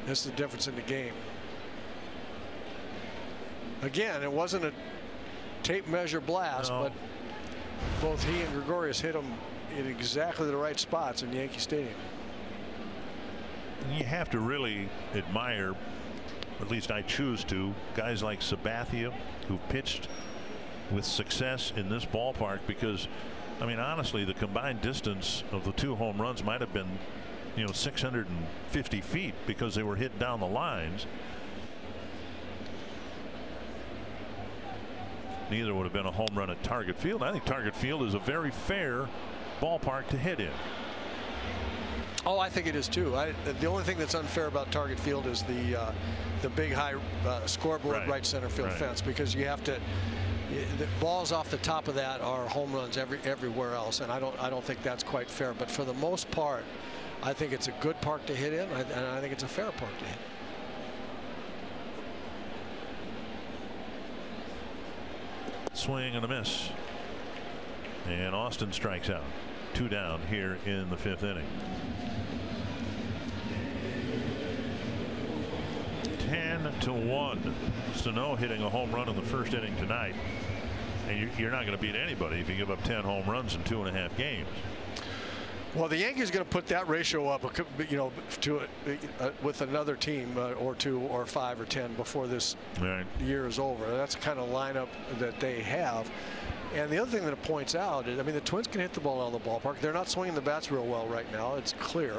S5: That's the difference in the game. Again, it wasn't a tape measure blast, but both he and Gregorius hit him in exactly the right spots in Yankee Stadium.
S3: You have to really admire, at least I choose to, guys like Sabathia who've pitched with success in this ballpark, because I mean, honestly, the combined distance of the 2 home runs might have been, 650 feet because they were hit down the lines. Neither would have been a home run at Target Field. I think Target Field is a very fair ballpark to hit in.
S5: Oh, I think it is too. The only thing that's unfair about Target Field is the big high scoreboard right center field fence, because you have to. The balls off the top of that are home runs everywhere else, and I don't think that's quite fair. But for the most part, I think it's a good park to hit in, and I think it's a fair park to hit.
S3: Swing and a miss, and Austin strikes out. 2 down here in the 5th inning. 10-1. Sano hitting a home run in the 1st inning tonight, and you're not going to beat anybody if you give up 10 home runs in 2.5 games.
S5: Well, the Yankees are going to put that ratio up, to with another team or 2 or 5 or 10 before this year is over. That's the kind of lineup that they have. And the other thing that it points out is, I mean, the Twins can hit the ball out of the ballpark. They're not swinging the bats real well right now. It's clear.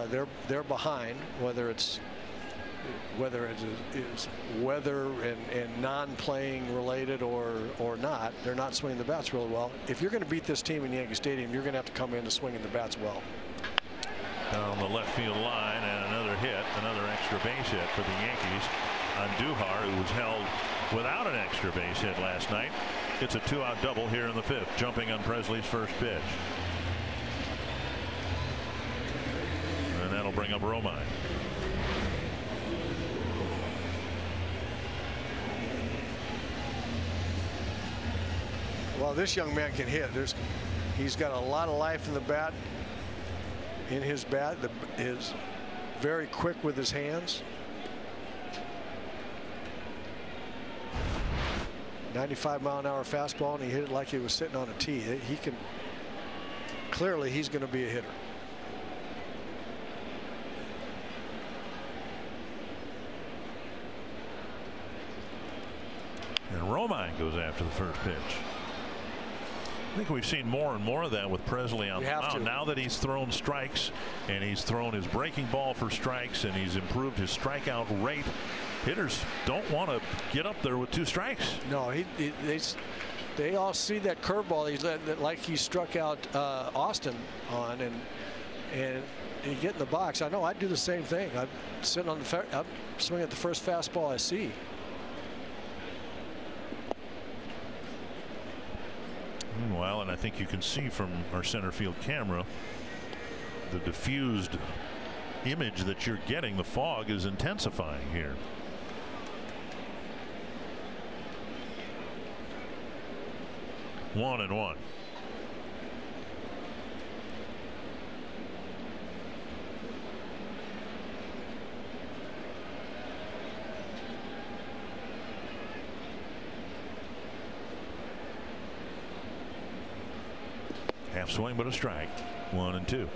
S5: They're behind, whether it is weather and non-playing related or not. They're not swinging the bats really well. If you're going to beat this team in Yankee Stadium, you're going to have to come in to swinging the bats well.
S3: Down the left field line, and another hit, another extra base hit for the Yankees on Duhar, who was held without an extra base hit last night. It's a 2-out double here in the 5th, jumping on Presley's first pitch. And that'll bring up Romine.
S5: Well, this young man can hit. He's got a lot of life in the bat. In his bat, is very quick with his hands. 95-mile-an-hour fastball, and he hit it like he was sitting on a tee. He can clearly, he's going to be a hitter.
S3: And Romine goes after the first pitch. I think we've seen more and more of that with Presley on the mound. Now that he's thrown strikes, and he's thrown his breaking ball for strikes, and he's improved his strikeout rate, hitters don't want to get up there with 2 strikes.
S5: No, they all see that curveball like he struck out Austin on, and you get in the box. I know I'd do the same thing. I'd sit on I'd swing at the first fastball I see.
S3: Meanwhile, and I think you can see from our center field camera, the diffused image that you're getting, the fog is intensifying here. One and one. Half swing, but a strike. 1-2.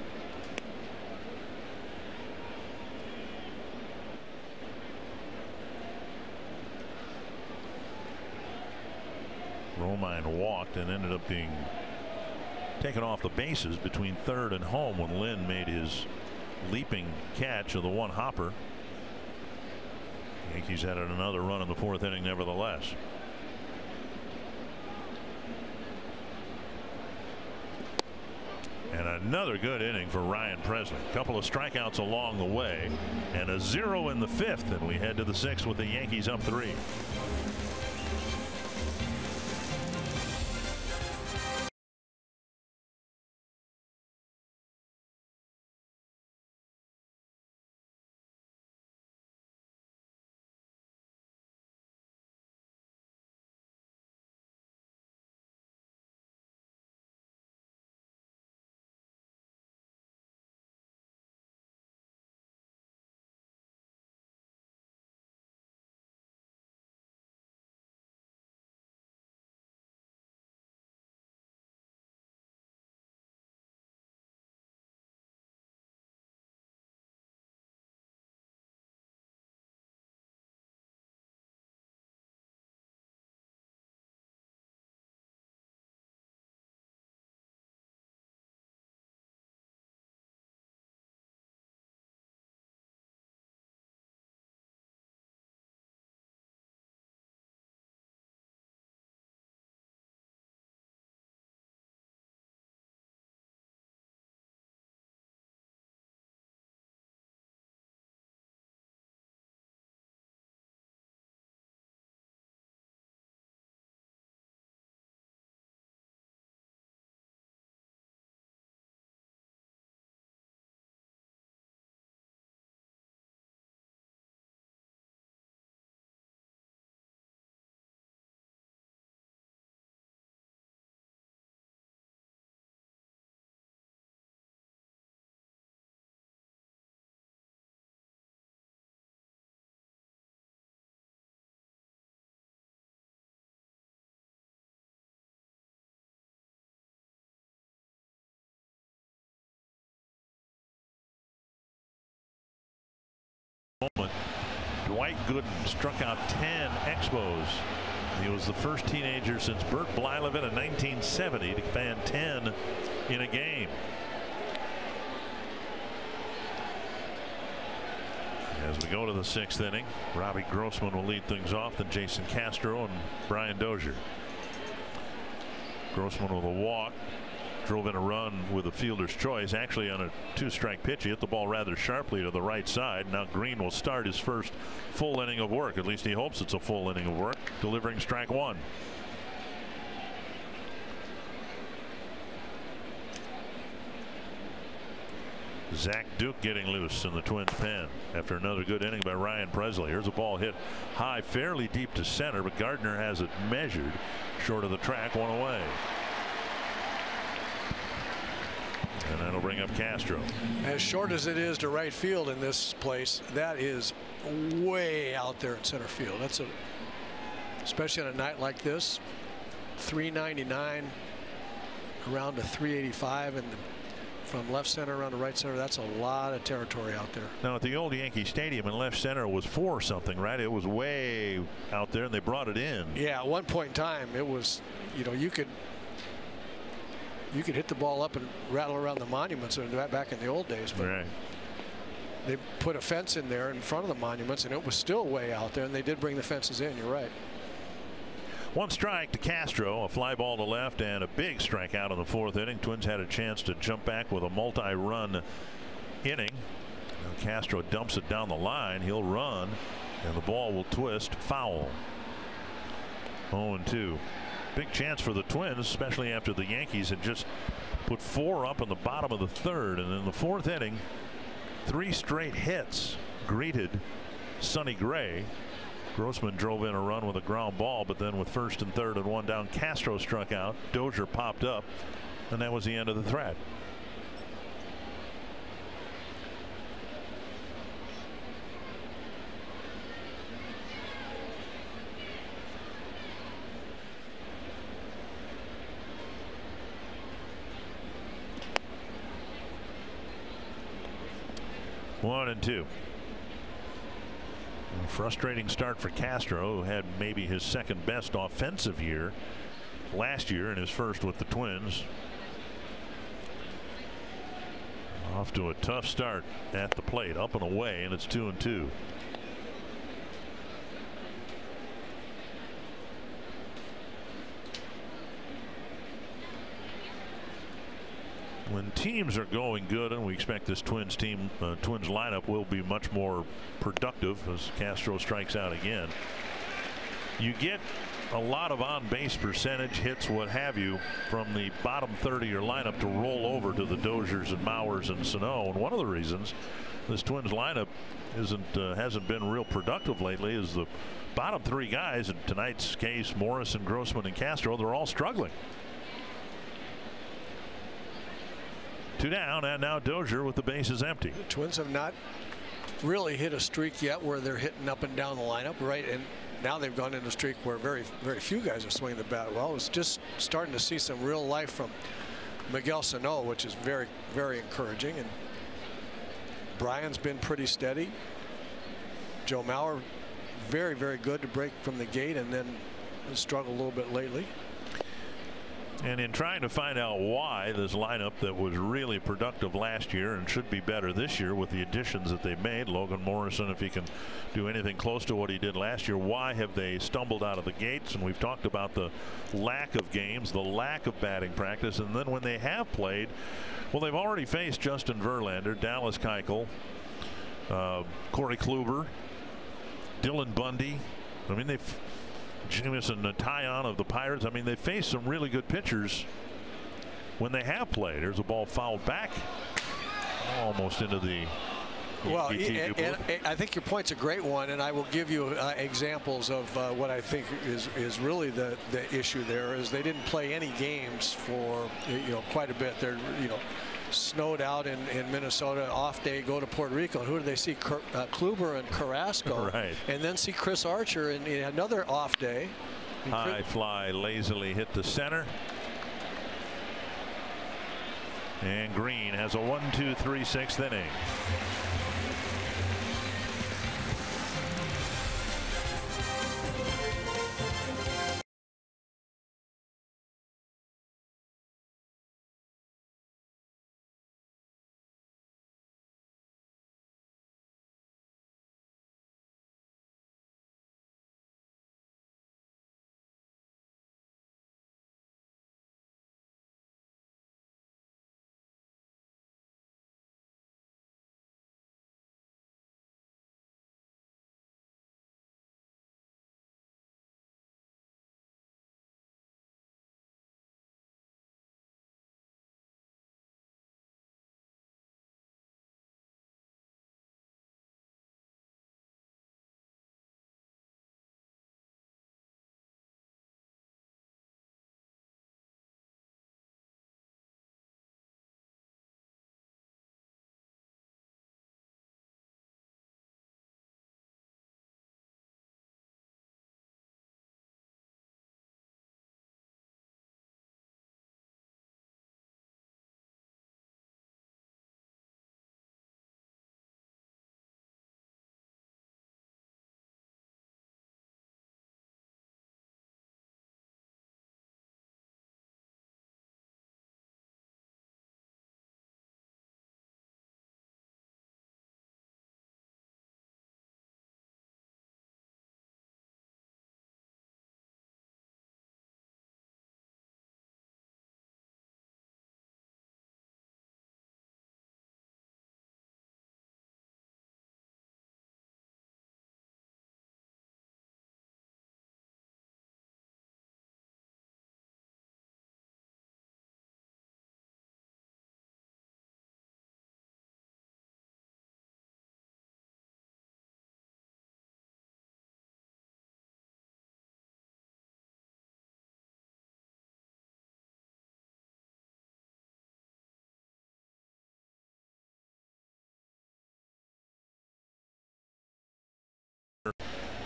S3: Romine walked and ended up being taken off the bases between third and home when Lynn made his leaping catch of the one hopper. Yankees added another run in the fourth inning nevertheless. And another good inning for Ryan Presley. A couple of strikeouts along the way and a 0 in the fifth, and we head to the sixth with the Yankees up 3. Moment. Dwight Gooden struck out 10 Expos. He was the first teenager since Bert Blyleven in 1970 to fan 10 in a game. As we go to the sixth inning, Robbie Grossman will lead things off, then Jason Castro and Brian Dozier. Grossman with a walk. Drove in a run with a fielder's choice, actually on a 2-strike pitch. He hit the ball rather sharply to the right side. Now Green will start his first full inning of work. At least he hopes it's a full inning of work, delivering strike one. Zach Duke getting loose in the Twins pen after another good inning by Ryan Presley. Here's a ball hit high, fairly deep to center, but Gardner has it measured short of the track, one away. And that'll bring up Castro.
S5: As short as it is to right field in this place, that is way out there in center field. That's especially on a night like this, 399 around to 385, and from left center around to right center, that's a lot of territory out there.
S3: Now at the old Yankee Stadium, in left center was 4 something, right? It was way out there, and they brought it in.
S5: Yeah, at one point in time, it was, you know, you could hit the ball up and rattle around the monuments back in the old days, but
S3: right.
S5: They put a fence in there in front of the monuments, and it was still way out there, and they did bring the fences in. You're right.
S3: 1 strike to Castro, a fly ball to left, and a big strikeout in the fourth inning. Twins had a chance to jump back with a multi-run inning. Now Castro dumps it down the line. He'll run, and the ball will twist foul. 0-2. Big chance for the Twins, especially after the Yankees had just put 4 up in the bottom of the third. And in the fourth inning, 3 straight hits greeted Sonny Gray. Grossman drove in a run with a ground ball, but then with first and third and 1 down, Castro struck out. Dozier popped up, and that was the end of the threat. One and 2. A frustrating start for Castro, who had maybe his second best offensive year last year and his first with the Twins. Off to a tough start at the plate, up and away, and it's 2-2. When teams are going good, and we expect this Twins lineup will be much more productive as Castro strikes out again, you get a lot of on-base percentage, hits, what have you, from the bottom third of your lineup to roll over to the Doziers and Mauers and Sano. And one of the reasons this Twins lineup hasn't been real productive lately is the bottom three guys, in tonight's case Morrison, Grossman, and Castro, they're all struggling. 2 down, and now Dozier with the bases empty.
S5: The Twins have not really hit a streak yet where they're hitting up and down the lineup, right? And now they've gone into a streak where very few guys are swinging the bat well. It's just starting to see some real life from Miguel Sano, which is very encouraging. And Brian's been pretty steady. Joe Mauer, very good to break from the gate, and then struggled a little bit lately.
S3: And in trying to find out why this lineup that was really productive last year and should be better this year with the additions that they've made, Logan Morrison, if he can do anything close to what he did last year, why have they stumbled out of the gates? And we've talked about the lack of games, the lack of batting practice, and then when they have played, well, they've already faced Justin Verlander, Dallas Keuchel, Corey Kluber, Dylan Bundy. I mean, they've Jamison Taillon of the Pirates. I mean, they faced some really good pitchers when they have played. There's a ball fouled back almost into the
S5: well, and I think your point's a great one, and I will give you examples of what I think is really the issue there is they didn't play any games for quite a bit. They're snowed out in Minnesota, off day, go to Puerto Rico. Who do they see? Kluber and Carrasco,
S3: right, and
S5: then see Chris Archer in another off day.
S3: High fly lazily hit the center, and Green has a 1-2-3 6th inning.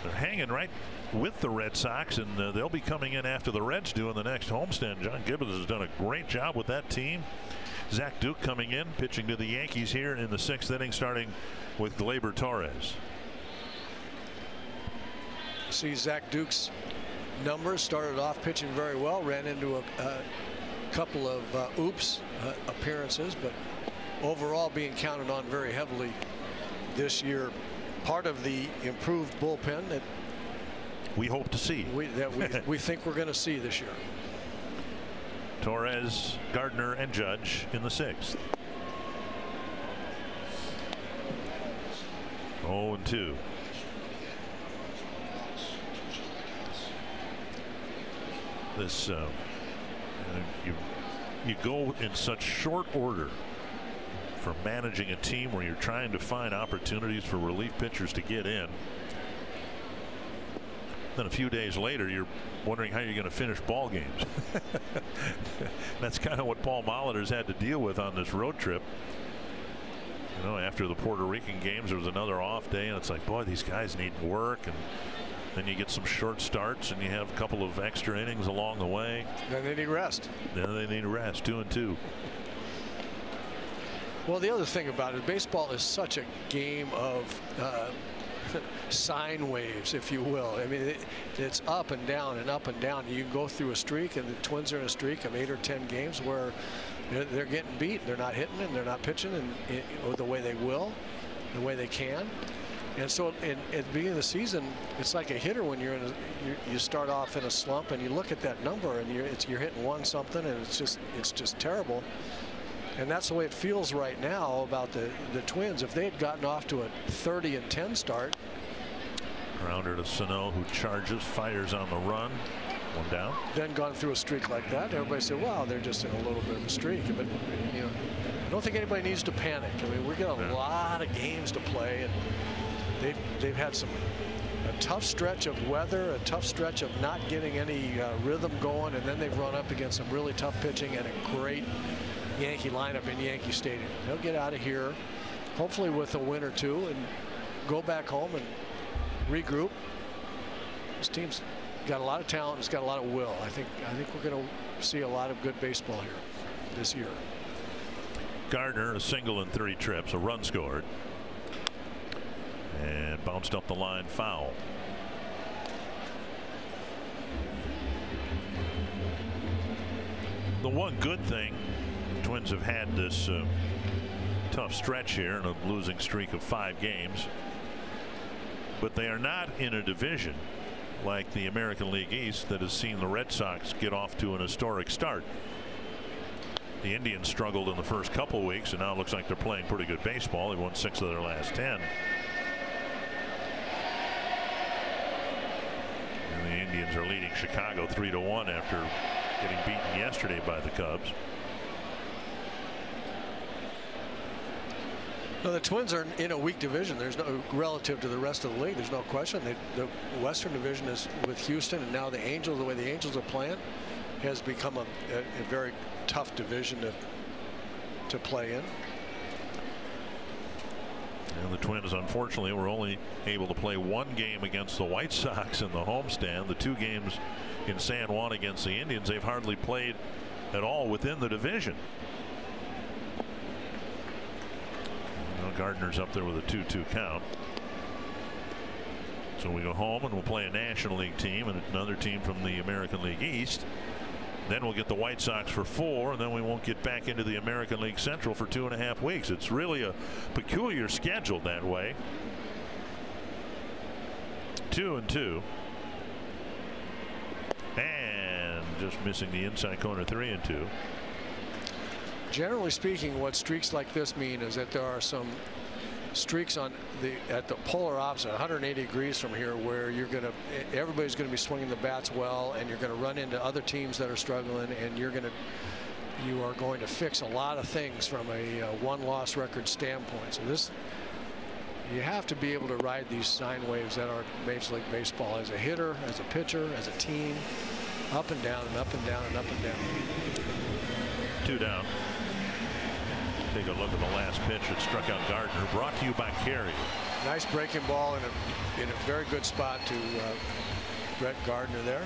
S3: They're hanging right with the Red Sox, and they'll be coming in after the Reds do in the next homestand. John Gibbons has done a great job with that team. Zach Duke coming in, pitching to the Yankees here in the 6th inning, starting with Gleyber Torres.
S5: See Zach Duke's numbers. Started off pitching very well, ran into a couple of oops appearances, but overall being counted on very heavily this year. Part of the improved bullpen that
S3: we hope to see.
S5: We think we're going to see this year.
S3: Torres, Gardner, and Judge in the 6th. 0-2. This you go in such short order for managing a team where you're trying to find opportunities for relief pitchers to get in. Then a few days later, you're wondering how you're going to finish ball games. That's kind of what Paul Molitor's had to deal with on this road trip. You know, after the Puerto Rican games, there was another off day, and it's like, boy, these guys need work. And then you get some short starts, and you have a couple of extra innings along the way.
S5: Then they need rest.
S3: 2-2.
S5: Well, the other thing about it, baseball is such a game of sine waves, if you will. I mean, it's up and down and up and down. You can go through a streak, and the Twins are in a streak of 8 or 10 games where they're getting beat. They're not hitting and they're not pitching or the way they will, the way they can. And so at the beginning of the season, it's like a hitter when you start off in a slump and you look at that number and you're hitting 1 something and it's just terrible. And that's the way it feels right now about the Twins. If they had gotten off to a 30-10 start.
S3: Grounder to Sano, who charges, fires on the run. 1 down.
S5: Then gone through a streak like that, everybody said, wow, they're just in a little bit of a streak. But you know, I don't think anybody needs to panic. I mean, we've got a lot of games to play, and they've had a tough stretch of weather, a tough stretch of not getting any rhythm going, and then they've run up against some really tough pitching and a great Yankee lineup in Yankee Stadium. They'll get out of here, hopefully with a win or 2, and go back home and regroup. This team's got a lot of talent. It's got a lot of will. I think we're going to see a lot of good baseball here this year.
S3: Gardner, a single in 3 trips, a run scored, and bounced up the line, foul. The one good thing, the Twins have had this tough stretch here and a losing streak of 5 games, but they are not in a division like the American League East that has seen the Red Sox get off to an historic start. The Indians struggled in the first couple of weeks, and now it looks like they're playing pretty good baseball. They've won 6 of their last 10. And the Indians are leading Chicago 3-1 after getting beaten yesterday by the Cubs.
S5: No, the Twins are in a weak division. There's no, relative to the rest of the league, there's no question. The Western Division is with Houston, and now the Angels, the way the Angels are playing, has become a very tough division to play in.
S3: And the Twins, unfortunately, were only able to play 1 game against the White Sox in the homestand. The 2 games in San Juan against the Indians, they've hardly played at all within the division. Gardner's up there with a 2-2 count. So we go home and we'll play a National League team and another team from the American League East. Then we'll get the White Sox for 4, and then we won't get back into the American League Central for 2.5 weeks. It's really a peculiar schedule that way. 2-2. And just missing the inside corner, 3-2.
S5: Generally speaking, what streaks like this mean is that there are some streaks at the polar opposite, 180 degrees from here, where everybody's going to be swinging the bats well, and you're going to run into other teams that are struggling, and you are going to fix a lot of things from a 1-loss record standpoint. So you have to be able to ride these sine waves that are Major League Baseball as a hitter, as a pitcher, as a team, up and down and up and down and up and down.
S3: 2 down. Take a look at the last pitch that struck out Gardner. Brought to you by Carrier.
S5: Nice breaking ball in a very good spot to Brett Gardner there.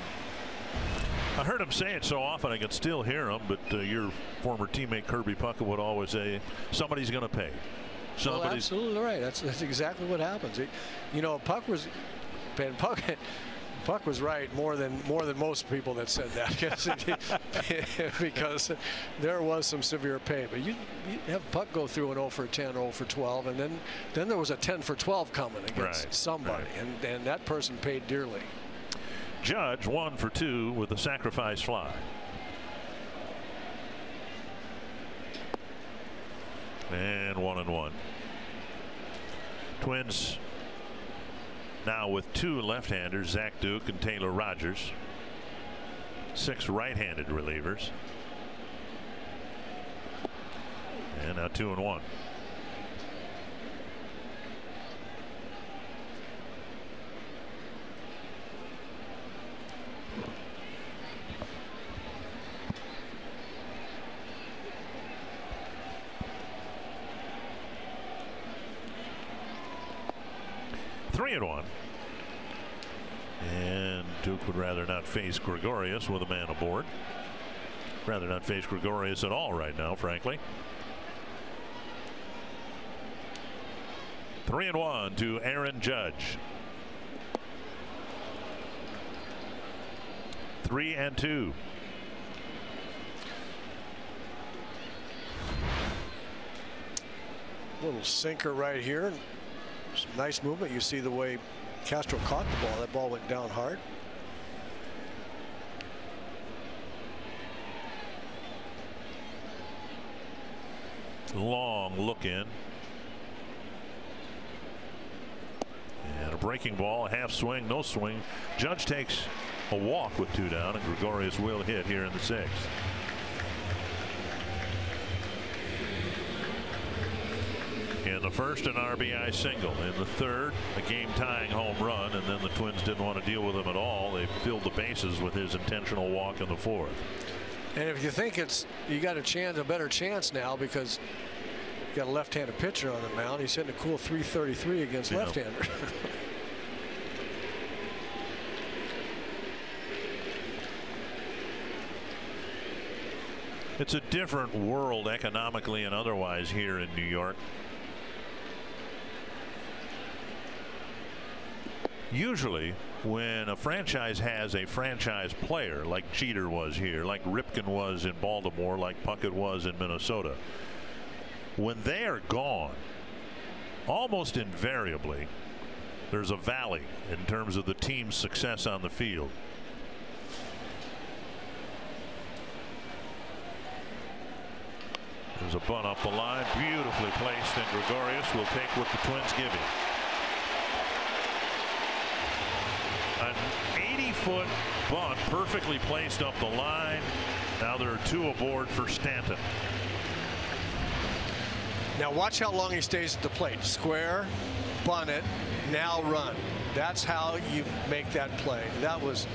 S3: I heard him say it so often I could still hear him, but your former teammate Kirby Puckett would always say, somebody's going to pay.
S5: Well, absolutely right. That's exactly what happens. You know, Puckett Puck was right more than most people that said that because there was some severe pain. But you have Puck go through an 0 for 10, 0 for 12, and then there was a 10 for 12 coming against somebody, and that person paid dearly.
S3: Judge 1 for 2 with a sacrifice fly. And 1-1. Twins now with 2 left-handers, Zach Duke and Taylor Rogers. 6 right-handed relievers. And now 2-1. And Duke would rather not face Gregorius with a man aboard. Rather not face Gregorius at all right now, frankly. 3-1 to Aaron Judge. 3-2.
S5: Little sinker right here. Some nice movement. You see the way Castro caught the ball. That ball went down hard.
S3: Long look in. And a breaking ball, a half swing, no swing. Judge takes a walk with 2 down, and Gregorius will hit here in the 6th. In the 1st, an RBI single. In the 3rd, a game-tying home run, and then the Twins didn't want to deal with him at all. They filled the bases with his intentional walk in the 4th.
S5: And if you think you got a better chance now because you got a left-handed pitcher on the mound. He's hitting a cool .333 against left-hander.
S3: It's a different world economically and otherwise here in New York. Usually when a franchise has a franchise player like Jeter was here, like Ripken was in Baltimore, like Puckett was in Minnesota, when they are gone, almost invariably there's a valley in terms of the team's success on the field. There's a bunt up the line, beautifully placed, and Gregorius will take what the Twins give him. An 80-foot bunt perfectly placed up the line. Now there are 2 aboard for Stanton.
S5: Now watch how long he stays at the plate. Square, bunt it, now run. That's how you make that play. That was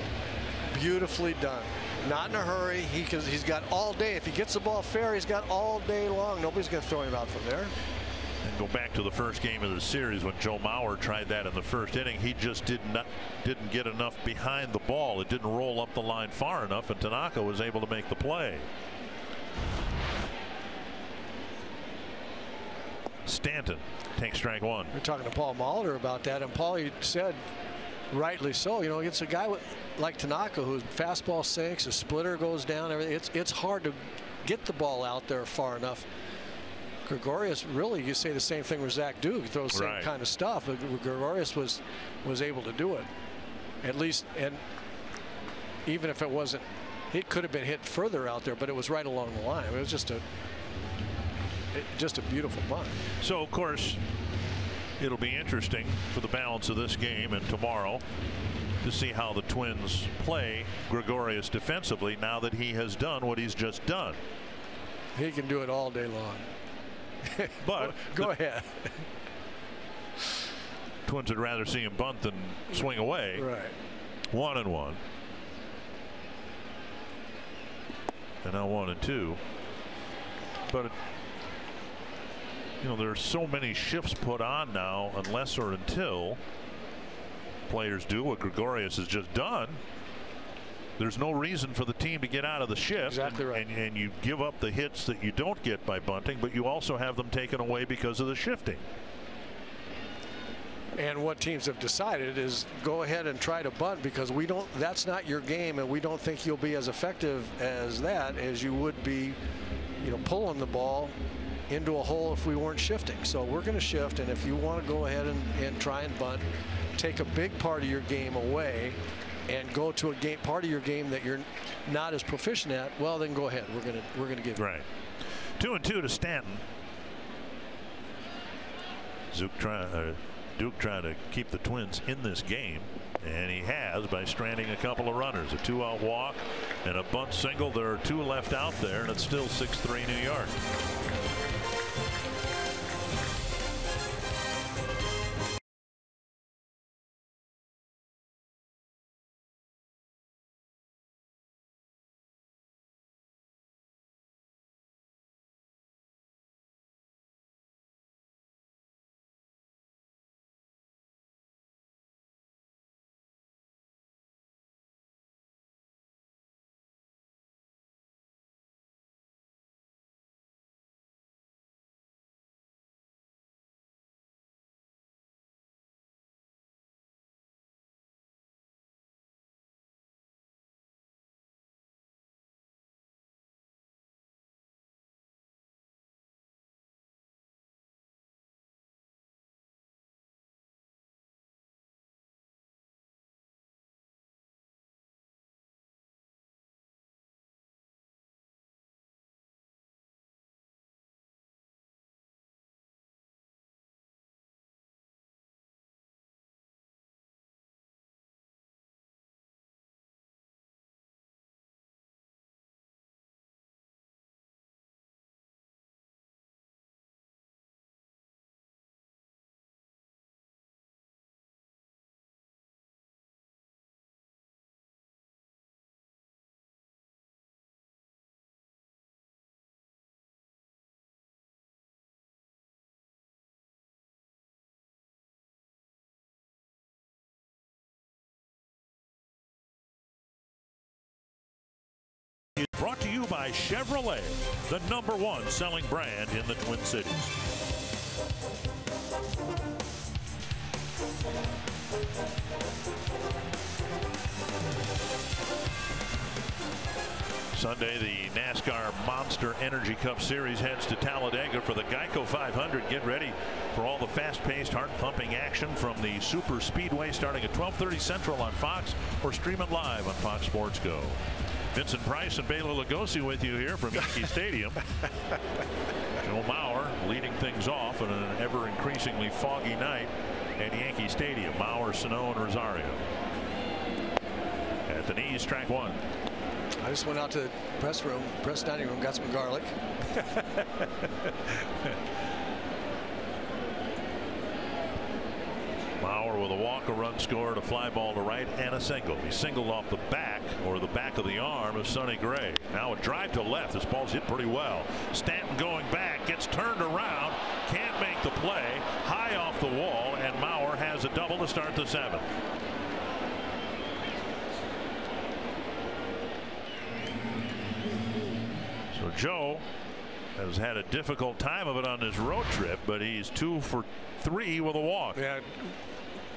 S5: beautifully done. Not in a hurry. He's got all day. If he gets the ball fair, he's got all day long. Nobody's going to throw him out from there.
S3: And go back to the first game of the series when Joe Mauer tried that in the 1st inning. He just didn't get enough behind the ball. It didn't roll up the line far enough, and Tanaka was able to make the play. Stanton takes strike 1.
S5: We're talking to Paul Molitor about that, and Paul said, rightly so, it's a guy like Tanaka whose fastball sinks, a splitter goes down, everything. It's hard to get the ball out there far enough. Gregorius, really, you say the same thing with Zach Duke, throws the same kind of stuff, but Gregorius was able to do it, at least. And even if it wasn't, it could have been hit further out there, but it was right along the line. It was just a beautiful bunt.
S3: So of course it'll be interesting for the balance of this game and tomorrow to see how the Twins play Gregorius defensively now that he has done what he's just done.
S5: He can do it all day long.
S3: But
S5: go ahead.
S3: Twins would rather see him bunt than swing away.
S5: Right.
S3: 1-1. And now 1-2. But there are so many shifts put on now unless or until players do what Gregorius has just done. There's no reason for the team to get out of the shift.
S5: Exactly right.
S3: And you give up the hits that you don't get by bunting, but you also have them taken away because of the shifting.
S5: And what teams have decided is go ahead and try to bunt, because that's not your game, and we don't think you'll be as effective as that as you would be, pulling the ball into a hole if we weren't shifting. So we're going to shift, and if you want to go ahead and try and bunt, take a big part of your game away and go to a part of your game that you're not as proficient at, well, then go ahead. We're gonna give
S3: right. 2-2 to Stanton. Duke trying to keep the Twins in this game, and he has by stranding a couple of runners. A 2-out walk and a bunt single. There are 2 left out there, and it's still 6-3 New York. Brought to you by Chevrolet, the #1 selling brand in the Twin Cities. Sunday, the NASCAR Monster Energy Cup Series heads to Talladega for the Geico 500. Get ready for all the fast-paced, heart-pumping action from the Super Speedway starting at 12:30 Central on Fox, or stream it live on Fox Sports Go. Vincent Price and Bela Lugosi with you here from Yankee Stadium. Joe Mauer leading things off on an ever-increasingly foggy night at Yankee Stadium. Mauer, Sano, and Rosario. At the knees, track 1.
S5: I just went out to the press dining room, got some garlic.
S3: Mauer with a walk, a run scored, a fly ball to right, and a single. He singled off the back, or the back of the arm of Sonny Gray. Now a drive to left. This ball's hit pretty well. Stanton going back, gets turned around, can't make the play, high off the wall, and Mauer has a double to start the 7th. So Joe has had a difficult time of it on this road trip, but he's 2 for 3 with a walk.
S5: Yeah,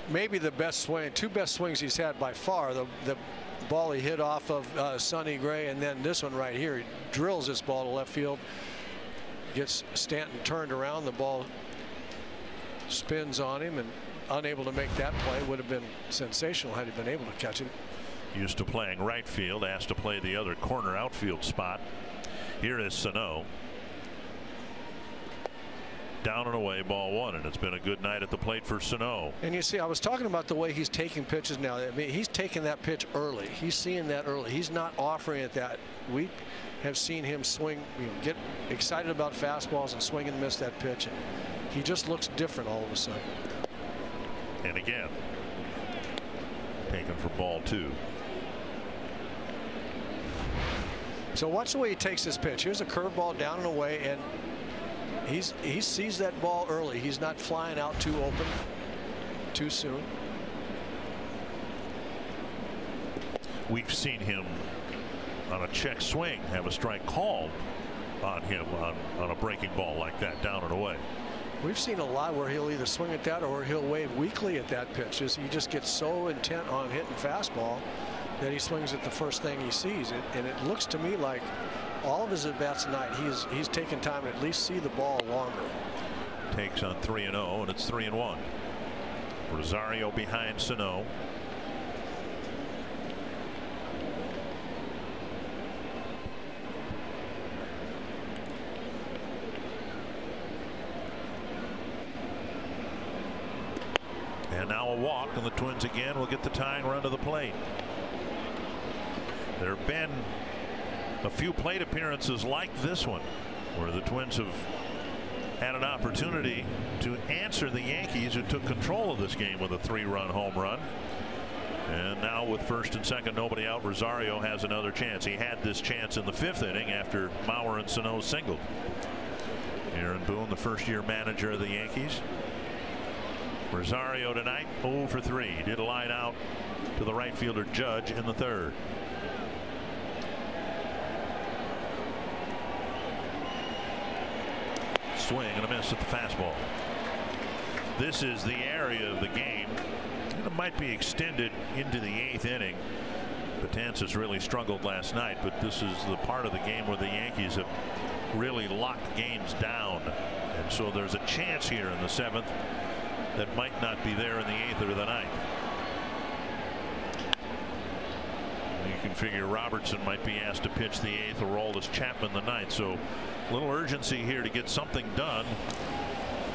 S5: maybe the best swing, 2 best swings he's had by far. The ball he hit off of Sonny Gray, and then this one right here. He drills this ball to left field, gets Stanton turned around. The ball spins on him, and unable to make that play. Would have been sensational had he been able to catch it.
S3: Used to playing right field, asked to play the other corner outfield spot. Here is Sano. Down and away, ball 1, and it's been a good night at the plate for Sano.
S5: And you see, I was talking about the way he's taking pitches now. I mean, he's taking that pitch early. He's seeing that early. He's not offering it that. We have seen him swing, get excited about fastballs and swing and miss that pitch. And he just looks different all of a sudden.
S3: And again, taken for ball 2.
S5: So watch the way he takes this pitch. Here's a curveball down and away, and he sees that ball early. He's not flying out too open too soon.
S3: We've seen him on a check swing have a strike called on him on a breaking ball like that, down and away.
S5: We've seen a lot where he'll either swing at that or he'll wave weakly at that pitch. He just gets so intent on hitting fastball that he swings at the first thing he sees. And it looks to me like all of his at-bats tonight, he's taken time to at least see the ball longer.
S3: Takes on 3-0, and it's 3-1. Rosario behind Sano. And now a walk, and the Twins again will get the tying run to the plate. There have been a few plate appearances like this one where the Twins have had an opportunity to answer the Yankees, who took control of this game with a 3-run home run. And now with first and second, nobody out, Rosario has another chance. He had this chance in the 5th inning after Mauer and Sano singled. Aaron Boone, the first-year manager of the Yankees. Rosario tonight 0 for 3. He did a line out to the right fielder Judge in the 3rd. Swing and a miss at the fastball. This is the area of the game that might be extended into the 8th inning. Betances really struggled last night, but this is the part of the game where the Yankees have really locked games down, and so there's a chance here in the 7th that might not be there in the 8th or the 9th. You can figure Robertson might be asked to pitch the 8th, or Aroldis Chapman the 9th. So a little urgency here to get something done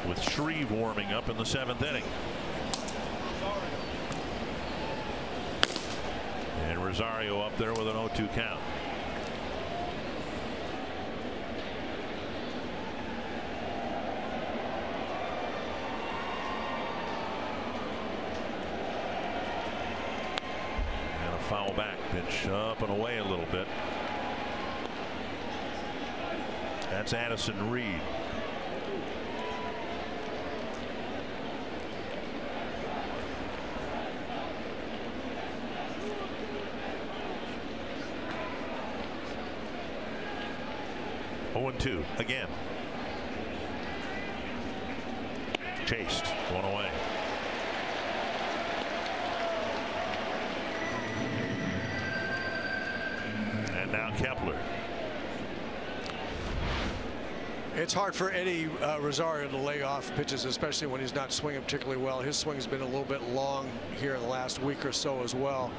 S3: with Shreve warming up in the 7th inning. And Rosario up there with an 0-2 count. Foul back pitch up and away a little bit. That's Addison Reed. Oh, 2 again. Chased, one away. Now Kepler.
S5: It's hard for Eddie Rosario to lay off pitches, especially when he's not swinging particularly well. His swing's been a little bit long here in the last week or so as well.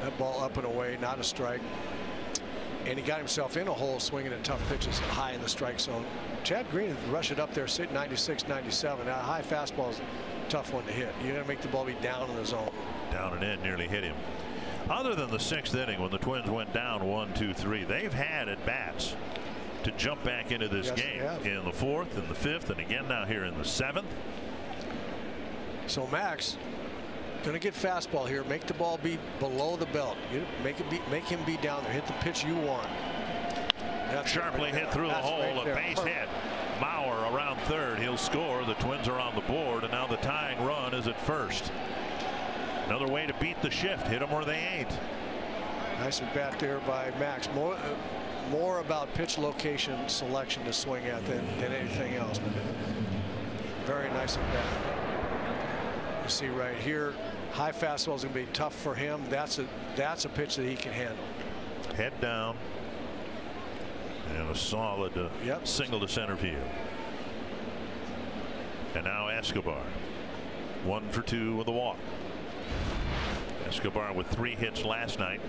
S5: That ball up and away, not a strike. And he got himself in a hole swinging at tough pitches high in the strike zone. Chad Green rushed it up there, sitting 96, 97. Now, a high fastball is a tough one to hit. You got to make the ball be down in the zone.
S3: Down and in, nearly hit him. Other than the 6th inning when the Twins went down 1-2-3, they've had at bats to jump back into this game in the 4th and the 5th, and again now here in the 7th.
S5: So Max going to get fastball here, make the ball be below the belt, make him be down there, hit the pitch you want. That's
S3: sharply hit through the hole, a base hit. Mauer around 3rd, he'll score. The Twins are on the board, and now the tying run is at 1st. Another way to beat the shift, hit them where they ain't.
S5: Nice at bat there by Max. More about pitch location selection to swing at than anything else. But very nice at bat. You see right here, high fastball is going to be tough for him. That's a pitch that he can handle.
S3: Head down, and a solid single to center field. And now Escobar, 1 for 2 with a walk. Escobar with 3 hits last night.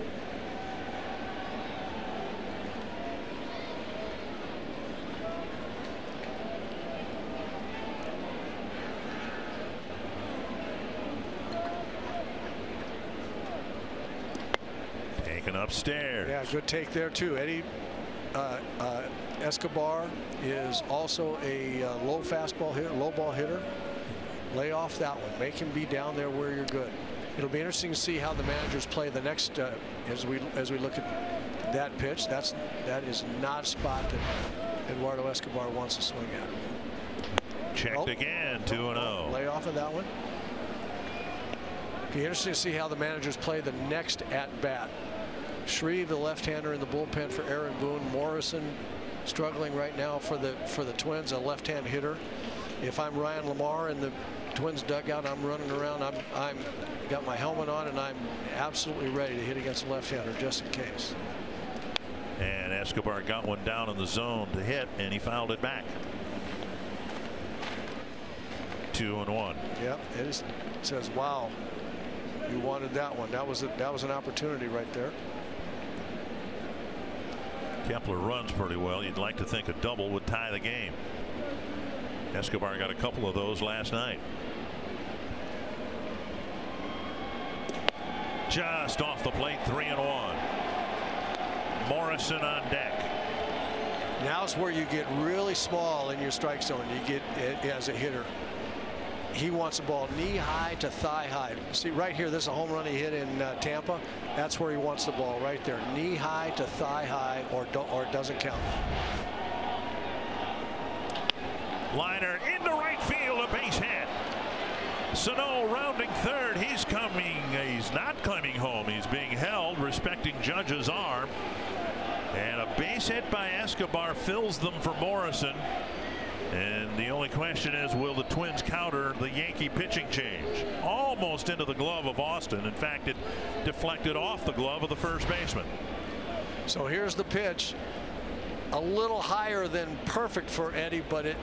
S3: Taken upstairs.
S5: Yeah, good take there too. Eddie Escobar is also a low fastball hitter, low ball hitter. Lay off that one. Make him be down there where you're good. It'll be interesting to see how the managers play the next as we look at that pitch. That is not a spot that Eduardo Escobar wants to swing at.
S3: Checked again, 2-0.
S5: Lay off of that one. Be interesting to see how the managers play the next at bat. Shreve, the left-hander in the bullpen for Aaron Boone. Morrison struggling right now for the Twins, a left-hand hitter. If I'm Ryan Lamar in the Twins dugout, I'm running around. I'm got my helmet on, and I'm absolutely ready to hit against a left-hander just in case.
S3: And Escobar got one down in the zone to hit, and he fouled it back. 2-1.
S5: Yep, it says, "Wow, you wanted that one." That was an opportunity right there.
S3: Kepler runs pretty well. You'd like to think a double would tie the game. Escobar got a couple of those last night. Just off the plate, 3-1. Morrison on deck.
S5: Now's where you get really small in your strike zone. You get as a hitter. He wants the ball knee high to thigh high. See right here, this is a home run he hit in Tampa. That's where he wants the ball, right there, knee high to thigh high, or it doesn't count.
S3: Liner into right field, a base hit. Sano rounding third. He's not coming home. He's being held, respecting Judge's arm. And a base hit by Escobar fills them for Morrison. And the only question is, will the Twins counter the Yankee pitching change? Almost into the glove of Austin. In fact, it deflected off the glove of the first baseman.
S5: So here's the pitch. A little higher than perfect for Eddie, but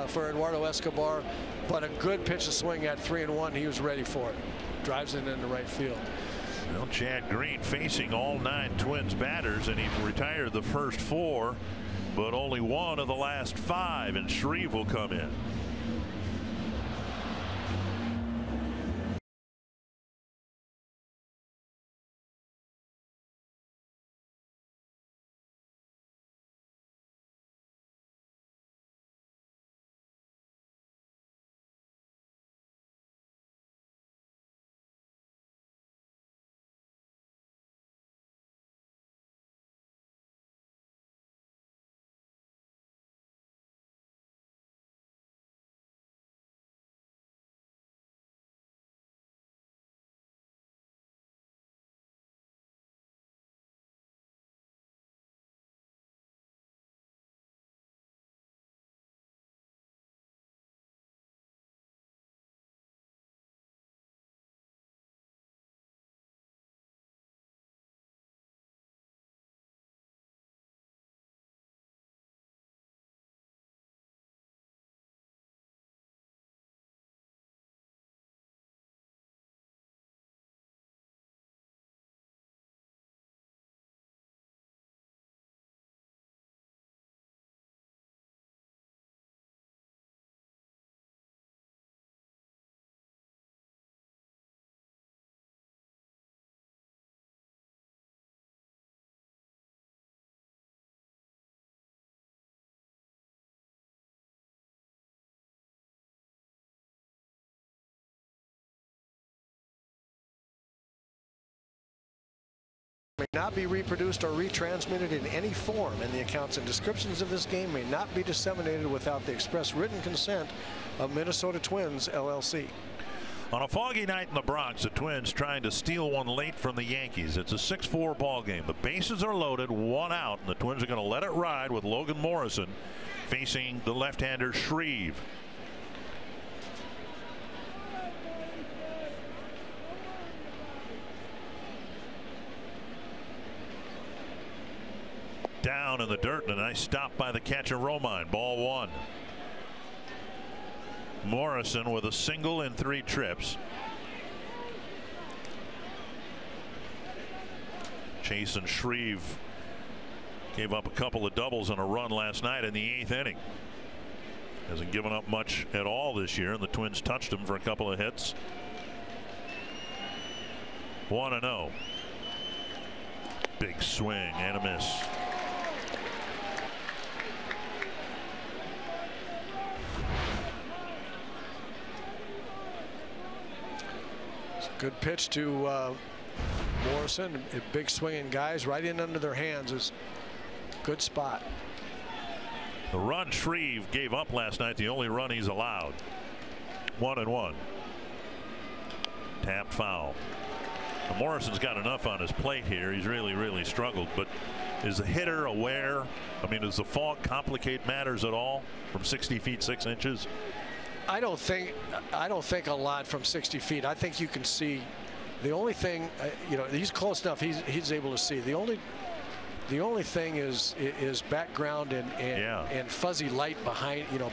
S5: for Eduardo Escobar, but a good pitch to swing at. 3-1. He was ready for it. Drives it into right field.
S3: Well, Chad Green facing all 9 Twins batters, and he retired the first 4, but only 1 of the last 5, and Shreve will come in.
S5: May not be reproduced or retransmitted in any form, and the accounts and descriptions of this game may not be disseminated without the express written consent of Minnesota Twins, LLC.
S3: On a foggy night in the Bronx, the Twins trying to steal one late from the Yankees. It's a 6-4 ball game. The bases are loaded, 1 out, and the Twins are going to let it ride with Logan Morrison facing the left-hander Shreve. Down in the dirt, and a nice stop by the catcher Romine. Ball 1. Morrison with a single in 3 trips. Chase and Shreve gave up a couple of doubles and a run last night in the 8th inning. Hasn't given up much at all this year, and the Twins touched him for a couple of hits. 1-0. Big swing and a miss.
S5: Good pitch to Morrison. Big swinging guys right in under their hands is good spot.
S3: The run Shreve gave up last night, the only run he's allowed. 1-1. Tap foul. Morrison's got enough on his plate here. He's really struggled, but Is the hitter aware? I mean, does the fog complicate matters at all from 60 feet 6 inches?
S5: I don't think a lot from 60 feet. I think you can see. The only thing, you know, he's close enough. He's able to see. The only thing is background and fuzzy light behind, you know,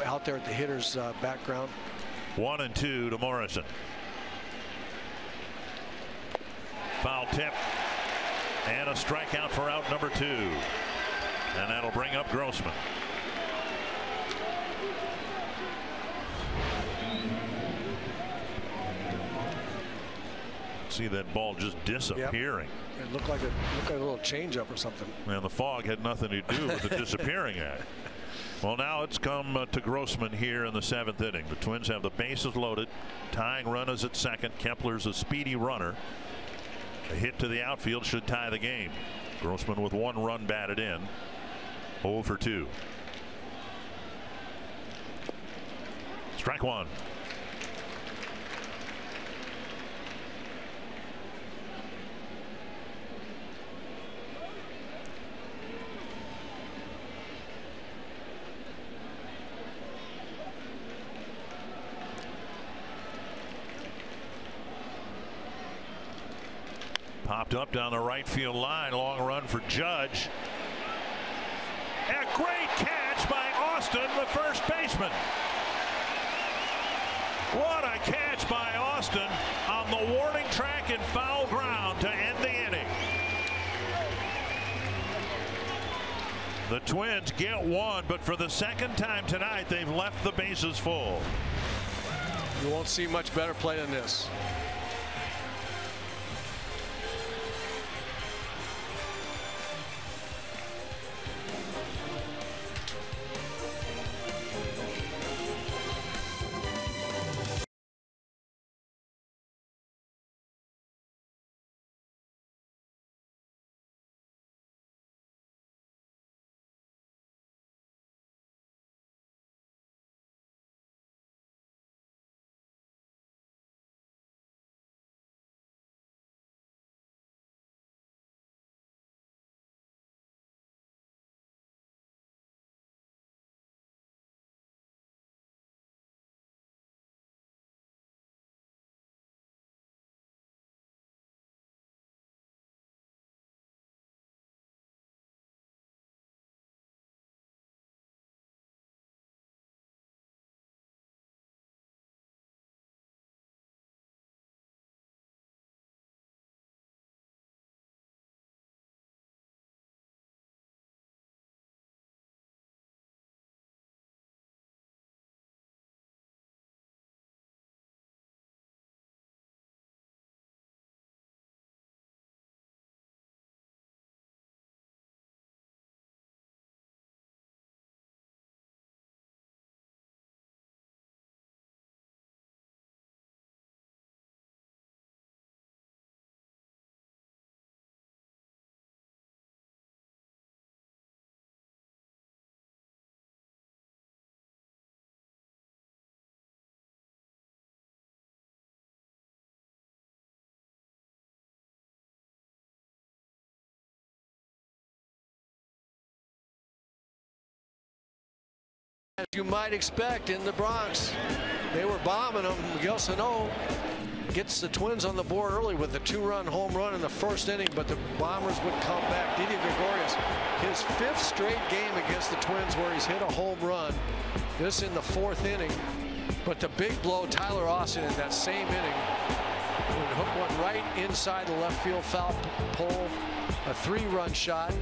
S5: out there at the hitter's background.
S3: 1-2 to Morrison. Foul tip and a strikeout for out number 2, and that'll bring up Grossman. See that ball just disappearing.
S5: Yep. It looked like a little changeup or something.
S3: And the fog had nothing to do with the disappearing act. Well, now it's come to Grossman here in the 7th inning. The Twins have the bases loaded. Tying runners at second. Kepler's a speedy runner. A hit to the outfield should tie the game. Grossman with 1 run batted in. 0 for 2. Strike 1. Popped up down the right field line. Long run for Judge. A great catch by Austin, the first baseman. What a catch by Austin on the warning track in foul ground to end the inning. The Twins get 1, but for the second time tonight, they've left the bases full.
S5: You won't see much better play than this. As you might expect in the Bronx, they were bombing them. Miguel Sano gets the Twins on the board early with a 2-run home run in the first inning, but the Bombers would come back. Didi Gregorius, his 5th straight game against the Twins where he's hit a home run. This in the 4th inning, but the big blow, Tyler Austin in that same inning, when the hook went right inside the left field foul pole, a 3-run shot.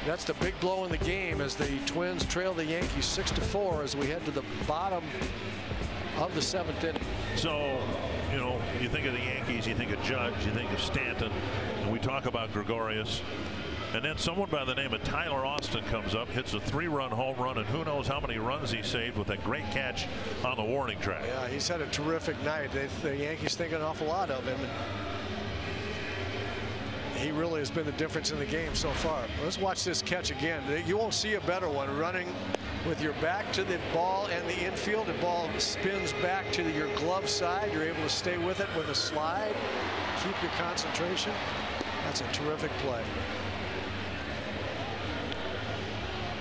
S5: That's the big blow in the game as the Twins trail the Yankees 6-4 as we head to the bottom of the 7th inning.
S3: So, you know, you think of the Yankees, you think of Judge, you think of Stanton, and we talk about Gregorius. And then someone by the name of Tyler Austin comes up, hits a 3-run home run, and who knows how many runs he saved with that great catch on the warning track.
S5: Yeah, he's had a terrific night. The Yankees think an awful lot of him. He really has been the difference in the game so far. Let's watch this catch again. You won't see a better one. Running with your back to the ball and the infield. The ball spins back to your glove side. You're able to stay with it with a slide. Keep your concentration. That's a terrific play.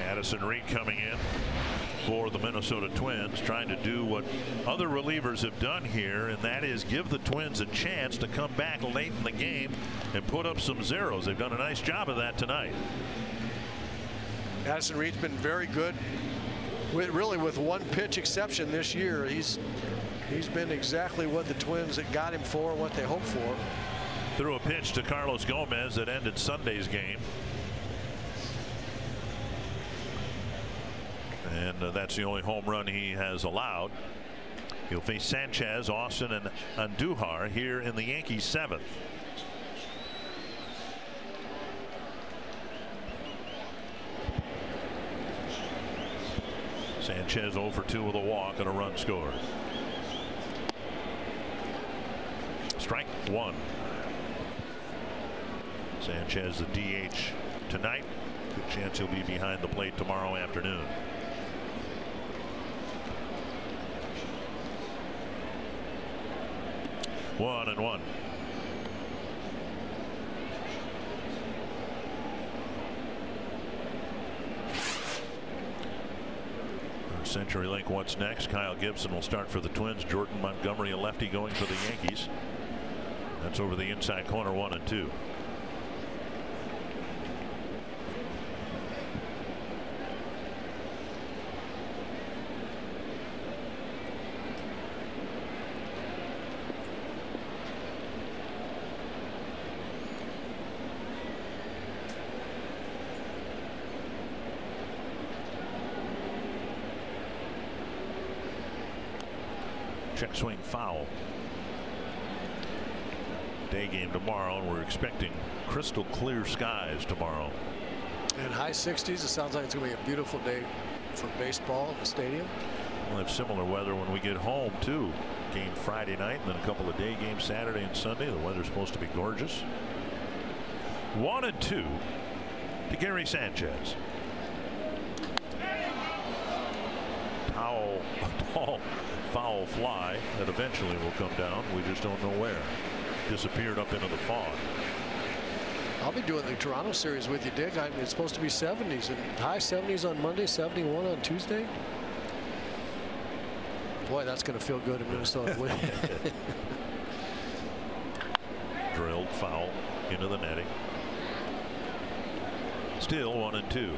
S3: Addison Reed coming in for the Minnesota Twins, trying to do what other relievers have done here, and that is give the Twins a chance to come back late in the game and put up some zeros. They've done a nice job of that tonight.
S5: Addison Reed's been very good, really with one pitch exception this year. He's been exactly what the Twins that got him for, what they hoped for.
S3: Threw a pitch to Carlos Gomez that ended Sunday's game. And that's the only home run he has allowed. He'll face Sanchez, Austin, and Andujar here in the Yankees' 7th. Sanchez 0 for 2 with a walk and a run scored. Strike 1. Sanchez the DH tonight. Good chance he'll be behind the plate tomorrow afternoon. One and one. CenturyLink, what's next? Kyle Gibson will start for the Twins. Jordan Montgomery, a lefty, going for the Yankees. That's over the inside corner, 1 and 2. Check swing foul. Day game tomorrow, and we're expecting crystal clear skies tomorrow.
S5: And high 60s. It sounds like it's going to be a beautiful day for baseball in the stadium.
S3: We'll have similar weather when we get home too. Game Friday night, and then a couple of day games Saturday and Sunday. The weather's supposed to be gorgeous. 1 and 2 to Gary Sanchez. Tall foul fly that eventually will come down. We just don't know where. Disappeared up into the fog.
S5: I'll be doing the Toronto series with you, Dick. It's supposed to be 70s and high 70s on Monday, 71 on Tuesday. Boy, that's going to feel good in Minnesota.
S3: Drilled foul into the netting. Still 1 and 2.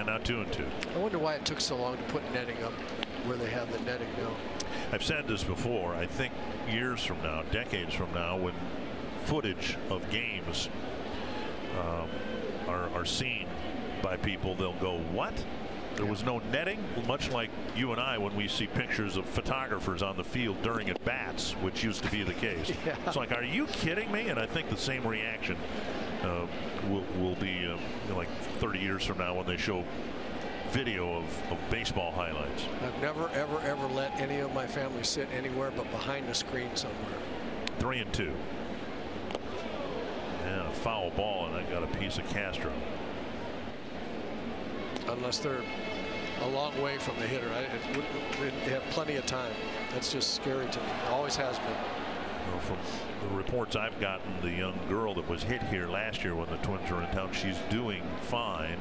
S3: Now 2 and 2.
S5: I wonder why it took so long to put netting up where they have the netting now.
S3: I've said this before. I think years from now, decades from now, when footage of games are seen by people, they'll go, what? There was no netting? Much like you and I when we see pictures of photographers on the field during at bats, which used to be the case.
S5: Yeah.
S3: It's like, are you kidding me? And I think the same reaction will be like 30 years from now when they show video of baseball highlights.
S5: I've never ever let any of my family sit anywhere but behind the screen somewhere.
S3: 3 and 2. And a foul ball, and I got a piece of Castro.
S5: Unless they're a long way from the hitter. They have plenty of time. That's just scary to me. Always has been.
S3: Well, from the reports I've gotten, the young girl that was hit here last year when the Twins were in town, she's doing fine.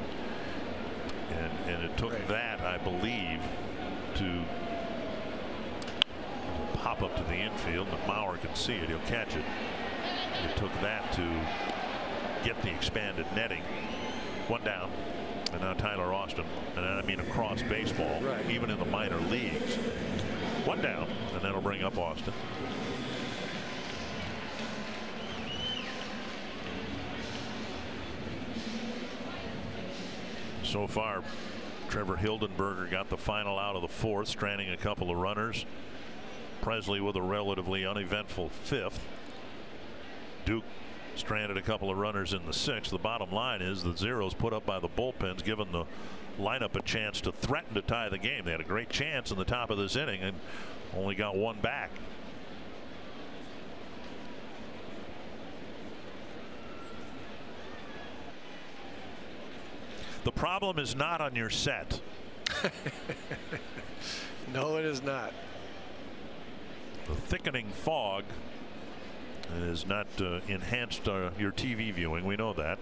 S3: And it took that, I believe, to pop up to the infield. McMauer can see it. He'll catch it. It took that to get the expanded netting. 1 down. And now Tyler Austin. And I mean across baseball, even in the minor leagues. 1 down. And that'll bring up Austin. So far, Trevor Hildenberger got the final out of the 4th, stranding a couple of runners. Presley with a relatively uneventful 5th. Duke stranded a couple of runners in the 6th. The bottom line is the zeros put up by the bullpens, giving the lineup a chance to threaten to tie the game. They had a great chance in the top of this inning and only got 1 back. The problem is not on your set.
S5: No, it is not.
S3: The thickening fog has not enhanced your TV viewing. We know that.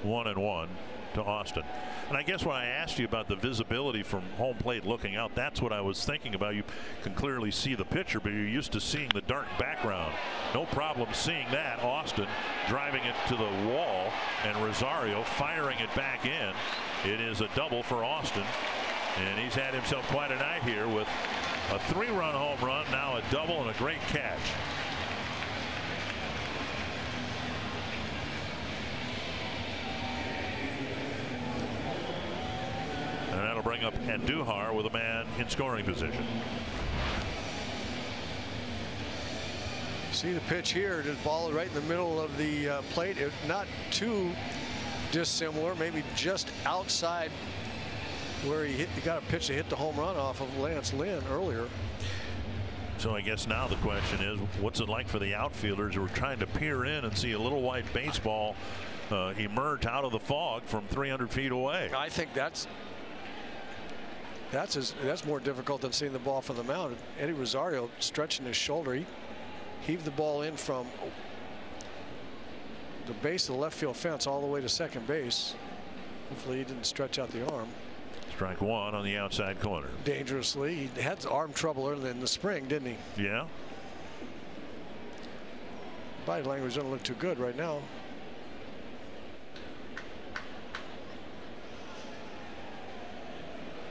S3: 1-1 to Austin. And I guess when I asked you about the visibility from home plate looking out, that's what I was thinking about. You can clearly see the pitcher, but you're used to seeing the dark background. No problem seeing that. Austin driving it to the wall, and Rosario firing it back in. It is a double for Austin, and he's had himself quite a night here with a 3-run home run, now a double, and a great catch. And that'll bring up Andujar with a man in scoring position.
S5: See the pitch here. This ball right in the middle of the plate. Not too dissimilar, maybe just outside where he got a pitch to hit the home run off of Lance Lynn earlier.
S3: So I guess now the question is, what's it like for the outfielders who are trying to peer in and see a little white baseball emerge out of the fog from 300 feet away?
S5: I think that's more difficult than seeing the ball from the mound. Eddie Rosario stretching his shoulder. He heaved the ball in from the base of the left field fence all the way to second base. Hopefully he didn't stretch out the arm.
S3: Strike one on the outside corner.
S5: Dangerously. He had arm trouble early in the spring, didn't he?
S3: Yeah.
S5: Body language doesn't look too good right now.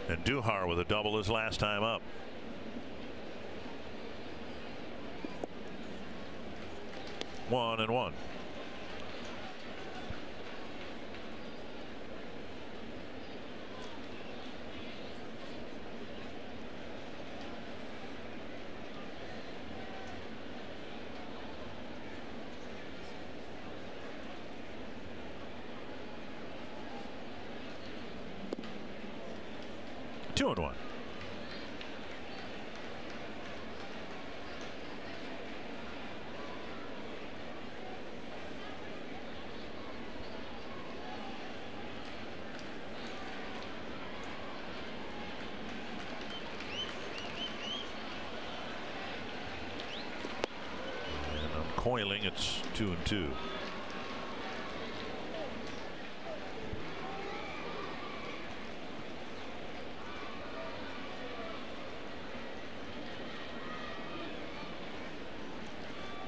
S3: And Duhar with a double his last time up. One and one. Two and one. And I'm coiling. It's 2-2.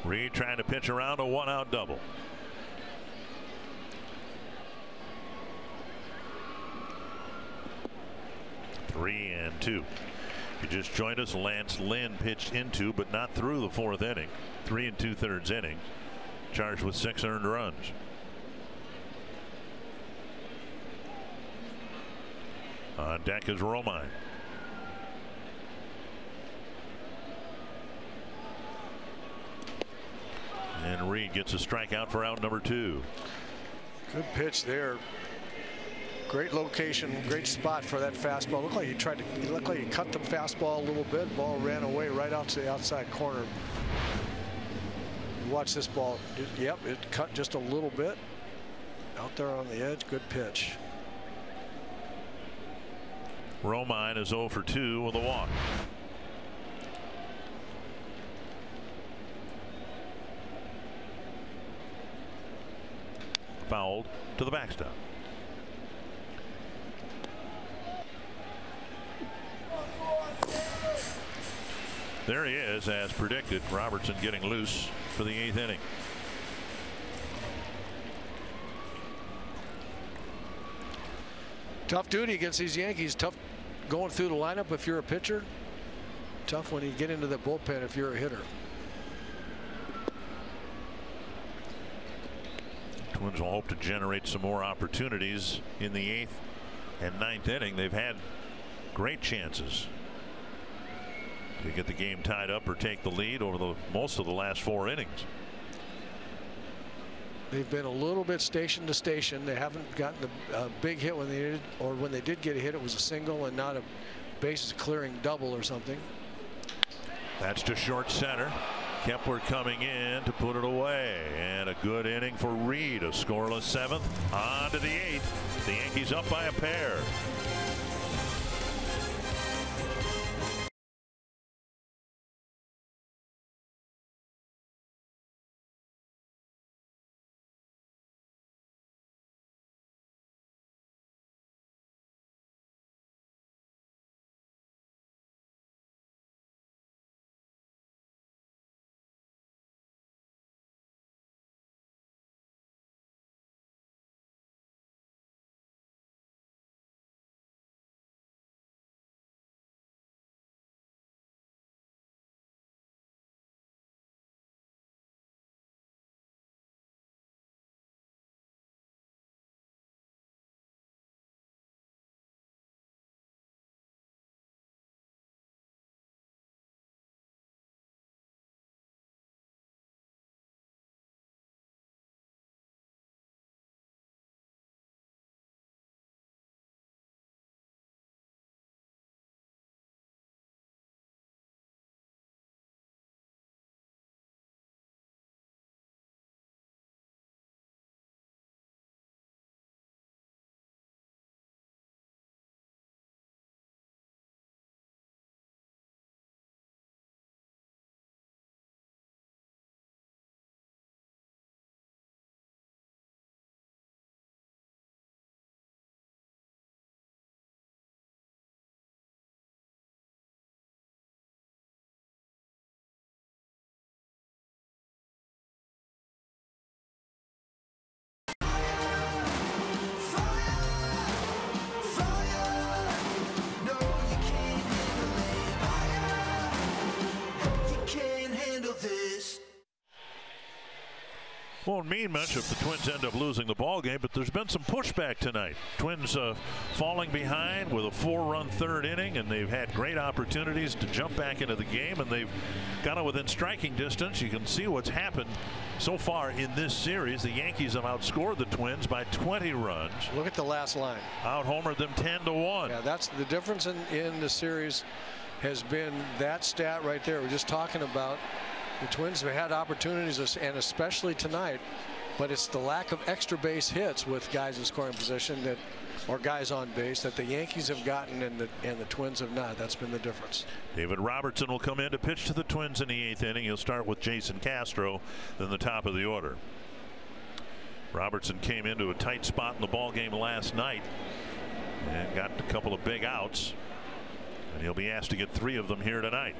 S3: Reed trying to pitch around a 1-out double. Three and two. You just joined us. Lance Lynn pitched into but not through the fourth inning. 3 2/3 innings. Charged with 6 earned runs. On deck is Romine. And Reed gets a strikeout for out number 2.
S5: Good pitch there. Great location, great spot for that fastball. Looked like he cut the fastball a little bit. Ball ran away right out to the outside corner. Watch this ball. Yep, it cut just a little bit. Out there on the edge. Good pitch.
S3: Romine is 0 for 2 with a walk. Fouled to the backstop. There he is, as predicted. Robertson getting loose for the 8th inning.
S5: Tough duty against these Yankees. Tough going through the lineup if you're a pitcher. Tough when you get into the bullpen if you're a hitter.
S3: Twins will hope to generate some more opportunities in the 8th and 9th inning. They've had great chances to get the game tied up or take the lead over most of the last 4 innings.
S5: They've been a little bit station to station. They haven't gotten a big hit when they did, or when they did get a hit, it was a single and not a bases clearing double or something.
S3: That's to short center. Kepler coming in to put it away, and a good inning for Reed. A scoreless 7th. On to the 8th. The Yankees up by a pair. Won't mean much if the Twins end up losing the ball game, but there's been some pushback tonight. Twins falling behind with a 4-run 3rd inning, and they've had great opportunities to jump back into the game, and they've got it within striking distance. You can see what's happened so far in this series. The Yankees have outscored the Twins by 20 runs.
S5: Look at the last line.
S3: Out-homered them 10-1.
S5: Yeah, that's the difference in the series, has been that stat right there. We're just talking about the Twins have had opportunities, and especially tonight, but it's the lack of extra base hits with guys in scoring position that, or guys on base, that the Yankees have gotten and the Twins have not. That's been the difference.
S3: David Robertson will come in to pitch to the Twins in the 8th inning. He'll start with Jason Castro in the top of the order. Robertson came into a tight spot in the ball game last night and got a couple of big outs, and he'll be asked to get 3 of them here tonight.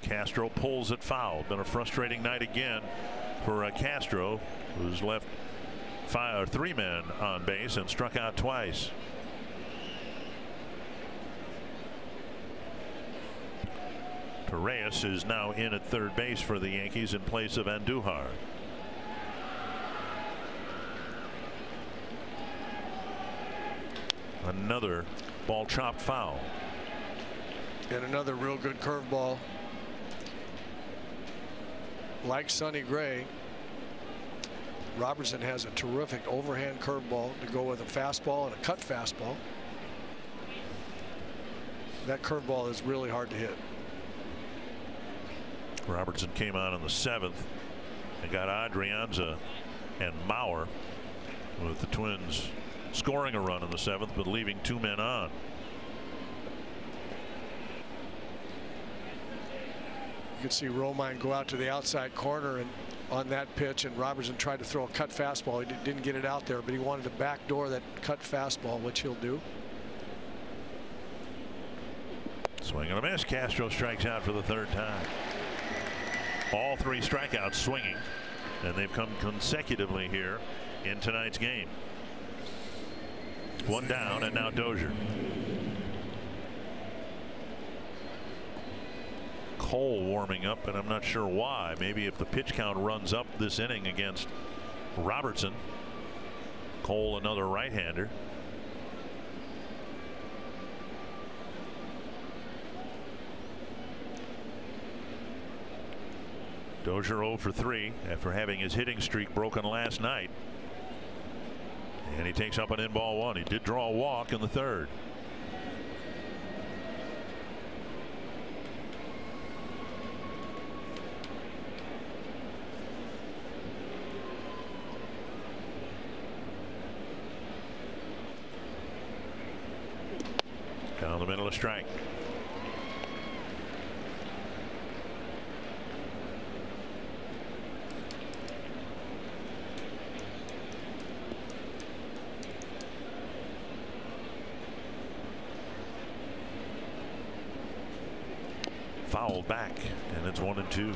S3: Castro pulls it foul. Been a frustrating night again for Castro, who's left 3 men on base and struck out twice. Torres is now in at 3rd base for the Yankees in place of Andujar. Another ball chopped foul.
S5: And another real good curveball. Like Sonny Gray, Robertson has a terrific overhand curveball to go with a fastball and a cut fastball. That curveball is really hard to hit.
S3: Robertson came on in the 7th and got Adrianza and Mauer, with the Twins scoring a run in the 7th but leaving 2 men on.
S5: You could see Romine go out to the outside corner and on that pitch, and Robertson tried to throw a cut fastball. He didn't get it out there, but he wanted to backdoor that cut fastball, which he'll do.
S3: Swing and a miss. Castro strikes out for the 3rd time. All 3 strikeouts swinging, and they've come consecutively here in tonight's game. 1 down, and now Dozier. Cole warming up, and I'm not sure why. Maybe if the pitch count runs up this inning against Robertson. Cole, another right-hander. Dozier 0 for 3 after having his hitting streak broken last night. And he takes up an in-ball 1. He did draw a walk in the 3rd. Down the middle of strike. Fouled back, and it's 1-2.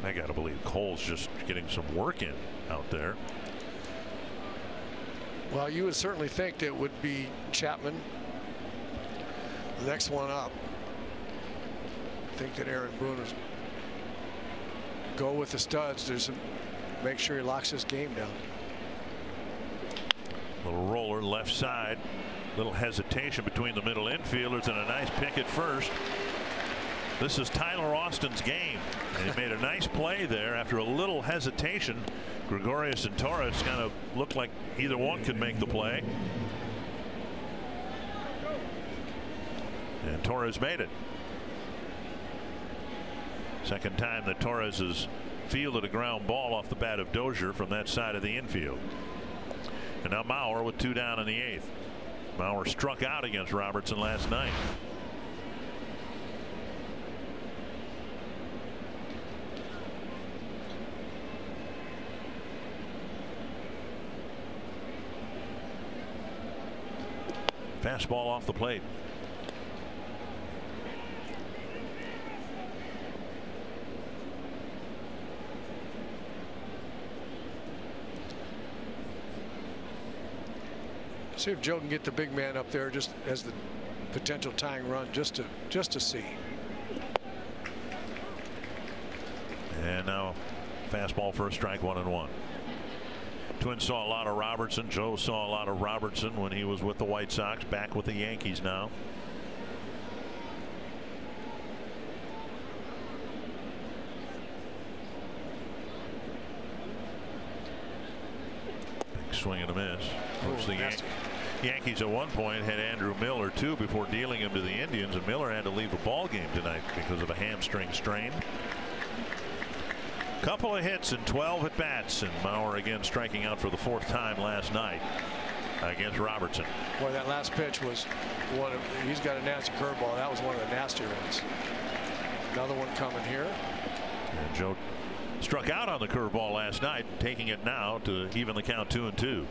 S3: I got to believe Cole's just getting some work in out there.
S5: Well, you would certainly think that it would be Chapman, the next one up. I think that Aaron Boone is go with the studs. There's some, make sure he locks this game down.
S3: Little roller left side. Little hesitation between the middle infielders and a nice pick at first. This is Tyler Austin's game, and he made a nice play there after a little hesitation. Gregorius and Torres kind of looked like either one could make the play, and Torres made it. Second time that Torres has fielded a ground ball off the bat of Dozier from that side of the infield. And now Mauer with 2 down in the 8th. Mauer struck out against Robertson last night. Fastball off the plate.
S5: See if Joe can get the big man up there just as the potential tying run, just to see.
S3: And now fastball for a strike, 1-1. Twins saw a lot of Robertson. Joe saw a lot of Robertson when he was with the White Sox. Back with the Yankees now. Big swing and a miss. Which the Yankees at one point had Andrew Miller too before dealing him to the Indians, and Miller had to leave the ball game tonight because of a hamstring strain. Couple of hits and 12 at bats, and Mauer again striking out for the 4th time last night against Robertson.
S5: Boy, that last pitch was one of, he's got a nasty curveball. That was one of the nastier ones. Another one coming here.
S3: And Joe struck out on the curveball last night, taking it now to even the count 2-2.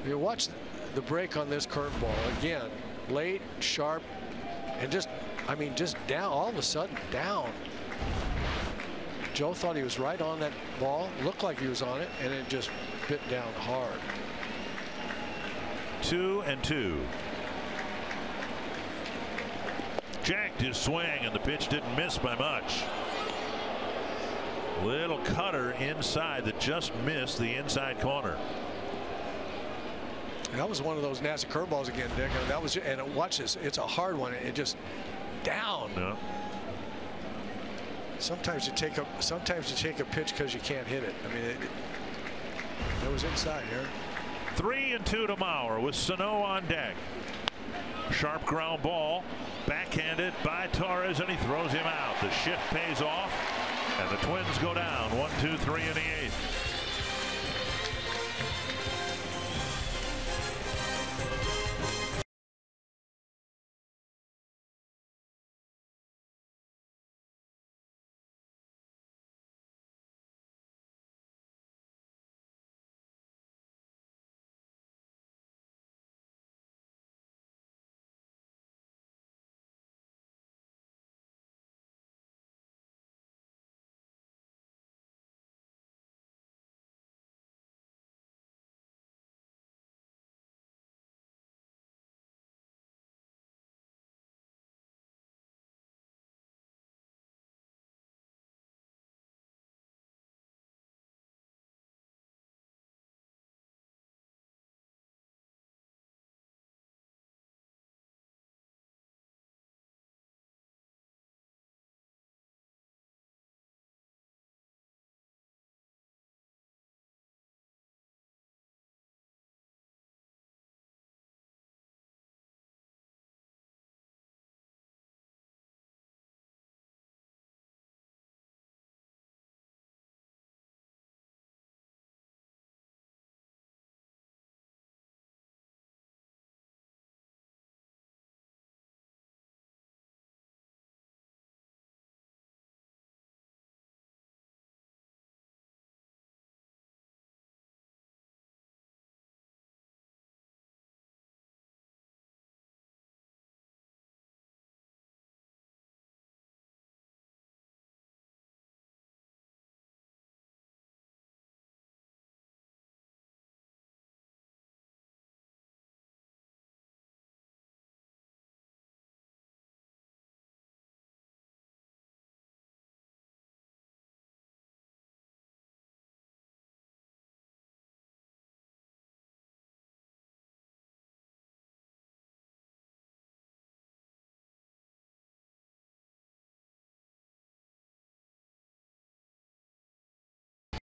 S5: You watch the break on this curveball again. Late, sharp, and just, I mean, just down, all of a sudden down. Joe thought he was right on that ball, looked like he was on it, and it just bit down hard.
S3: 2-2. Jacked his swing, and the pitch didn't miss by much. Little cutter inside that just missed the inside corner.
S5: That was one of those nasty curveballs again, Dick. And that was, and watch this, it's a hard one. It just down.
S3: Yeah.
S5: Sometimes you take a pitch because you can't hit it. I mean, it was inside here.
S3: 3-2 to Mauer with Sano on deck. Sharp ground ball, backhanded by Torres, and he throws him out. The shift pays off, and the Twins go down 1-2-3 in the 8th.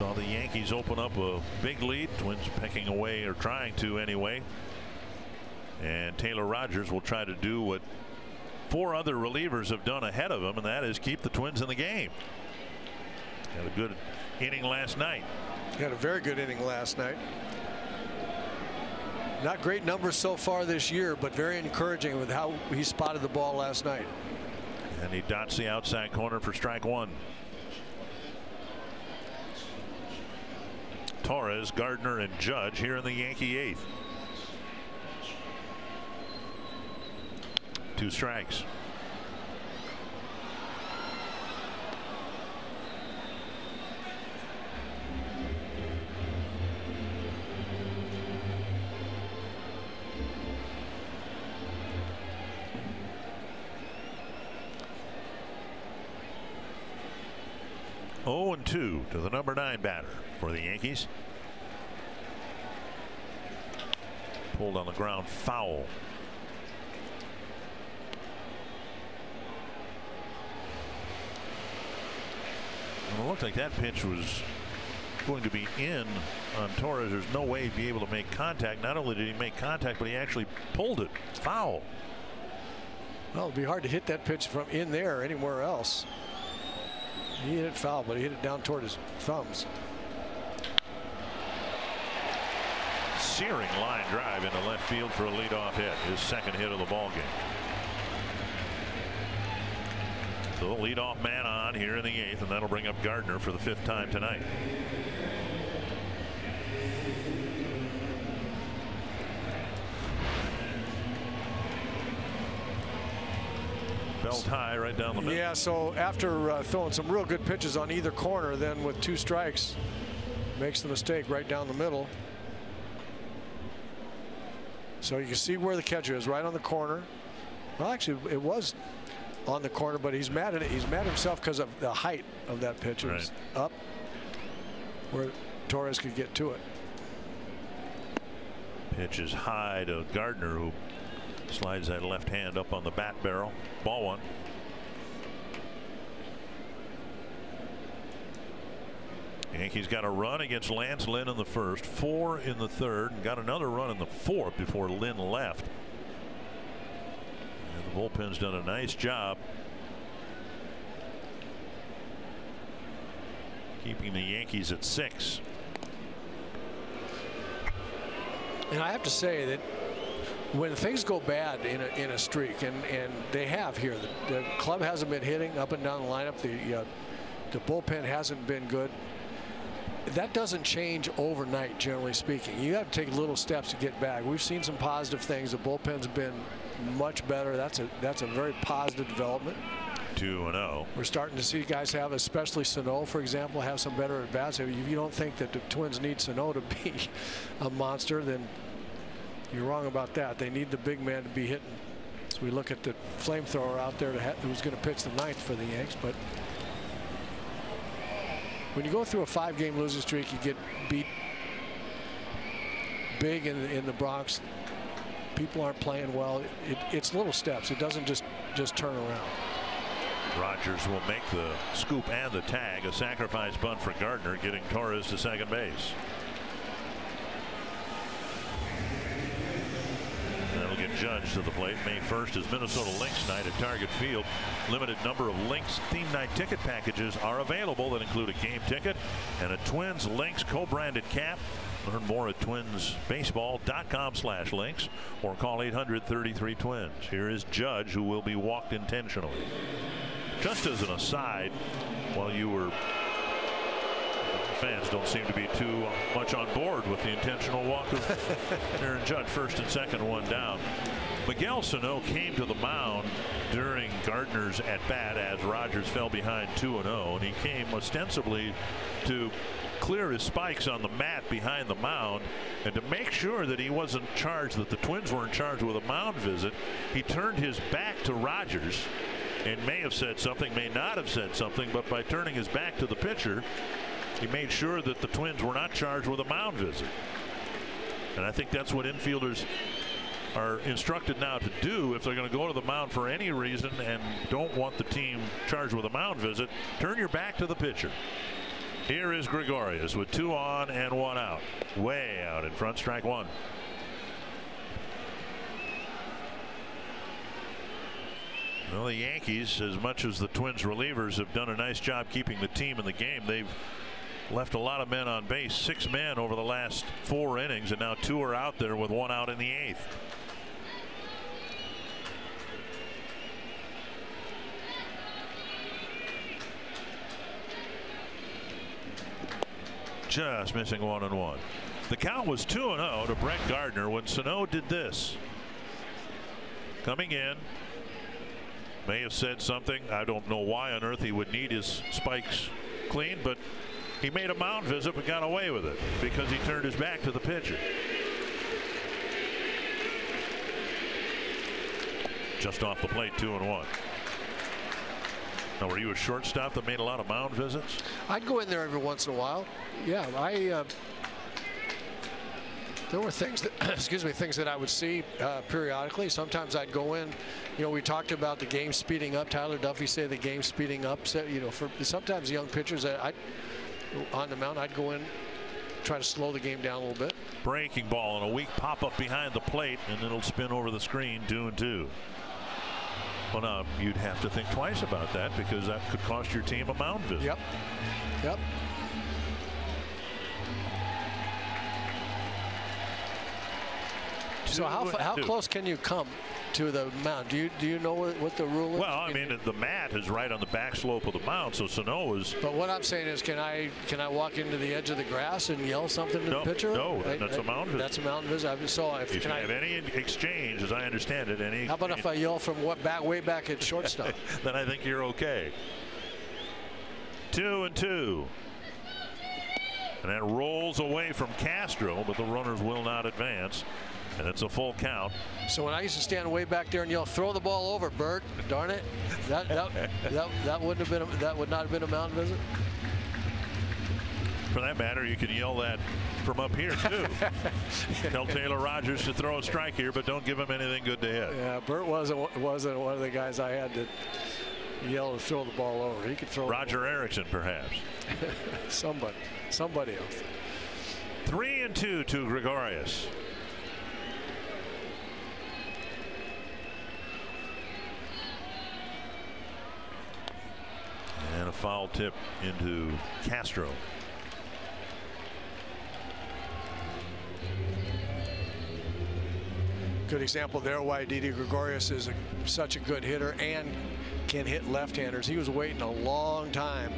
S3: Saw the Yankees open up a big lead. Twins pecking away, or trying to anyway. And Taylor Rogers will try to do what 4 other relievers have done ahead of him, and that is keep the Twins in the game. Had a good inning last night.
S5: He had a very good inning last night. Not great numbers so far this year, but very encouraging with how he spotted the ball last night.
S3: And he dots the outside corner for strike 1. Torres, Gardner, and Judge here in the Yankee 8th. 2 strikes. Oh, and 2 to the number 9 batter for the Yankees. Pulled on the ground, foul. Well, it looked like that pitch was going to be in on Torres. There's no way he'd be able to make contact. Not only did he make contact, but he actually pulled it. Foul.
S5: Well, it'd be hard to hit that pitch from in there or anywhere else. He hit it foul, but he hit it down toward his thumbs.
S3: Searing line drive into left field for a leadoff hit. His second hit of the ball game. So the leadoff man on here in the 8th, and that'll bring up Gardner for the 5th time tonight. Belt high right down the middle.
S5: Yeah, so after throwing some real good pitches on either corner, then with 2 strikes, makes the mistake right down the middle. So you can see where the catcher is, right on the corner. Well, actually, it was on the corner, but he's mad at it. He's mad at himself because of the height of that pitch. It was up where Torres could get to it.
S3: Pitch is high to Gardner, who slides that left hand up on the bat barrel. Ball 1. Yankees got a run against Lance Lynn in the 1st, 4 in the 3rd, and got another run in the 4th before Lynn left. And the bullpen's done a nice job keeping the Yankees at 6.
S5: And I have to say that when things go bad in a streak, and they have here, the club hasn't been hitting up and down the lineup, the bullpen hasn't been good. That doesn't change overnight, generally speaking. You have to take little steps to get back. We've seen some positive things. The bullpen's been much better. That's a very positive development.
S3: 2-0.
S5: We're starting to see guys have, especially Sano, for example, have some better at bats. If you don't think that the Twins need Sano to be a monster, then you're wrong about that. They need the big man to be hitting. So we look at the flamethrower out there who's going to pitch the 9th for the Yanks. But when you go through a 5-game losing streak, you get beat big in the Bronx. People aren't playing well. It's little steps. It doesn't just turn around.
S3: Rogers will make the scoop and the tag. A sacrifice bunt for Gardner, getting Torres to second base. That'll get Judge to the plate. May 1st is Minnesota Lynx night at Target Field. Limited number of Lynx theme night ticket packages are available that include a game ticket and a Twins Lynx co-branded cap. Learn more at twinsbaseball.com/Lynx or call 800-33-TWINS. Here is Judge, who will be walked intentionally. Just as an aside, while you were, fans don't seem to be too much on board with the intentional walk of Aaron Judge. 1st and 2nd, 1 down. Miguel Sano came to the mound during Gardner's at bat as Rogers fell behind 2-0, and he came ostensibly to clear his spikes on the mat behind the mound, and to make sure that he wasn't charged, that the Twins weren't charged with a mound visit, he turned his back to Rogers and may have said something, may not have said something, but by turning his back to the pitcher, he made sure that the Twins were not charged with a mound visit. And I think that's what infielders are instructed now to do if they're going to go to the mound for any reason and don't want the team charged with a mound visit. Turn your back to the pitcher. Here is Gregorius with 2 on and 1 out. Way out in front, strike 1. Well, the Yankees, as much as the Twins relievers have done a nice job keeping the team in the game, they've left a lot of men on base. 6 men over the last 4 innings, and now 2 are out there with 1 out in the 8th. Just missing 1 and 1. The count was 2-0 to Brett Gardner when Sano did this. Coming in, may have said something. I don't know why on earth he would need his spikes clean, but he made a mound visit but got away with it because he turned his back to the pitcher. Just off the plate, 2 and 1. Now, were you a shortstop that made a lot of mound visits?
S5: I'd go in there every once in a while. Yeah, there were things that, excuse me, things that I would see periodically. Sometimes I'd go in. You know, we talked about the game speeding up. Tyler Duffy said the game speeding up. So, you know, for sometimes young pitchers that on the mound, I'd go in, try to slow the game down a little bit.
S3: Breaking ball and a weak pop up behind the plate, and it'll spin over the screen, 2-2. Well, now you'd have to think twice about that because that could cost your team a mound visit.
S5: Yep. Yep. So how close can you come to the mound? Do you know what the rule is?
S3: Well, I mean, the mat is right on the back slope of the mound, so Sano is.
S5: But what I'm saying is, can I walk into the edge of the grass and yell something to the pitcher?
S3: No, that's a mound visit.
S5: That's a mound visit. So if
S3: you have any exchange, as I understand it, any.
S5: How about if I yell from way back at shortstop?
S3: Then I think you're okay. 2-2. And that rolls away from Castro, but the runners will not advance. And it's a full count.
S5: So when I used to stand way back there and yell, "Throw the ball over, Bert," darn it, that wouldn't have been that would not have been a mound visit.
S3: For that matter, you can yell that from up here too. Tell Taylor Rogers to throw a strike here, but don't give him anything good to hit.
S5: Yeah, Bert wasn't one of the guys I had to yell to throw the ball over. He could throw.
S3: Roger Erickson, perhaps.
S5: somebody else.
S3: 3-2 to Gregorius. And a foul tip into Castro.
S5: Good example there why Didi Gregorius is such a good hitter and can hit left-handers. He was waiting a long time.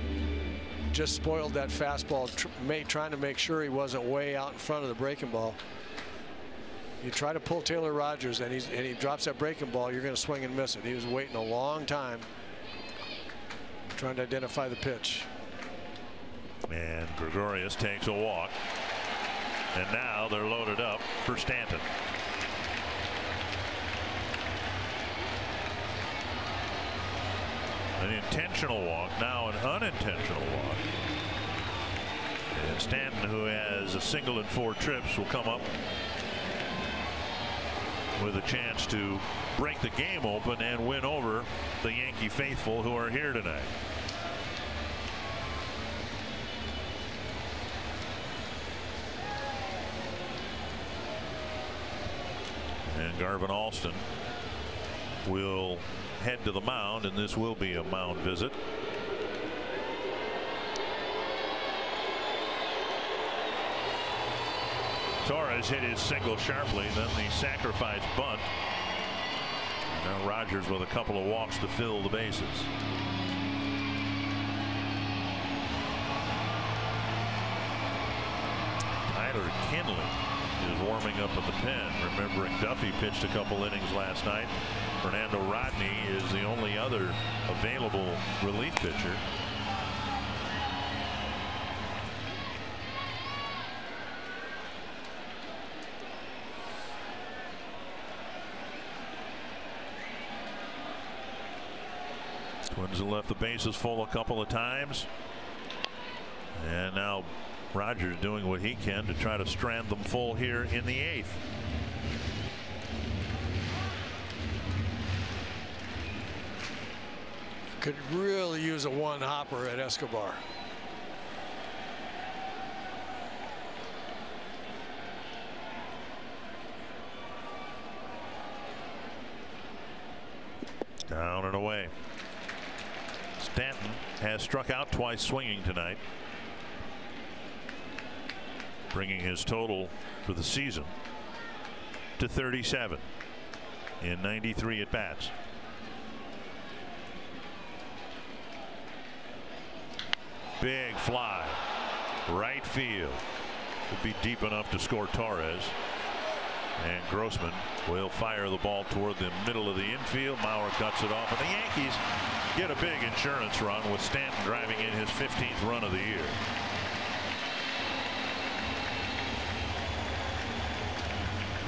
S5: Just spoiled that fastball, trying to make sure he wasn't way out in front of the breaking ball. You try to pull Taylor Rogers and he drops that breaking ball, you're going to swing and miss it. He was waiting a long time, trying to identify the pitch.
S3: And Gregorius takes a walk. And now they're loaded up for Stanton. An intentional walk, now an unintentional walk. And Stanton, who has a single in 4 trips, will come up with a chance to break the game open and win over the Yankee faithful who are here tonight. And Garvin Alston will head to the mound, and this will be a mound visit. Torres hit his single sharply, then the sacrifice bunt. Now Rogers with a couple of walks to fill the bases. Tyler Kinley is warming up at the pen. Remembering Duffy pitched a couple innings last night. Fernando Rodney is the only other available relief pitcher. Twins have left the bases full a couple of times. And now Rogers doing what he can to try to strand them full here in the 8th.
S5: Could really use a one-hopper at Escobar.
S3: Down and away. Stanton has struck out twice swinging tonight, bringing his total for the season to 37 in 93 at bats. Big fly, right field. Would be deep enough to score Torres. And Grossman will fire the ball toward the middle of the infield. Mauer cuts it off, and the Yankees get a big insurance run with Stanton driving in his 15th run of the year.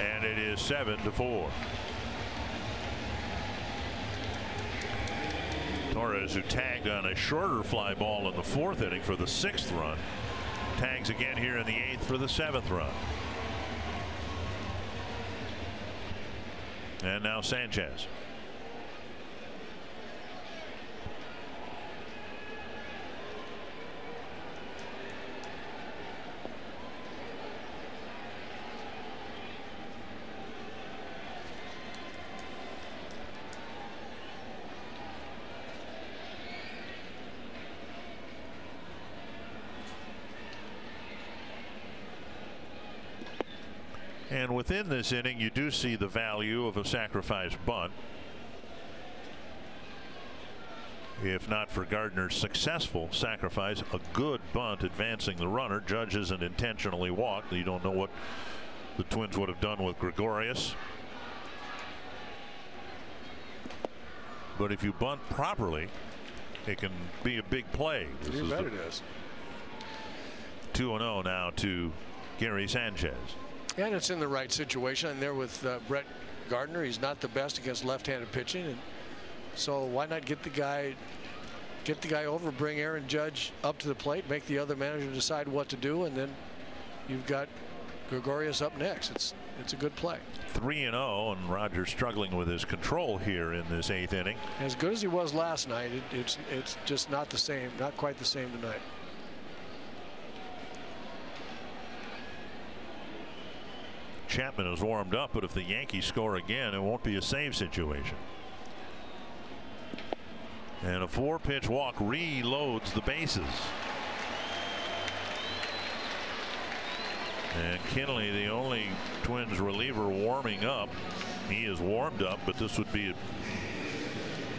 S3: And it is 7-4. Torres, who tagged on a shorter fly ball in the 4th inning for the 6th run, tags again here in the 8th for the 7th run. And now Sanchez. And within this inning, you do see the value of a sacrifice bunt. If not for Gardner's successful sacrifice, a good bunt advancing the runner. Judge isn't intentionally walked. You don't know what the Twins would have done with Gregorius. But if you bunt properly, it can be a big play.
S5: You bet it is.
S3: 2-0 now to Gary Sanchez.
S5: And it's in the right situation. And there with Brett Gardner, he's not the best against left-handed pitching, and so why not get the guy over, bring Aaron Judge up to the plate, make the other manager decide what to do, and then you've got Gregorius up next. It's a good play.
S3: 3-0, and Rogers struggling with his control here in this 8th inning.
S5: As good as he was last night, it's just not the same, not quite the same tonight.
S3: Chapman is warmed up, but if the Yankees score again, it won't be a save situation. And a 4-pitch walk reloads the bases. And Kinley, the only Twins reliever warming up. He is warmed up, but this would be a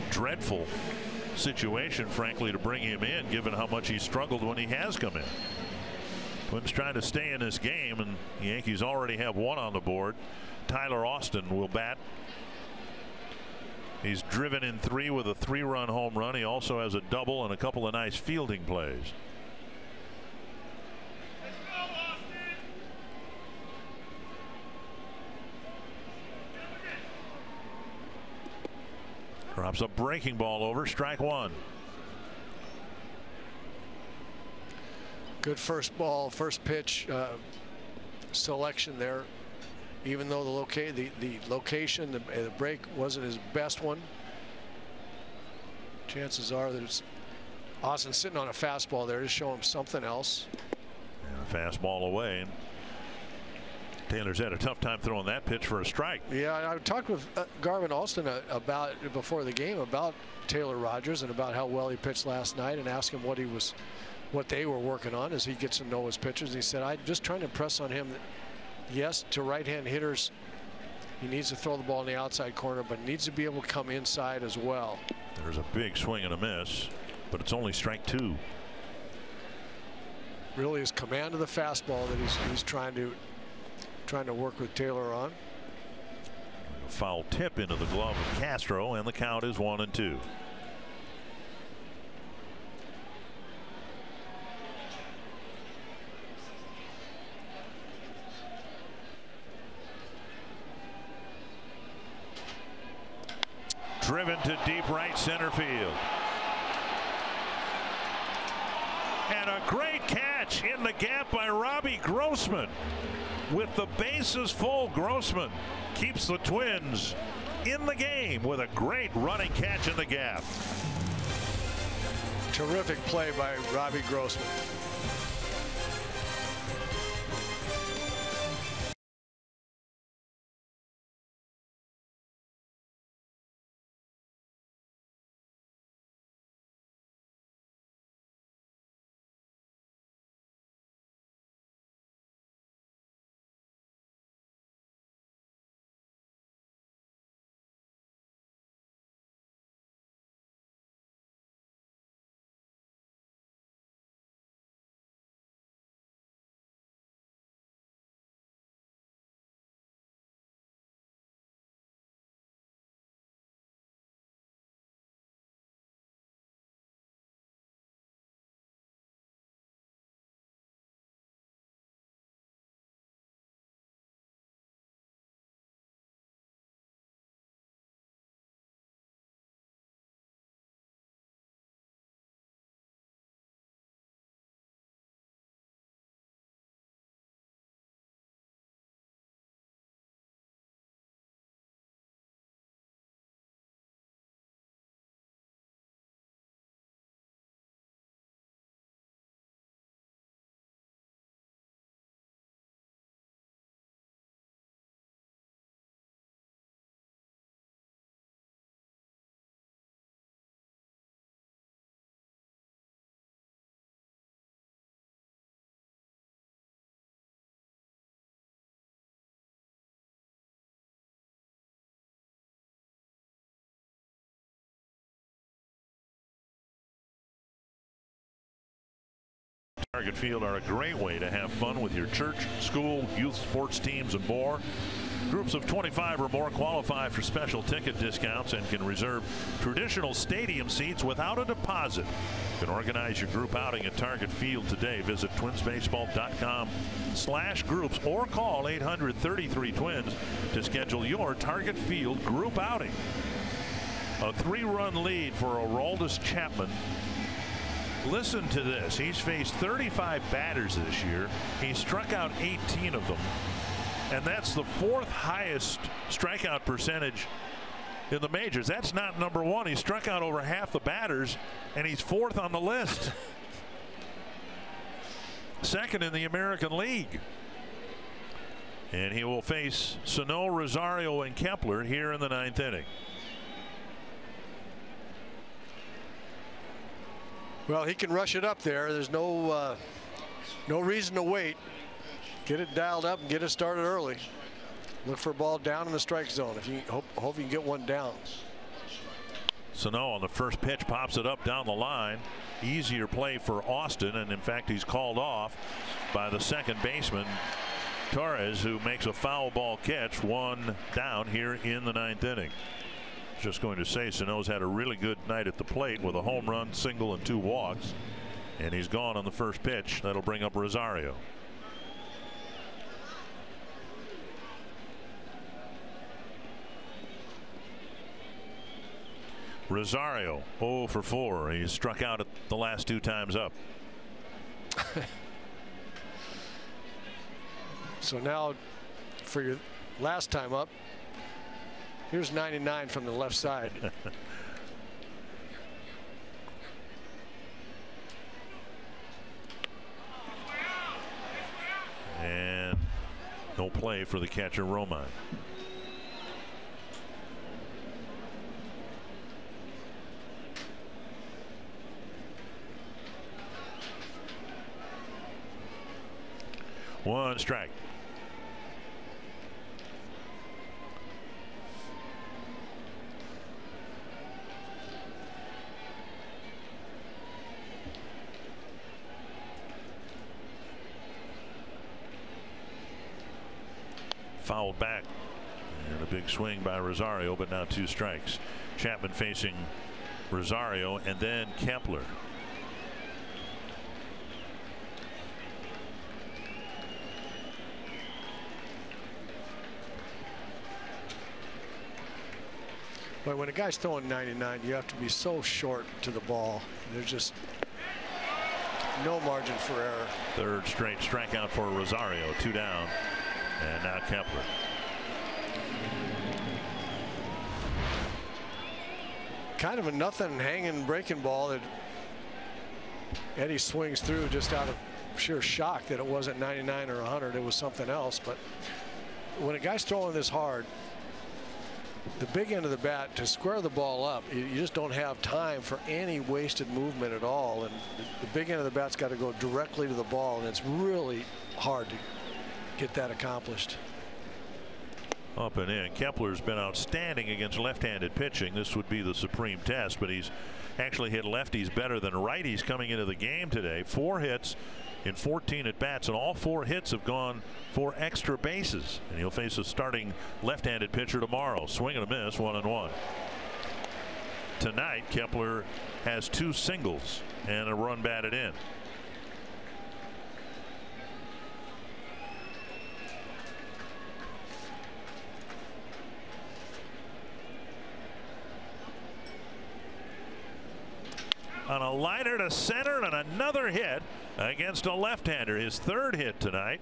S3: dreadful situation, frankly, to bring him in, given how much he struggled when he has come in. Twins trying to stay in this game, and the Yankees already have one on the board. Tyler Austin will bat. He's driven in 3 with a 3-run home run. He also has a double and a couple of nice fielding plays. Drops a breaking ball over, strike 1.
S5: Good first pitch selection there. Even though the location, the break wasn't his best one, chances are that it's Austin sitting on a fastball there to show him something else.
S3: And a fastball away. And Taylor's had a tough time throwing that pitch for a strike.
S5: Yeah, I talked with Garvin Alston about before the game about Taylor Rogers and about how well he pitched last night, and asked him what they were working on as he gets to know his pitchers. He said, I'm just trying to impress on him that, yes, to right-hand hitters, he needs to throw the ball in the outside corner, but needs to be able to come inside as well.
S3: There's a big swing and a miss, but it's only strike 2.
S5: Really his command of the fastball that he's trying to work with Taylor on.
S3: A foul tip into the glove of Castro, and the count is 1-2. Driven to deep right center field. And a great catch in the gap by Robbie Grossman. With the bases full, Grossman keeps the Twins in the game with a great running catch in the gap.
S5: Terrific play by Robbie Grossman.
S3: Target Field are a great way to have fun with your church, school, youth sports teams, and more. Groups of 25 or more qualify for special ticket discounts and can reserve traditional stadium seats without a deposit. You can organize your group outing at Target Field today. Visit twinsbaseball.com/groups or call 800-33-TWINS to schedule your Target Field group outing. A 3-run lead for Aroldis Chapman. Listen to this. He's faced 35 batters this year. He struck out 18 of them. And that's the 4th highest strikeout percentage in the majors. That's not number 1. He struck out over half the batters, and he's 4th on the list. 2nd in the American League. And he will face Sano, Rosario, and Kepler here in the 9th inning.
S5: Well, he can rush it up there. There's no reason to wait. Get it dialed up and get it started early. Look for a ball down in the strike zone. If you hope you can get one down.
S3: Sano on the first pitch pops it up down the line. Easier play for Austin, and in fact he's called off by the second baseman Torres, who makes a foul ball catch. 1 down here in the 9th inning. Just going to say Sano's had a really good night at the plate with a home run, single, and 2 walks, and he's gone on the first pitch. That'll bring up Rosario. Rosario 0 for 4. He struck out at the last 2 times up.
S5: So now for your last time up, here's 99 from the left side.
S3: And no play for the catcher Romine. One strike. Fouled back, and a big swing by Rosario, but now 2 strikes. Chapman facing Rosario and then Kepler.
S5: But when a guy's throwing 99, you have to be so short to the ball. There's just no margin for error.
S3: 3rd straight strikeout for Rosario. 2 down, and now Kepler.
S5: Kind of a nothing hanging breaking ball that Eddie swings through just out of sheer shock that it wasn't 99 or 100. It was something else. But when a guy's throwing this hard, the big end of the bat, to square the ball up, you just don't have time for any wasted movement at all. And the big end of the bat's got to go directly to the ball, and it's really hard to get that accomplished.
S3: Up and in. Kepler's been outstanding against left-handed pitching. This would be the supreme test, but he's actually hit lefties better than righties coming into the game today. 4 hits in 14 at bats, and all 4 hits have gone for extra bases. And he'll face a starting left-handed pitcher tomorrow. Swing and a miss, 1-1. Tonight, Kepler has 2 singles and a run batted in. On a liner to center and another hit against a left-hander. His 3rd hit tonight.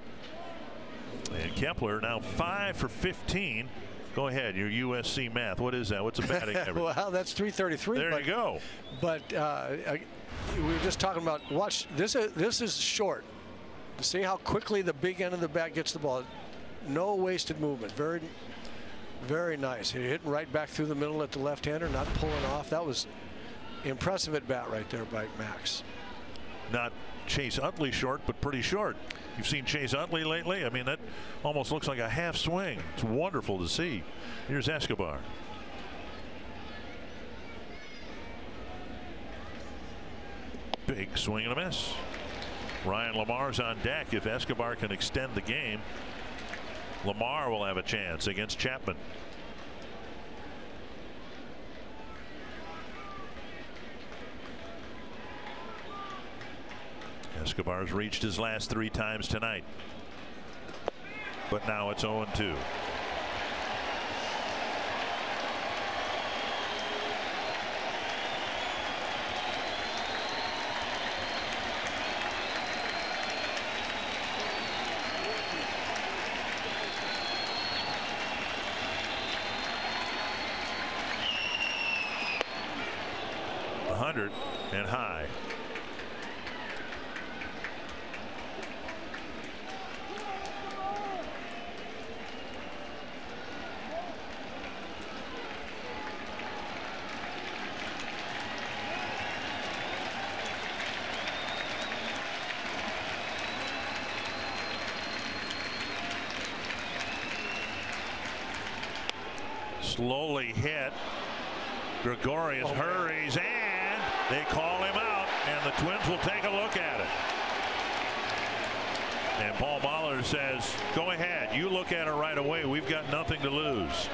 S3: And Kepler now 5 for 15. Go ahead, your USC math. What is that? What's a batting average?
S5: Well, that's 333.
S3: There you go.
S5: But we were just talking about, watch, this is short. See how quickly the big end of the bat gets the ball. No wasted movement. Very, very nice. He hit right back through the middle at the left-hander, not pulling off. That was impressive at bat right there by Max.
S3: Not Chase Utley short, but pretty short. You've seen Chase Utley lately? I mean, that almost looks like a half swing. It's wonderful to see. Here's Escobar. Big swing and a miss. Ryan Lamar's on deck. If Escobar can extend the game, Lamar will have a chance against Chapman. Escobar's reached his last 3 times tonight, but now it's 0-2. And high. Slowly hit. Gregorius hurries and they call him out, and the Twins will take a look at it. And Paul Mahler says, go ahead, you look at it right away. We've got nothing to lose.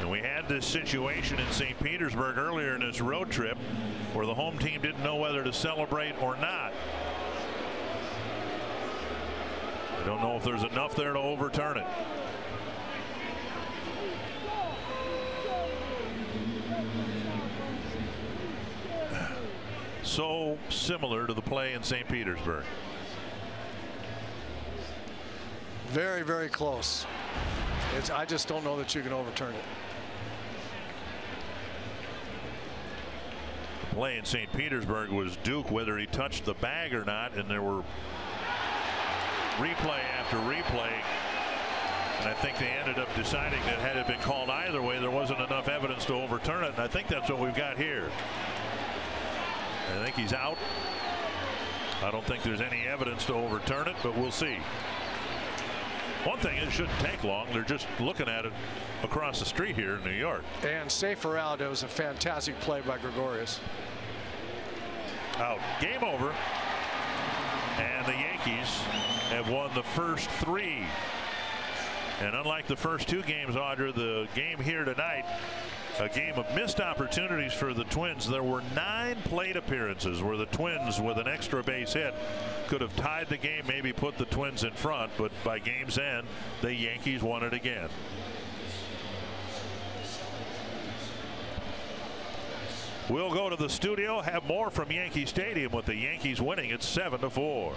S3: And we had this situation in St. Petersburg earlier in this road trip where the home team didn't know whether to celebrate or not. I don't know if there's enough there to overturn it. So similar to the play in St. Petersburg.
S5: Very, very close. I just don't know that you can overturn it.
S3: The play in St. Petersburg was Duke, whether he touched the bag or not, and there were replay after replay. And I think they ended up deciding that had it been called either way, there wasn't enough evidence to overturn it. And I think that's what we've got here. I think he's out. I don't think there's any evidence to overturn it, but we'll see. One thing, it shouldn't take long. They're just looking at it across the street here in New York.
S5: And safer out. It was a fantastic play by Gregorius.
S3: Out. Game over. And the Yankees have won the first 3. And unlike the first 2 games, Audra, the game here tonight, a game of missed opportunities for the Twins. There were 9 plate appearances where the Twins, with an extra base hit, could have tied the game, maybe put the Twins in front, but by game's end, the Yankees won it again. We'll go to the studio, have more from Yankee Stadium with the Yankees winning at 7-4.